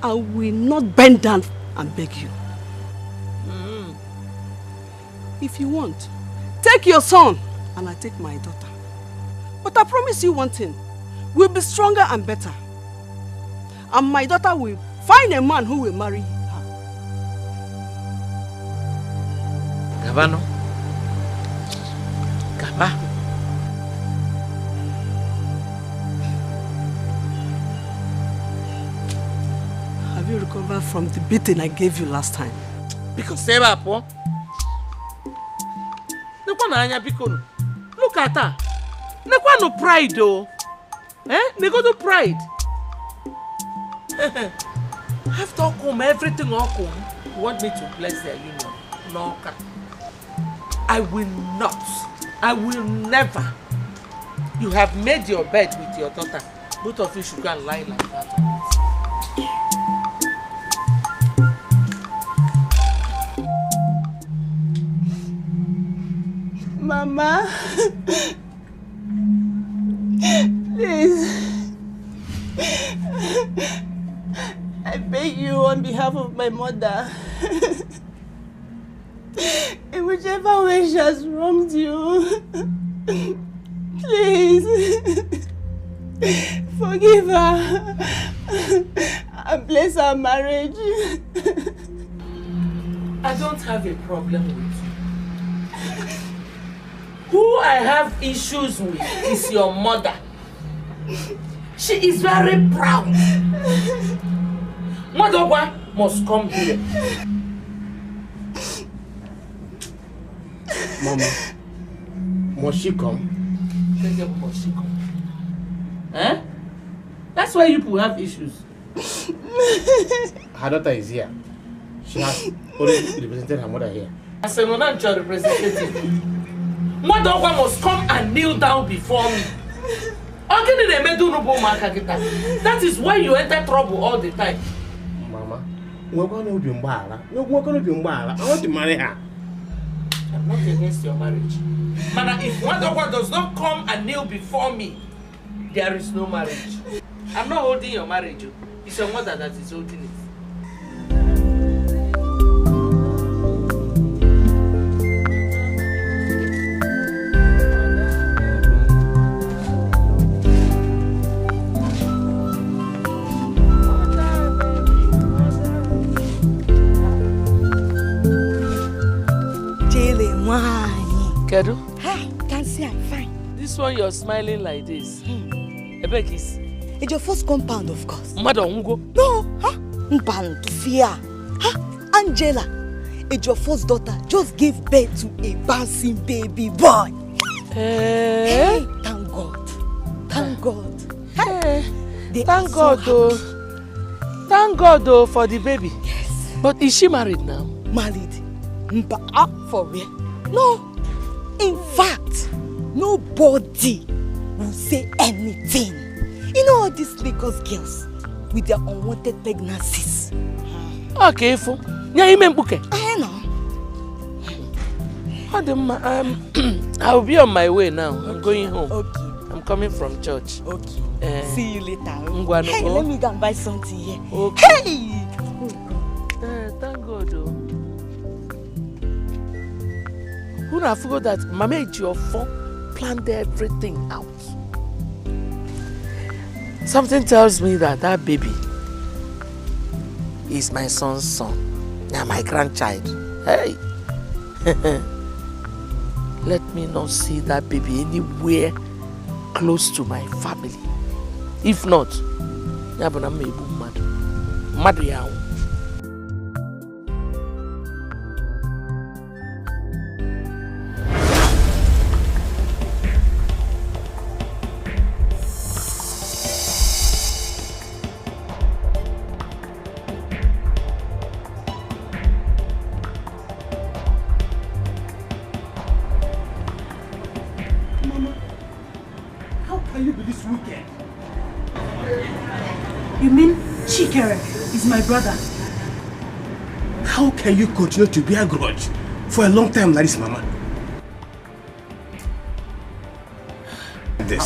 I will not bend down and beg you. If you want, take your son and I take my daughter. But I promise you one thing, we'll be stronger and better. And my daughter will find a man who will marry her. Gabano. Gaba. Have you recovered from the beating I gave you last time? Because say up, look at her. No pride though. No pride. After come, everything all come. You want me to bless their union? No. I will not. I will never. You have made your bed with your daughter. Both of you should go and lie like that. Mama, please, I beg you on behalf of my mother, in whichever way she has wronged you, please, forgive her and bless our marriage. I don't have a problem with you. Who I have issues with is your mother. She is very proud. Mother must come here. Mama, must she come? Must she come? Eh? That's why you people have issues. Her daughter is here. She has already represented her mother here. As a non-natural representative, Mother must come and kneel down before me. That is why you enter trouble all the time. Mama, we're going to be I want to marry her. I'm not against your marriage. Mana, if Mother does not come and kneel before me, there is no marriage. I'm not holding your marriage. It's your mother that is holding it. Kedu? Hi, can't see I'm fine. This one you're smiling like this. Ebekis. It's your first compound, of course. Madam Ungo? No, huh? Mpan to fear. Huh? Angela, it's your first daughter just gave birth to a bouncing baby boy. Hey, thank God. Thank God. Hey, thank God though. Thank God though for the baby. Yes. But is she married now? Married? Mpa, for real? No. In fact, nobody will say anything. You know all these Lagos girls with their unwanted pregnancies. Okay, Fo. Yeah, you mean bouquet? I know. I'll be on my way now. I'm going home. Okay. I'm coming from church. Okay. See you later. Hey, let me go and buy something here. Okay. Hey! Thank God, though. Who I forgot that Mama Ejiofor planned everything out. Something tells me that that baby is my son's son. Yeah, my grandchild. Hey! Let me not see that baby anywhere close to my family. If not, I'm mad. Mama, how can you be this wicked? You mean Chikere is my brother? How can you continue to bear grudge for a long time like this, Mama?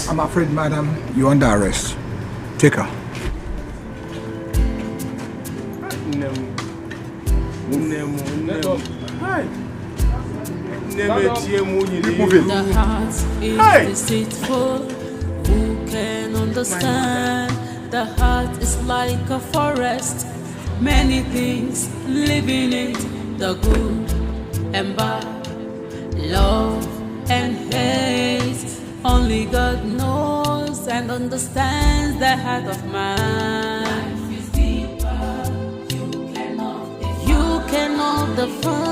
I'm afraid, madam, you're under arrest. Take her. The heart is deceitful. Who can understand? The heart is like a forest. Many things live in it. The good and bad, love and hate. Only God knows and understands the heart of man. Life is deeper. You cannot define.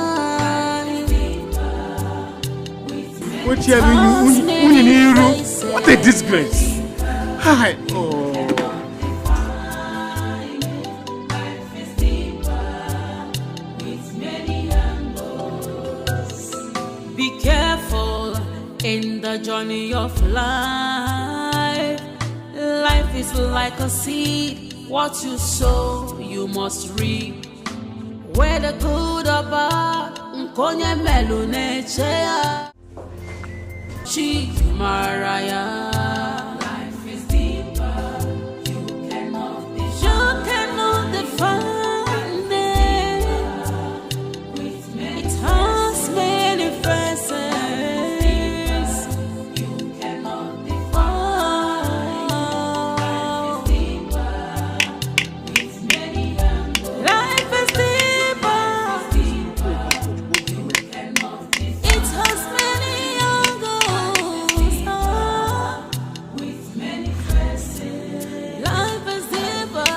What a disgrace! Hi. Oh. Be careful in the journey of life. Life is like a seed. What you sow, you must reap. Whether good or bad, nkonye melune chea. Chi Maraya. Life is deeper. You cannot define it. It has many faces. You cannot define. Life is deeper. With many angles. Life is deeper. You cannot define. It has many angles. With many faces. Life is deeper.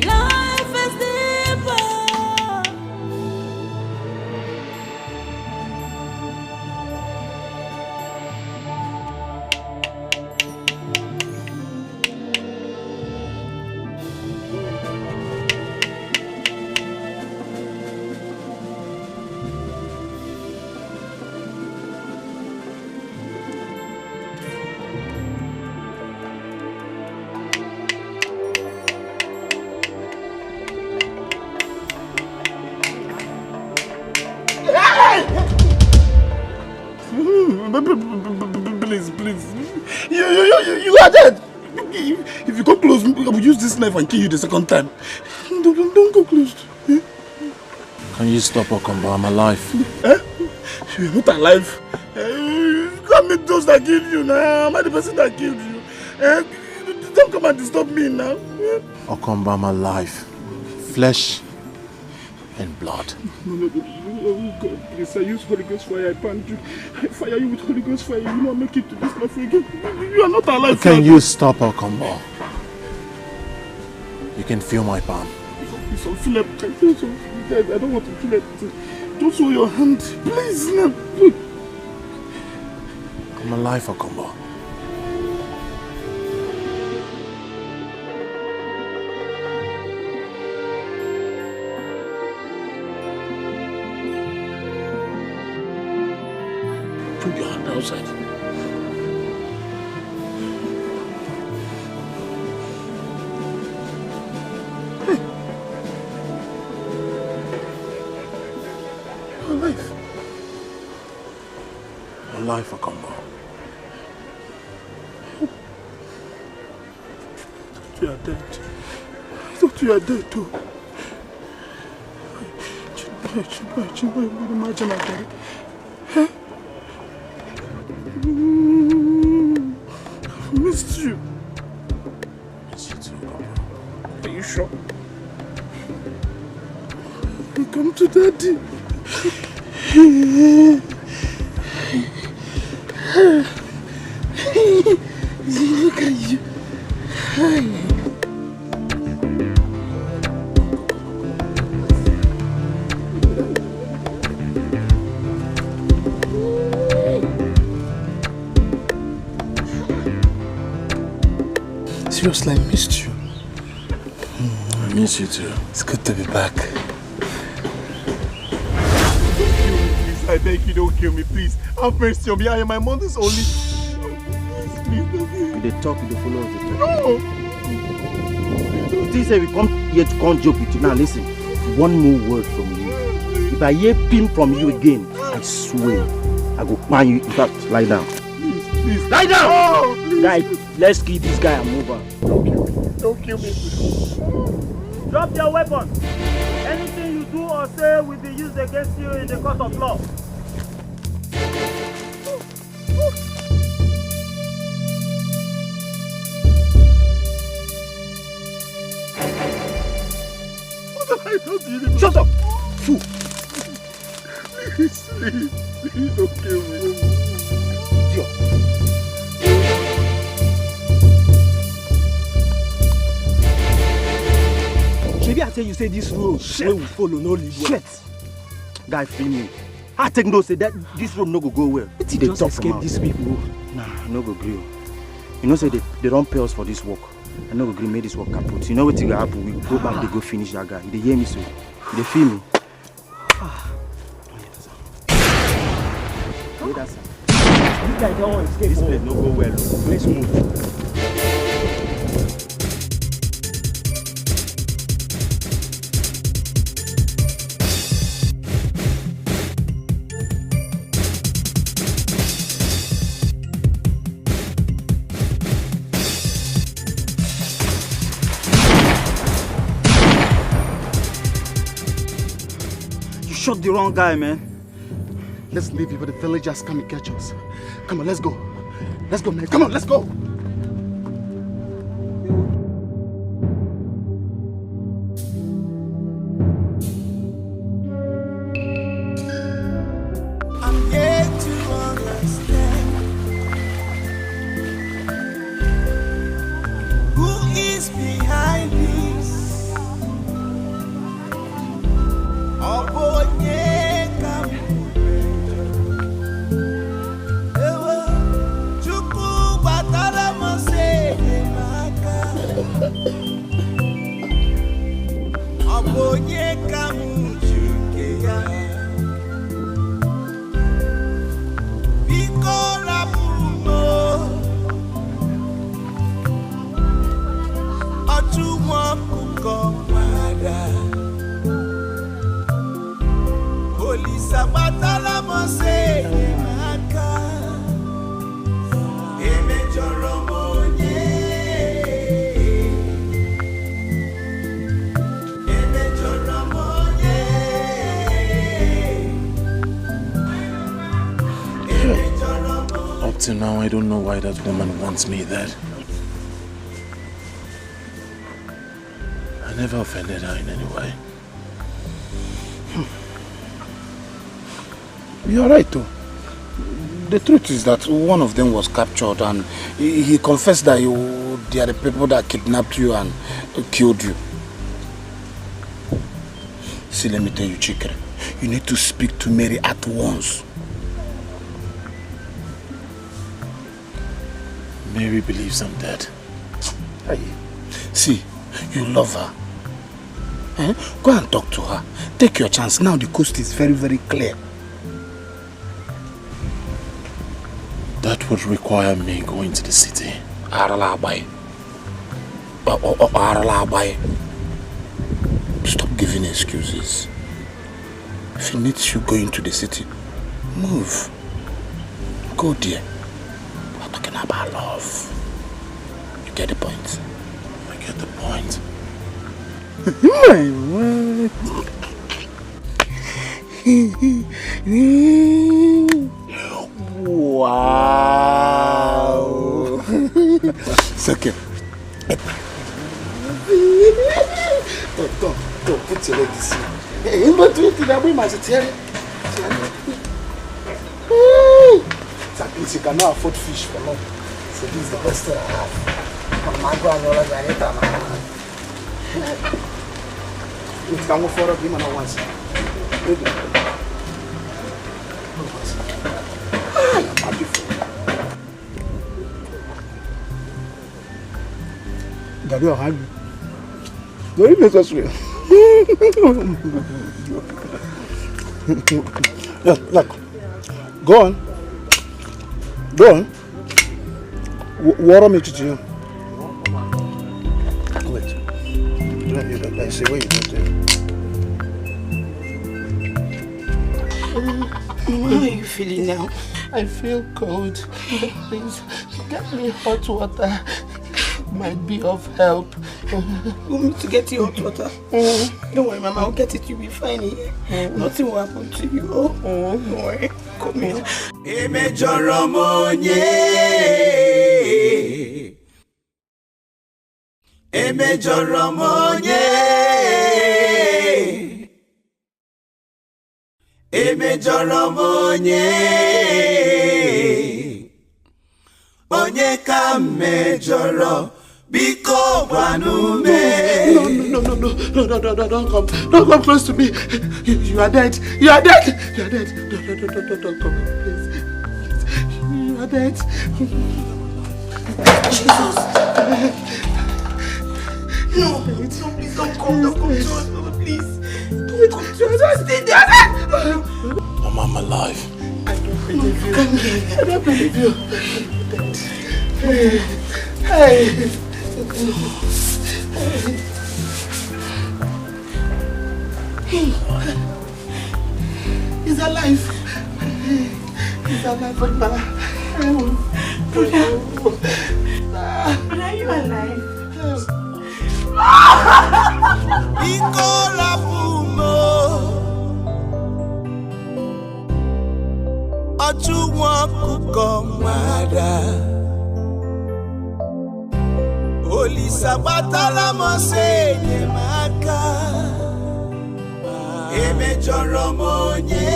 Life is deeper. Please. You are dead. If you go close, I will use this knife and kill you the second time. Don't go close. Can you stop, Okombo? I'm alive. You're not alive. You can't meet those that killed you now. Am I the person that killed you? Don't come and disturb me now. Okombo, I'm alive. Flesh and blood. No, God, please, I use Holy Ghost fire, I punish you. I fire you with Holy Ghost fire, you will not make it to this life again. You are not alive. Can you stop, Okombo? You can feel my palm. Please, feel it. I don't want to feel it. Don't show your hand. Please, no. I'm alive, Okombo. Put your hand outside. Hey. You're alive. I'm alive, Okombo. You are dead. I thought you are dead too. I missed you. Miss you too, Okombo. Are you sure? Come to Daddy. Look at you. Seriously, I missed you. I miss you too. It's good to be back. I beg you, don't kill me, please. Have mercy on me. I am my mother's only. Please, don't kill me. You dey talk, you dey follow us. No! You think say we come here to come joke with you. Now listen, one more word from you. If I hear pim from you again, I swear, I go ban you. In fact, lie down. Please. Lie down! Oh, please. Guy, let's kill this guy and move on. Don't kill me. Drop your weapon. Anything you do or say will be used against you in the court of law. Shut up! Fool! Please, don't kill me. Idiot. Maybe I tell you say this road where we follow no lead well. Shit! Guy, feel me. I take no say that this road no go well. They just escape these people. Nah, no go gree. You know say they don't pay us for this work. I no go gree make this work kaput. You know what will happen? We go back, they go finish that guy. They hear me so. They feel me. This guy don't want to escape. This place no go well. Let's move. Shot the wrong guy, man. Let's leave before the villagers come and catch us. Come on, let's go. Let's go, man. Come on, let's go. I'm yet to understand who is behind this. Oh boy, Up till now, I don't know why that woman wants me there. I never offended her in any way. You're right, though. The truth is that one of them was captured and he confessed that they are the people that kidnapped you and killed you. See, let me tell you, Chikere, you need to speak to Mary at once. Mary believes I'm dead. Hey. See, you love her. Eh? Go and talk to her. Take your chance. Now the coast is very, very clear. That would require me going to the city. Stop giving excuses. If he needs you going to the city, move. Go there. We're talking about love. You get the point? I get the point. Wow. It's okay. Don't put your leg this way. Hey, but do it in a way, my dear. At least you cannot afford fish for long. So this is the best thing I have. It can go for a game and once. Daddy, how are you? Very necessary. Yeah, look. Go on. Go on. Water me to you. Wait. I see where you got there. How are you feeling now? I feel cold. Please, get me hot water. Might be of help. You want me to get you hot water? Don't worry, Mama, I'll get it. You'll be fine here. Nothing will happen to you. Don't worry. Come here. Emejoromonye. Emejoromonye. Emejoromonye. Onye ka mejoro. Biko Wanume. No, don't come close to me. You are dead. You are dead. You are dead. Don't come, please. You are dead. Jesus. No, please don't come to us, Mama, please. Don't come to us. Stay there. Mama, I'm alive. I don't believe you. Come here. I don't believe you. Hey. He's alive. He's alive, Brother. Brother, are you alive? Ikola Pumo. Ojuwa kukomada. Oli sabatala mosenye maka. Emejoromonye.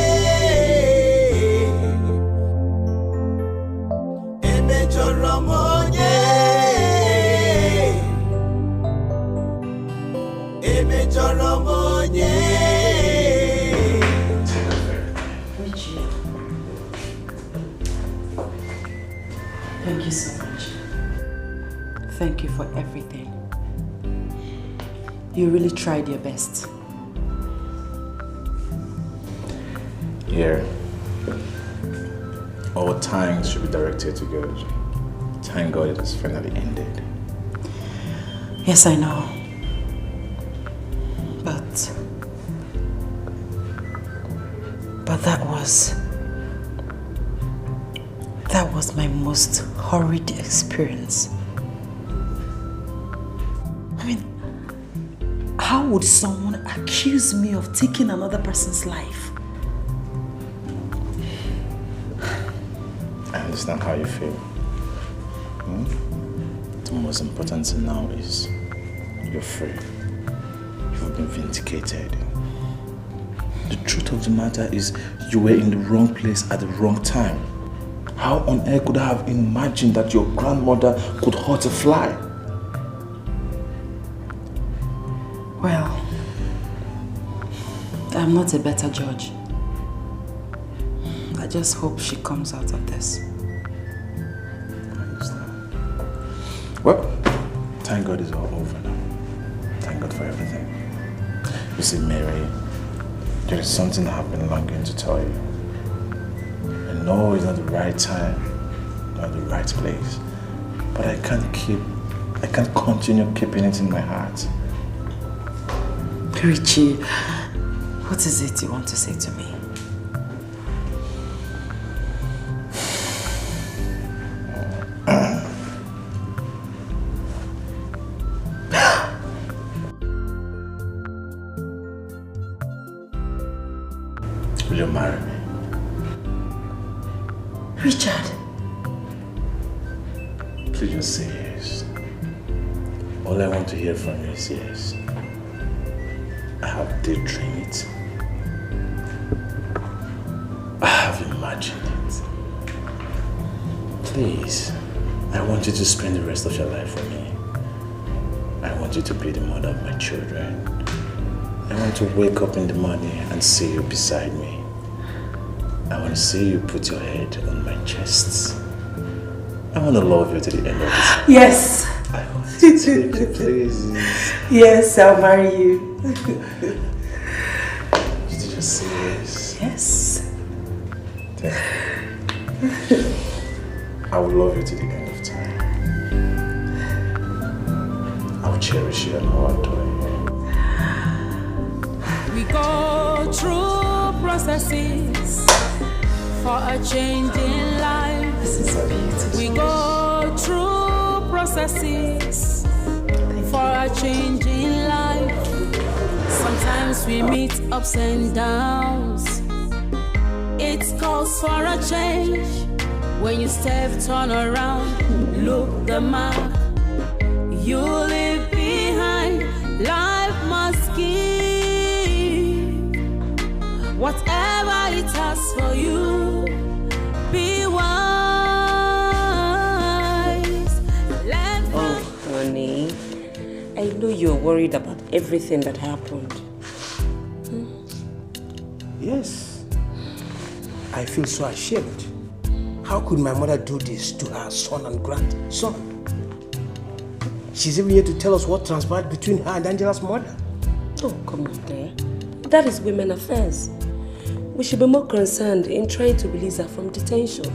Emejoromonye. Emejoromonye. Thank you so much. Thank you for everything. You really tried your best. Yeah. All thanks should be directed to God. Thank God it has finally ended. Yes, I know. But that was my most horrid experience. I mean, how would someone accuse me of taking another person's life? I understand how you feel. The most important thing now is you're free. You've been vindicated. The truth of the matter is you were in the wrong place at the wrong time. How on earth could I have imagined that your grandmother could hurt a fly? Well, I'm not a better judge. I just hope she comes out of this. Well, thank God it's all over now. Thank God for everything. You see, Mary, there is something I've been longing to tell you. I know it's not the right time, not the right place, but I can't continue keeping it in my heart. Richie, what is it you want to say to me? Will you marry me? Richard. Please just say yes. All I want to hear from you is yes. I have daydreamed it. I have imagined it. Please, I want you to spend the rest of your life with me. I want you to be the mother of my children. I want to wake up in the morning and see you beside me. I want to see you put your head on my chest. I want to love you to the end of this. Yes, I want to take you places. Yes, I'll marry you. Did you just say yes? Yes. Thank you. I will love you to the end of time. I will cherish you and I will adore you. We go through processes for a change in life. This is so beautiful. We go through processes for a change in life. Sometimes we meet ups and downs. It calls for a change. When you step, turn around, look the mark you leave behind. Life must give whatever it has for you. Be wise. Oh, honey, I know you're worried about everything that happened. Yes. I feel so ashamed. How could my mother do this to her son and grandson? She's even here to tell us what transpired between her and Angela's mother. Oh, come on there. That is women affairs. We should be more concerned in trying to release her from detention.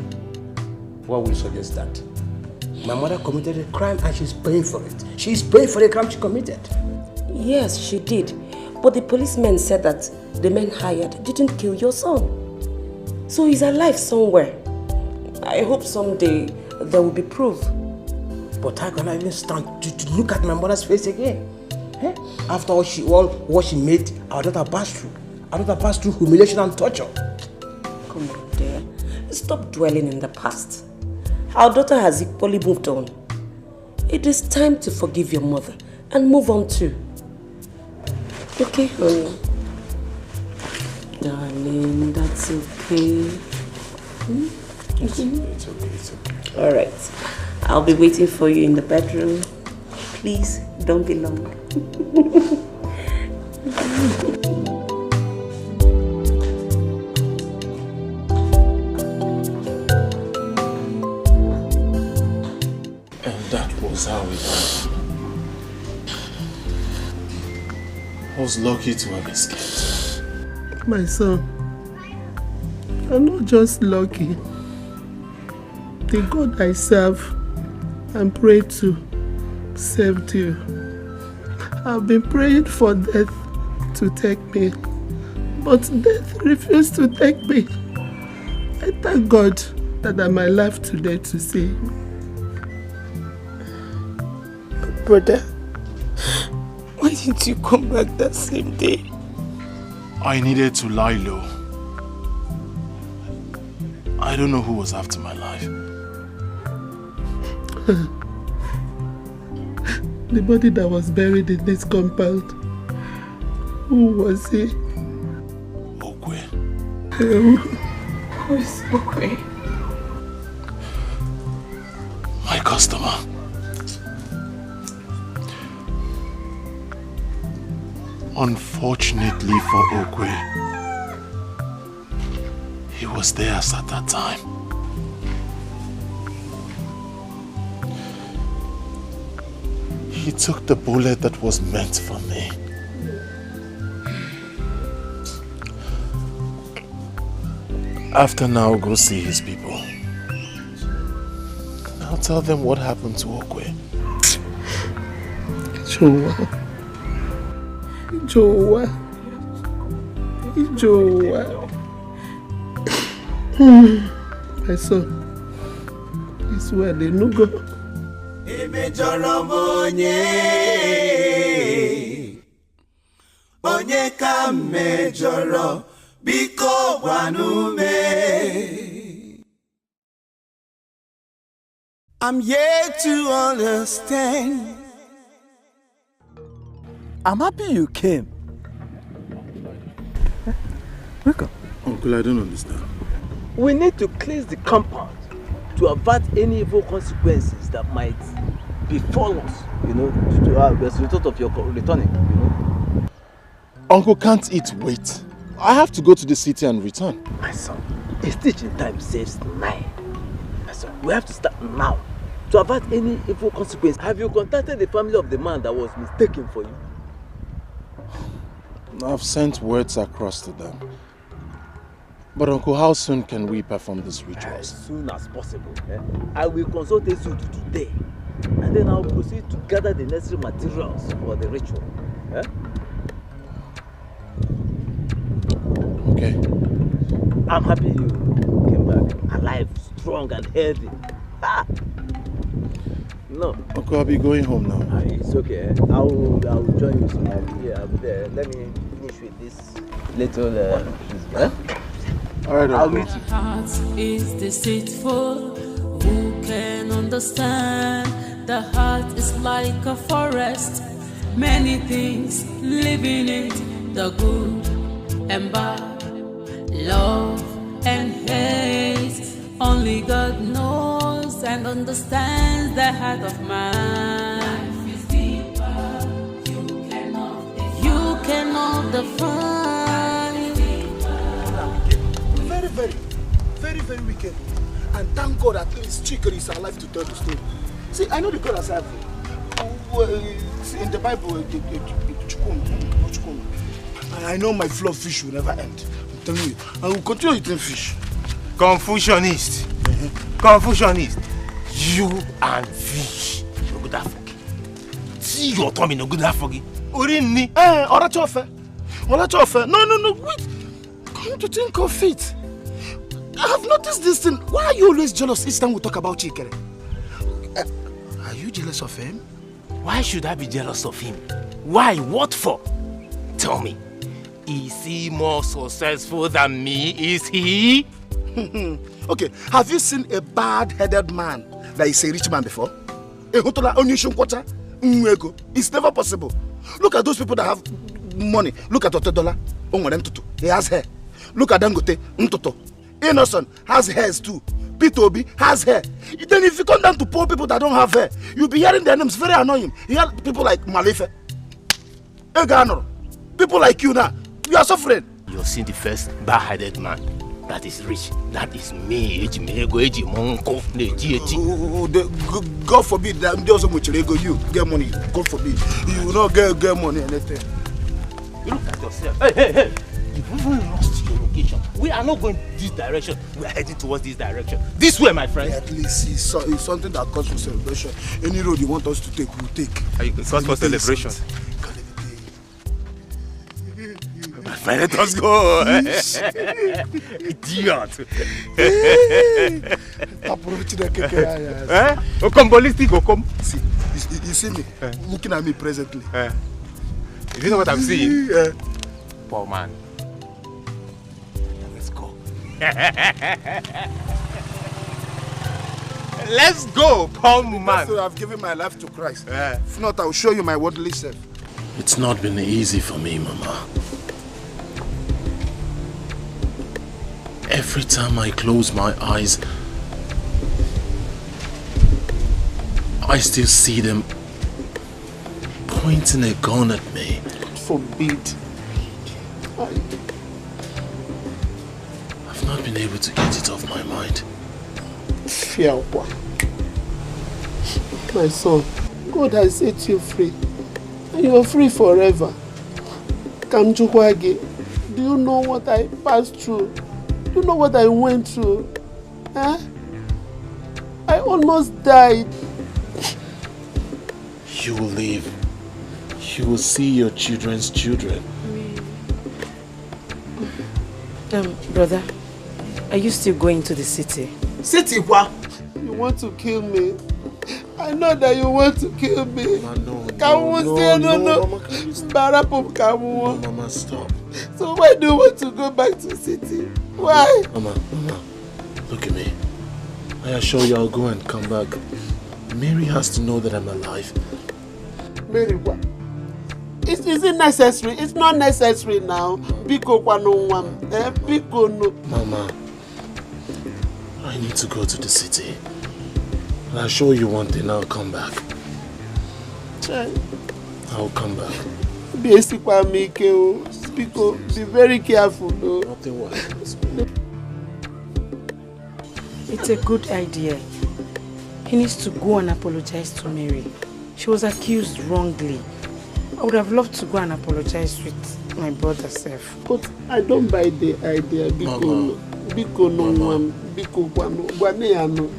What will you suggest that? My mother committed a crime and she's paying for it. She's paying for the crime she committed. Yes, she did. But the policemen said that the men hired didn't kill your son. So he's alive somewhere. I hope someday there will be proof. But how can I even stand to look at my mother's face again? Eh? After all what she made our daughter pass through. Our daughter passed through humiliation and torture. Come on, dear. Stop dwelling in the past. Our daughter has equally moved on. It is time to forgive your mother and move on too. Okay, honey? Darling, that's okay. It's okay. All right. I'll be waiting for you in the bedroom. Please, don't be long. And that was how it happened. I was lucky to have escaped. My son, I'm not just lucky. The God I serve and pray to saved you. I've been praying for death to take me, but death refused to take me. I thank God that I'm alive today to see you. Brother, why didn't you come back that same day? I needed to lie low. I don't know who was after my life. The body that was buried in this compound, who was he? Okwe. Who is Okwe? My customer. Unfortunately for Okwe, he was there at that time. He took the bullet that was meant for me. After now, go see his people. I'll tell them what happened to Okwe. Joa. My son, it's well, no go. Onye ka mejọrọ biko gwanume. I'm yet to understand. I'm happy you came. Welcome. Uncle, I don't understand. We need to cleanse the compound to avert any evil consequences that might befall us, due to as a result of your returning, Uncle can't it wait? I have to go to the city and return. My son, a stitch in time saves 9. My son, we have to start now. to avert any evil consequence. Have you contacted the family of the man that was mistaken for you? I've sent words across to them. But Uncle, how soon can we perform this ritual? As soon as possible. I will consult a suit today. And then I'll proceed to gather the necessary materials for the ritual. Okay. I'm happy you came back alive, strong and healthy. No. Uncle, I'll be going home now. It's okay. I'll join you soon. I'll be there. Let me finish with this little Alright, I'll meet you. The heart is deceitful. Who can understand? The heart is like a forest. Many things live in it. The good and bad, love and hate. Only God knows and understands the heart of man. Life is deeper. You cannot define. Very wicked. And thank God at least Chikere is alive to tell the story. See, I know the God has helped me. In the Bible, and I know my flow of fish will never end. I'm telling you, I will continue eating fish. Confucianist. Confucianist. You and fish. No good affogi. See your tummy no good affogi. Urini. Orachofe. No, wait. Come to think of it. I have noticed this thing. Why are you always jealous each time we talk about Chikere? Are you jealous of him? Why should I be jealous of him? Why? What for? Tell me. Is he more successful than me? Is he? Okay, have you seen a bad-headed man that is a rich man before? It's never possible. Look at those people that have money. Look at Otedola. He has hair. Look at Dangote. Innocent has hairs too. Peter Obi has hair. Then if you come down to poor people that don't have hair, you'll be hearing their names, very annoying. You hear people like Malefe, Egano, people like you now. You are suffering. You've seen the first bad-headed man that is rich. That is me. God forbid that they also you get money. God forbid. You will not get money anything. You look at yourself. Hey. You've even lost your location. We are not going this direction. We are heading towards this direction. This way, my friend. At least it's something that calls for celebration. Any road you want us to take, we'll take. Cause for celebration. My friend, let us go. Idiot. Come ballistic, come. See, you see me looking at me presently. If you know what I'm seeing, poor man. Let's go, poor man. I've given my life to Christ. If not, I'll show you my worldly self. It's not been easy for me, Mama. Every time I close my eyes, I still see them pointing a gun at me. God forbid. I've not been able to get it off my mind. Fear, my son, God has set you free. And you are free forever. Kamjukwage, do you know what I passed through? Do you know what I went through? I almost died. You will live. You will see your children's children. Brother, are you still going to the city? City, what? You want to kill me? I know that you want to kill me. No, Mama, stop. So why do you want to go back to the city? Why? Mama, look at me. I assure you I'll go and come back. Mary has to know that I'm alive. Mary, what? Is it necessary? It's not necessary now. Biko no. Mama, I need to go to the city. And I'll show you one thing, I'll come back. I'll come back. Be very careful, though. Nothing will happen. It's a good idea. He needs to go and apologize to Mary. She was accused wrongly. I would have loved to go and apologize with my brother self. But I don't buy the idea. Biko no one, Biko Guaneano.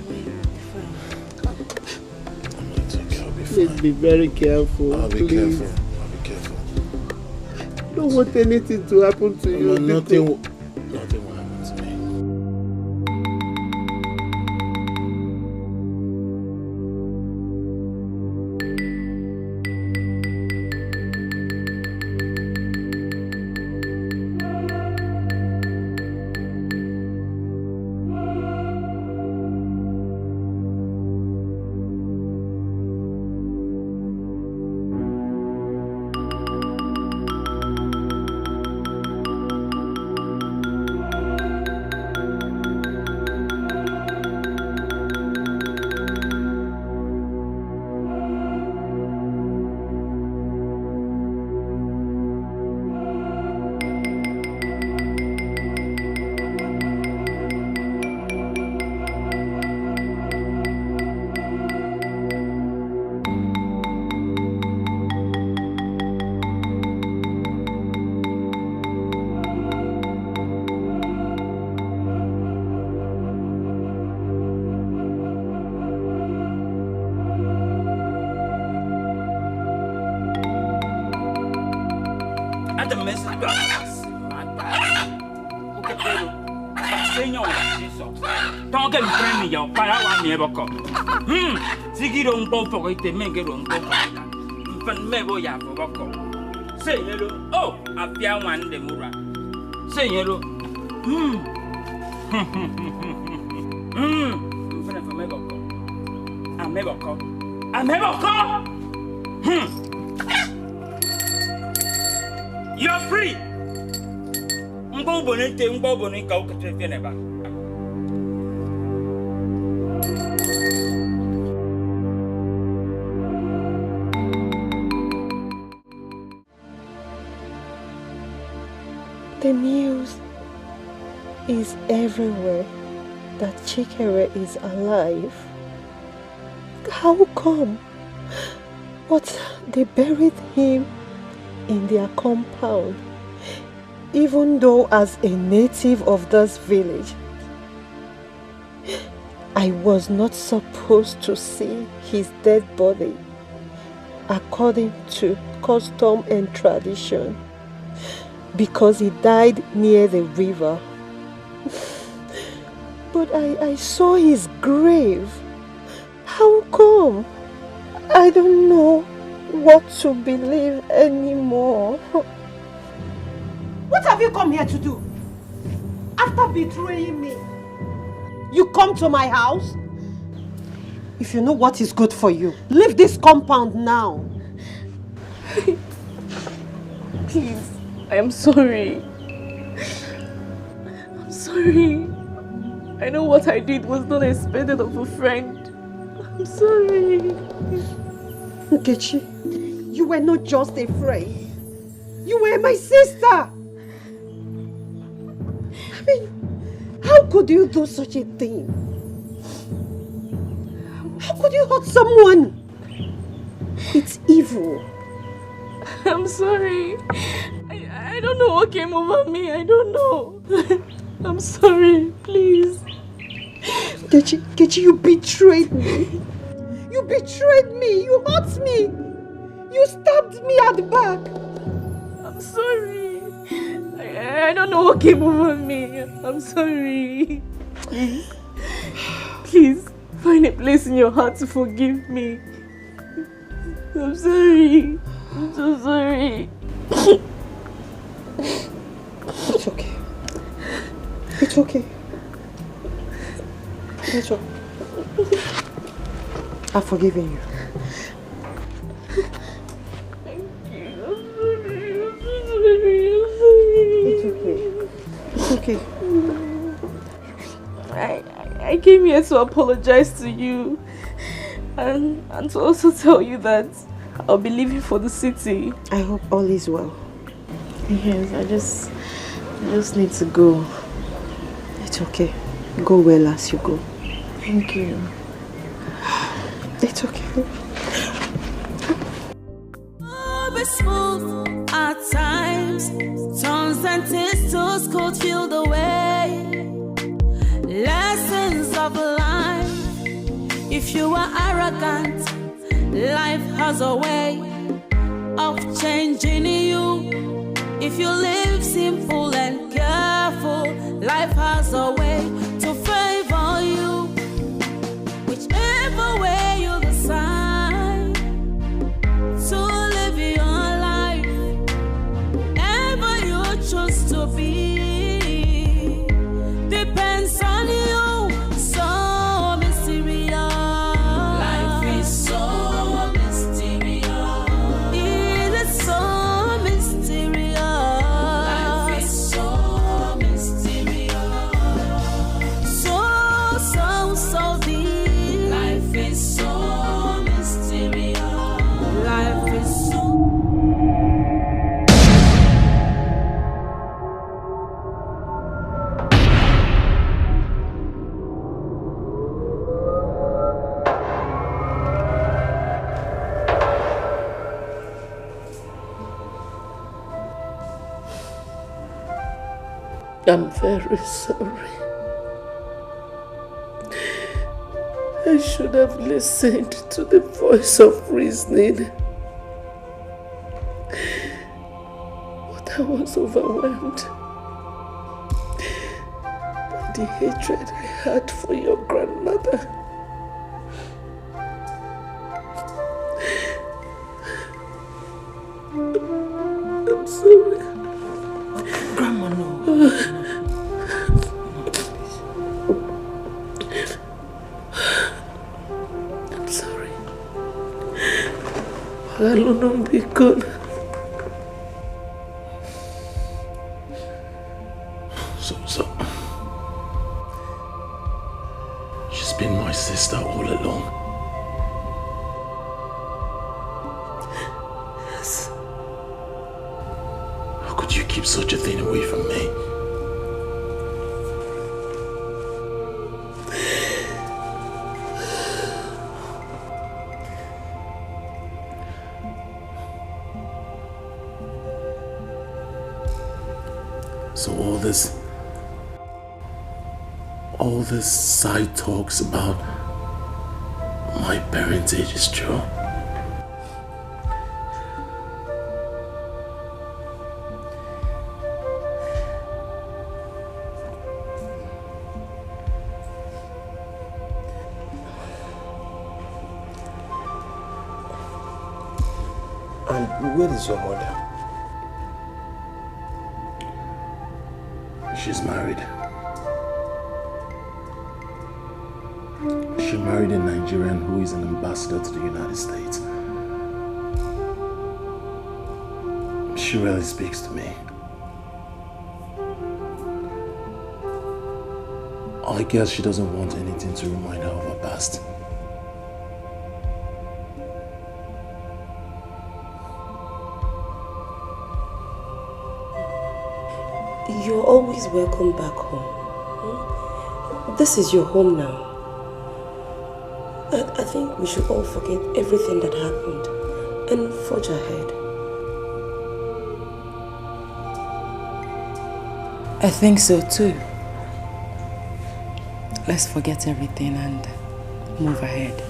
Please be very careful. I'll be please. careful. I'll be careful. Don't want anything to happen to you. No, nothing will happen to me. Oh, I fear one the Mura. Say hello. You're free. The news is everywhere that Chikere is alive. How come? But they buried him in their compound, even though as a native of this village, I was not supposed to see his dead body according to custom and tradition, because he died near the river. But I saw his grave. How come? I don't know what to believe anymore. What have you come here to do? After betraying me, you come to my house? If you know what is good for you, leave this compound now. Please, I am sorry. I'm sorry. I know what I did was not expected of a friend. I'm sorry. Nkechi, you were not just a friend. You were my sister. I mean, how could you do such a thing? How could you hurt someone? It's evil. I'm sorry. I don't know what came over me. I don't know. I'm sorry. Please. Nkechi, you betrayed me. You betrayed me. You hurt me. You stabbed me at the back. I'm sorry. I don't know what came over me. I'm sorry. Please. Please, find a place in your heart to forgive me. I'm sorry. I'm so sorry. It's okay. It's okay. It's okay. I've forgiven you. It's okay. It's okay. I came here to apologize to you and to also tell you that I'll be leaving for the city. I hope all is well. Yes, I just need to go. It's okay. Go well as you go. Thank you. It's okay. Be smooth at times, turns and twists could feel the way. Lessons of life. If you are arrogant, life has a way of changing you. If you live simple and careful, life has a way to favor you. Whichever way you decide to live your life, ever you choose to be, depends on you. So mysterious. Life is so mysterious. It is so mysterious. Life is so mysterious. So deep. Life is so mysterious. Life is so. I'm very sorry. I should have listened to the voice of reasoning. But I was overwhelmed by the hatred I had for your grandmother. I'm sorry. Grandma, no. I'm sorry. Alone be good. So, she's been my sister all along. Yes. How could you keep such a thing away from me? So all this side talks about my parentage is true? And where is your mother? She's married. She married a Nigerian who is an ambassador to the United States. She rarely speaks to me. I guess she doesn't want anything to remind her of her past. You're always welcome back home. This is your home now. I think we should all forget everything that happened and forge ahead. I think so too. Let's forget everything and move ahead.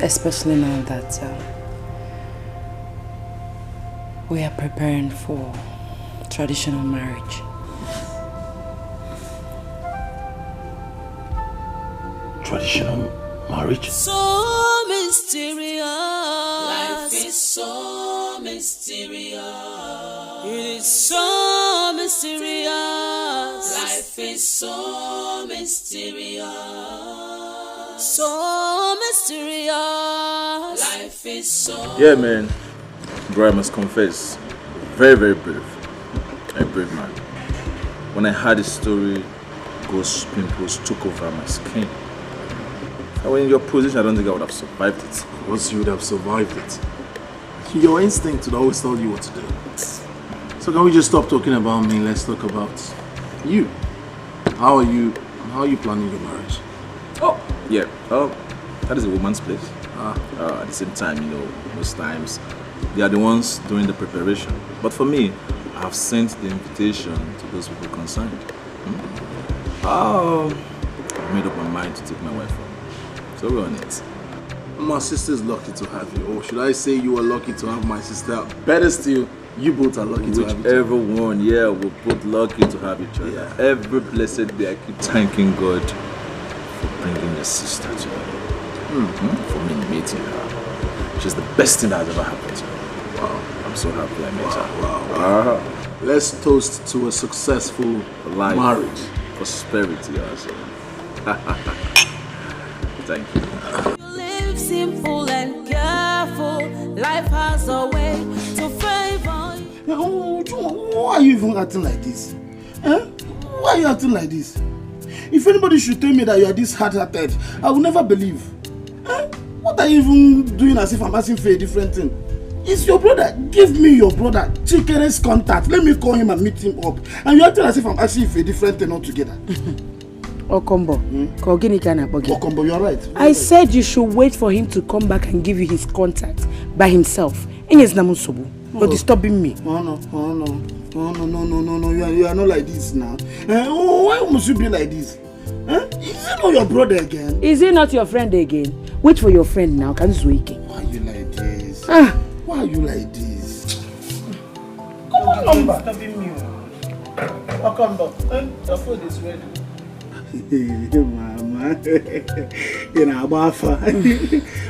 Especially now that we are preparing for traditional marriage. Traditional marriage? So mysterious. Life is so mysterious. It is so mysterious. Life is so mysterious. So mysterious. Life is so. Yeah, man. Bro, I must confess, very, very brave. A brave man. When I heard his story, ghost pimples took over my skin. I was in your position, I don't think I would have survived it. Of course you would have survived it. Your instinct would always tell you what to do. So can we just stop talking about me? Let's talk about you. How are you planning your marriage? Oh, yeah. That is a woman's place. At the same time, you know, most times they are the ones doing the preparation. But for me, I've sent the invitation to those people concerned. I've made up my mind to take my wife home. So we're on it. My sister's lucky to have you. Or should I say you are lucky to have my sister? Better still, you both are lucky to have each other. Whichever one, yeah, we're both lucky to have each other. Yeah. Every blessed day I keep thanking God for bringing your sister to me. For me meeting her. She's the best thing that has ever happened to me. Wow. I'm so happy I met her. Wow. Let's toast to a successful life, marriage. Prosperity also. Thank you. Live simple and careful. Life has a way to favor you. Why are you even acting like this? Why are you acting like this? If anybody should tell me that you are this hard-hearted, I will never believe. What are you even doing as if I'm asking for a different thing? It's your brother. Give me your brother Chikere's contact. Let me call him and meet him up. And you're acting as if I'm asking you for a different thing altogether. Okombo, Okombo, you're right. I said you should wait for him to come back and give you his contact by himself. But disturbing me. No. You are not like this now. Why must you be like this? Is he not your brother again? Is he not your friend again? Wait for your friend now. Can you Why are you like this? Why are you like this? Come on, number. Disturbing me. Okombo, the food is ready. Mama,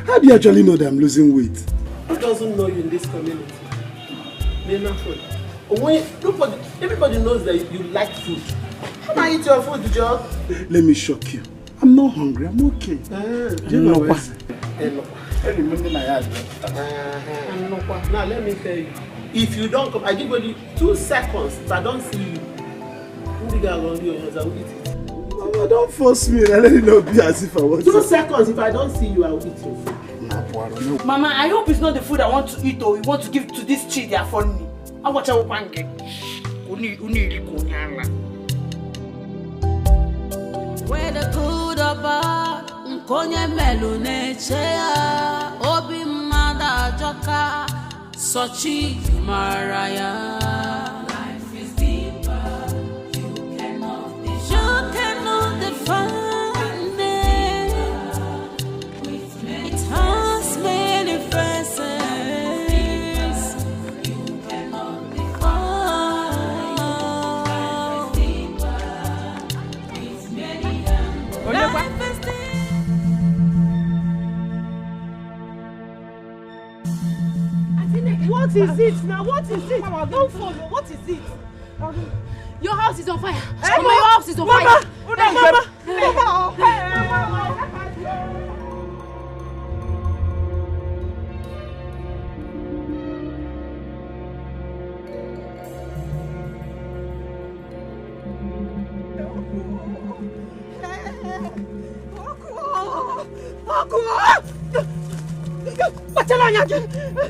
how do you actually know that I'm losing weight? Who doesn't know you in this community? Everybody knows that you like food. Come and eat your food, Joe. Let me shock you. I'm not hungry. I'm okay. Do you know what? Now let me tell you. If you don't come, I give you 2 seconds. If I don't see you, I will eat it. Mama, don't force me. Let it not be as if I want 2 seconds. If I don't see you, I will eat your food. Mama, I hope it's not the food I want to eat or you want to give to this child they are funny. I watch our pancake. Where the good or bad, Nkonye melune chea, Obi mada joka, Sochi maraya. Life is deeper, you cannot define it. It has many faces, you cannot define. Life is deeper, with many life is What is it now? What is it? Don't follow. What is it? Your house is on fire. Mama, your house is on fire. Mama.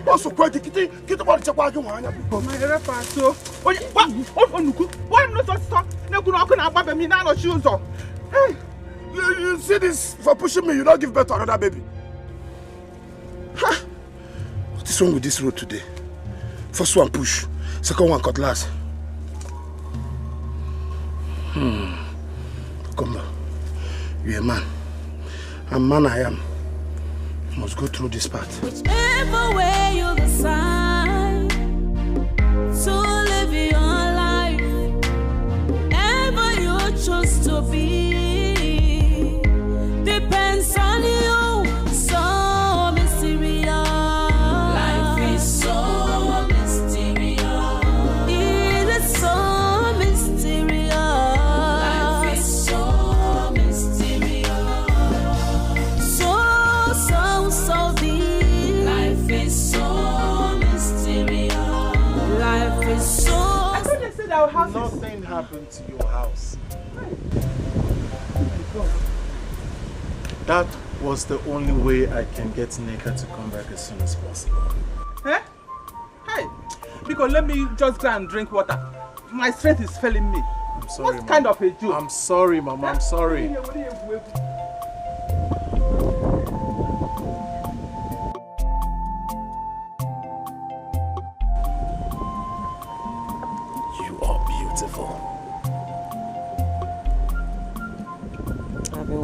Also, quite get about the Chabago. My repasso. What? Why am not stop? No, good. I can't me now. Shoes on. Hey, you see this for pushing me? You don't give birth to another baby. What is wrong with this road today? First one push, second one cutlass. Come on, you're a man. A man I am. Must go through this path. Whichever way you decide to live your life, ever you choose to be, depends on you. So mysterious. Life is so mysterious. It is so mysterious. Life is so mysterious. So deep. Life is so mysterious. Life is so. I thought they said our house. Nothing happened to your house. That was the only way I can get Nneka to come back as soon as possible. Eh? Hey, because let me just go and drink water. My strength is failing me. I'm sorry, what kind of a joke? I'm sorry, Mama. I'm sorry.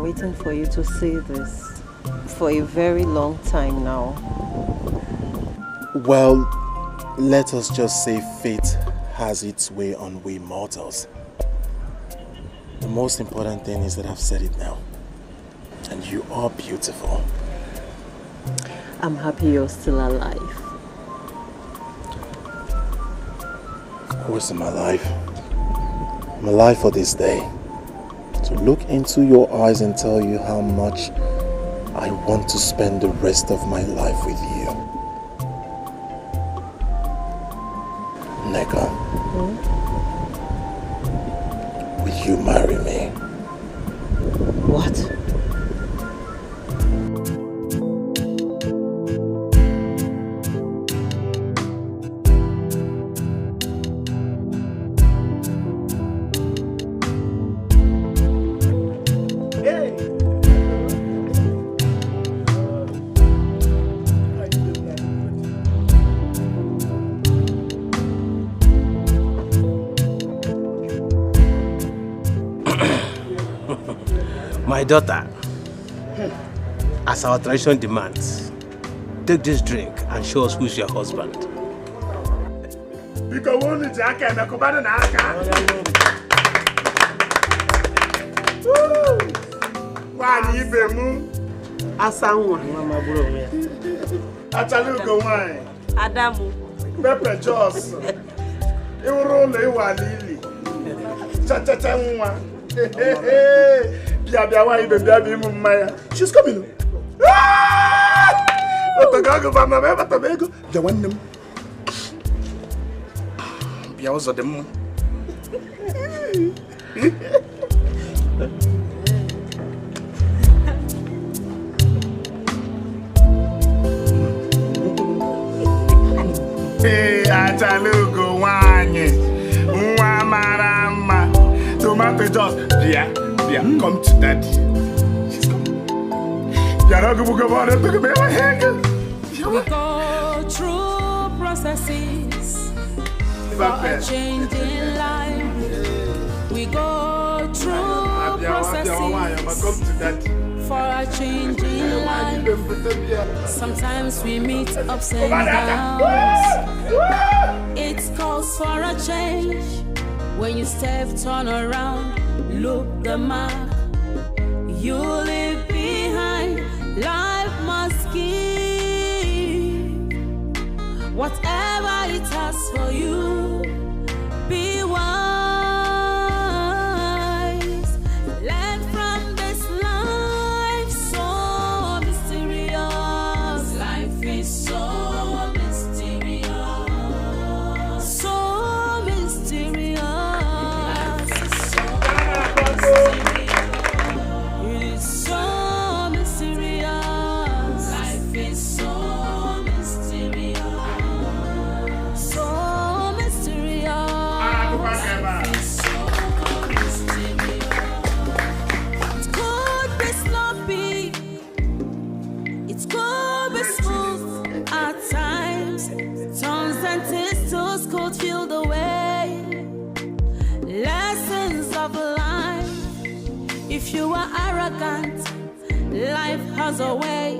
been waiting for you to say this for a very long time now. Well, let us just say fate has its way on we mortals. The most important thing is that I've said it now. And you are beautiful. I'm happy you're still alive. Of course I'm alive. I'm alive for this day. To look into your eyes and tell you how much I want to spend the rest of my life with you. Neka, will you marry me? What? My daughter, as our tradition demands, take this drink and show us who's your husband. Adamu. Pepe Jos. She's coming. Hey, Atalugo wine. Marama. Tomato Jos. Yeah, come to daddy. She's coming. We go through processes for a change in life. We go through processes for a change in life. Sometimes we meet ups and downs. It calls for a change. When you step, turn around, look the mark you leave behind. Life must give whatever it has for you. Be wise. Learn from this life, so mysterious. Life is so mysterious. So mysterious. It is so mysterious. Life is so mysterious. So mysterious. Life is so mysterious. It could be sloppy. It could be smooth at times. Tongues and tistles could feel the way. Lessons of life. If you are arrogant, life has a way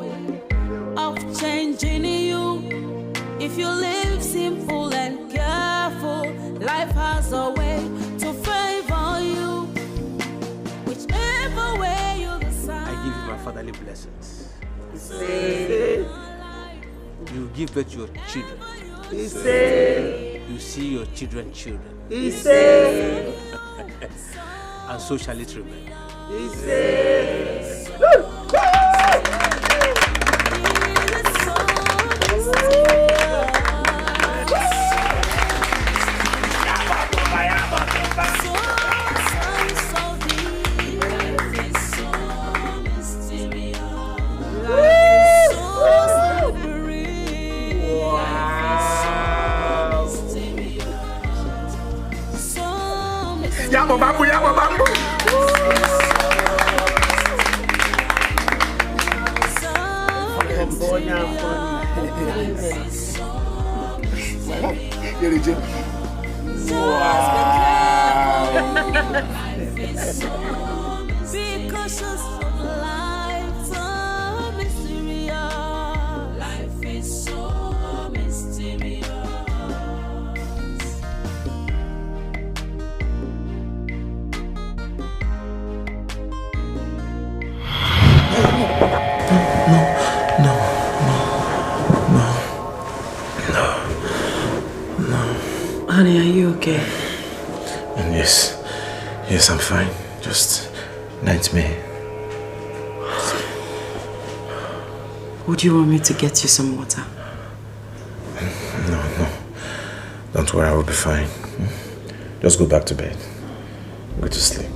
of changing you. If you live simple and careful, life has a way to favor you. Whichever way you decide. I give you my fatherly blessings. Say. You give birth to your children. Say. You see your children's children. Say. And so shall it remain. Yabo bambu, yabo bambu. Be cautious of life, so mysterious. Life is so mysterious. Honey, are you okay? Yes, I'm fine. Just nightmare. Would you want me to get you some water? No. Don't worry, I will be fine. Just go back to bed. Go to sleep.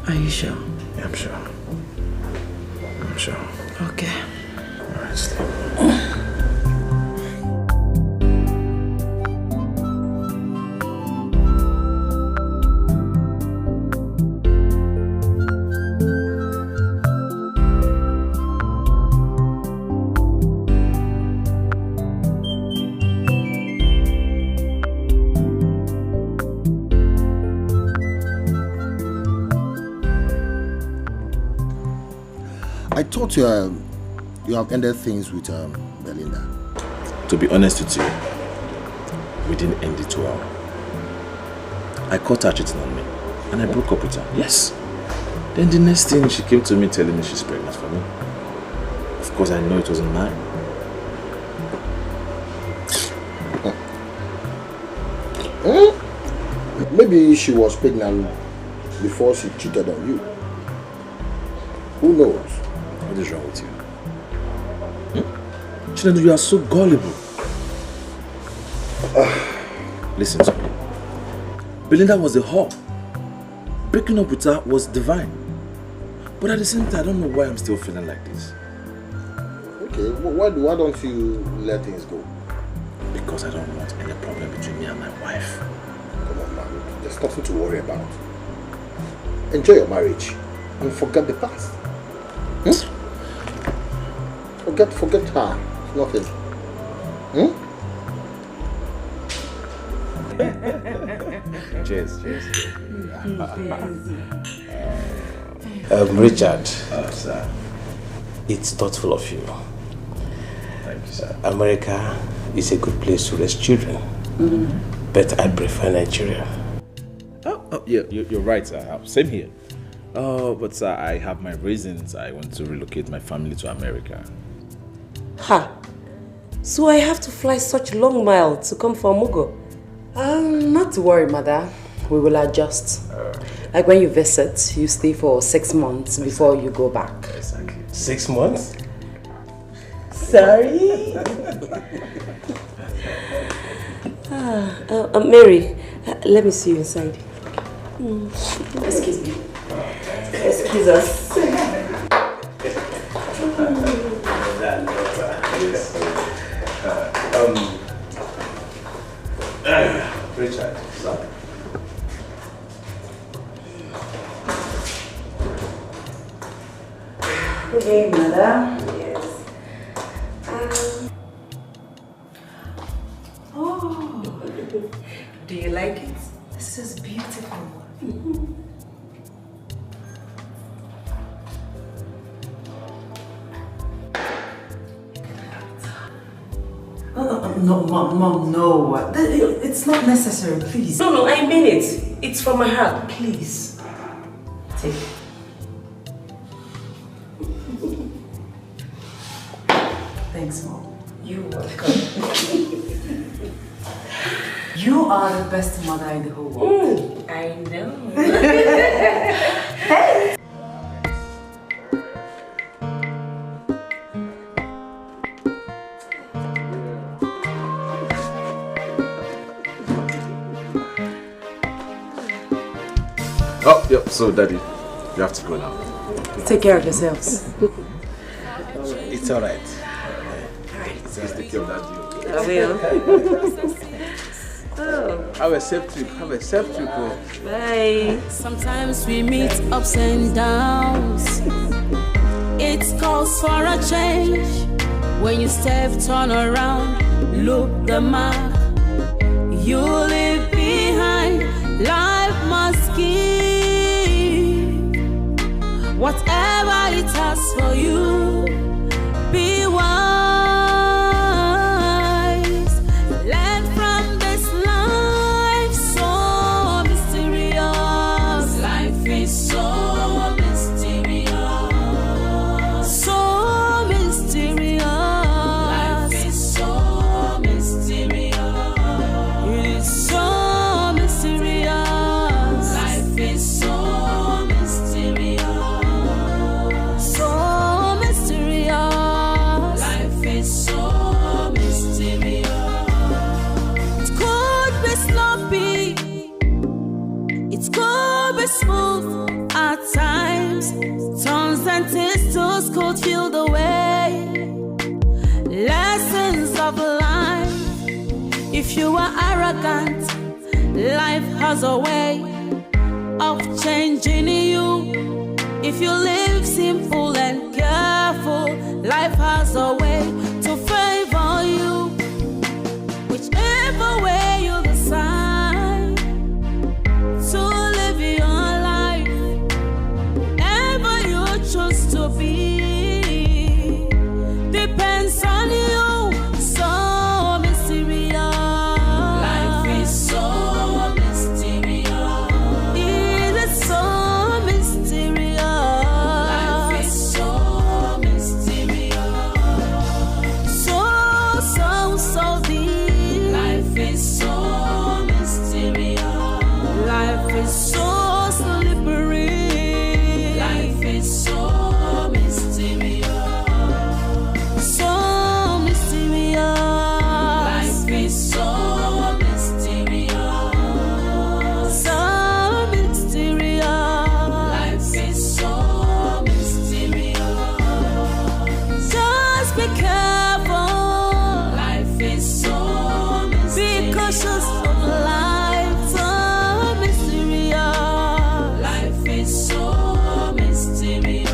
Are you sure? Yeah, I'm sure. Okay. Alright, sleep. I thought you have ended things with Belinda. To be honest with you, we didn't end it well. I caught her cheating on me and I broke up with her. Yes. Then the next thing, she came to me telling me she's pregnant for me. Of course, I know it wasn't mine. Maybe she was pregnant before she cheated on you. Who knows? What is wrong with you? Chinedu, you are so gullible. Listen to me. Belinda was a whore. Breaking up with her was divine. But at the same time, I don't know why I'm still feeling like this. Okay, why don't you let things go? Because I don't want any problem between me and my wife. Come on, man. There's nothing to worry about. Enjoy your marriage and forget the past. Forget her. It's nothing. Cheers. Richard. Sir. It's thoughtful of you. Thank you, sir. America is a good place to raise children. But I prefer Nigeria. Oh, yeah, you're right, sir. Same here. But sir, I have my reasons. I want to relocate my family to America. Ha! So I have to fly such long miles to come for Mugo? Not to worry, mother. We will adjust. Like when you visit, you stay for 6 months before you go back. Exactly. 6 months? Sorry? Mary, let me see you inside. Excuse me. Excuse us. Richard, sorry. Okay, mother. Yes. Oh, do you like it? This is beautiful. No, Mom, no. It's not necessary, please. No, I mean it. It's from my heart. Please. Take it. Thanks, Mom. You're welcome. You are the best mother in the whole world. I know. Oh, yep. So, Daddy, you have to go now. Take care of yourselves. It's alright. Just take care of that deal. I will. Oh. Have a safe trip. Oh. Bye. Sometimes we meet ups and downs. It calls for a change. When you step, turn around, look the mark. You leave behind. Life must give. has for you. Be wise. Learn from this life so mysterious. Life is so mysterious. So mysterious. Life is so mysterious. It is so mysterious. Life is so mysterious. So mysterious. Life is so mysterious. It could be sloppy. It could be smooth at times. Tongues and tistles could feel the way. Lessons of life. If you are arrogant, life has a way of changing you. If you live simple and careful, life has a way to favor you. Whichever way you decide to live your life, ever you choose to be, depends on you. So mysterious. Life is so mysterious. It is so mysterious. Life is so mysterious. So deep. Life is so mysterious. Life is so slippery. Life is so mysterious. So mysterious. Life is so mysterious. So mysterious. Life is so mysterious. Just be careful. Life is so mysterious. Be cautious of life. So mysterious. Life is so mysterious.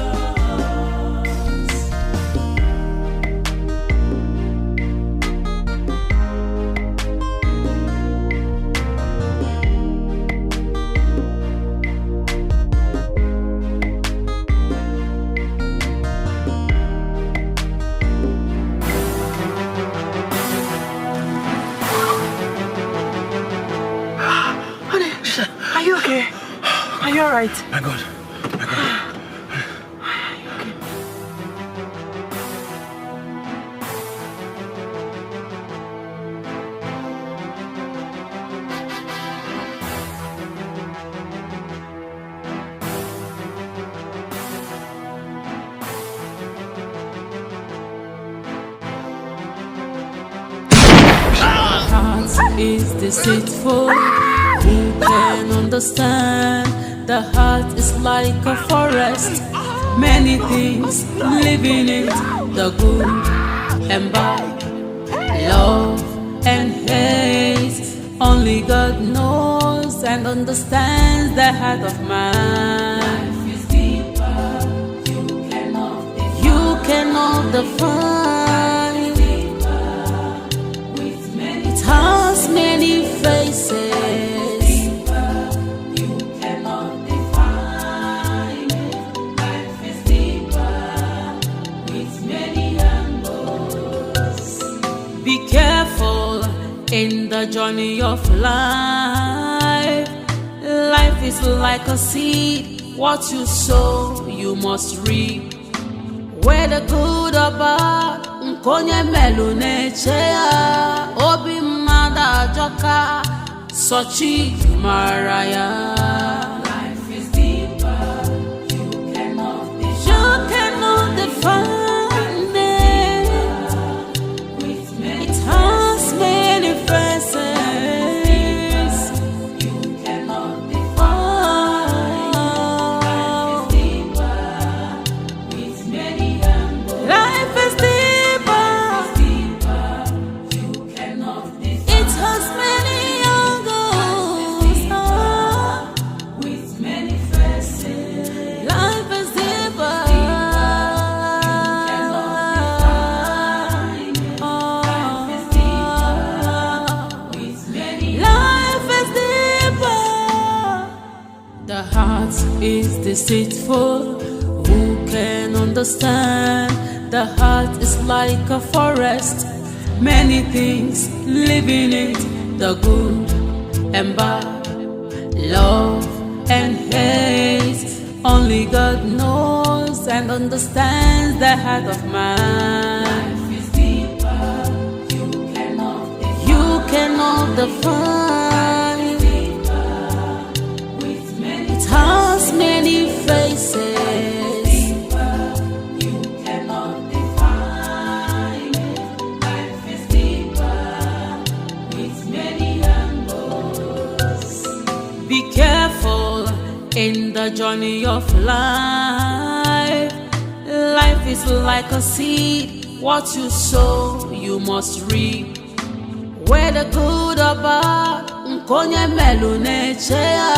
Honey, are you okay? Are you alright? My God. Heart is deceitful. Who can understand? The heart is like a forest. Many things live in it. The good and bad, love and hate. Only God knows and understands the heart of man. Life is deeper. You cannot define. It has many faces. You cannot define it. Life is deeper with many angles. Be careful in the journey of life. Life is like a seed. What you sow, you must reap. Whether good or bad, nkonye melu nechea. Obi mada joka, sochi maraya. Life is deeper. You cannot define it. It has many faces. You cannot define. Life is deeper with many angles. Life is deeper. You cannot define. It has many angles. With many faces. Life is deeper. Life is deeper. With many. Life is deeper. The heart is deceitful. Who can understand. The heart is like a forest, many things live in it, the good and bad, love and hate. Only God knows and understands the heart of man. Life is deeper, you cannot define. It has many faces. You cannot define. Life is deeper with many angles. Be careful in the journey of life. Life is like a seed. What you sow, you must reap. Whether good or bad, nkonye melu nechea.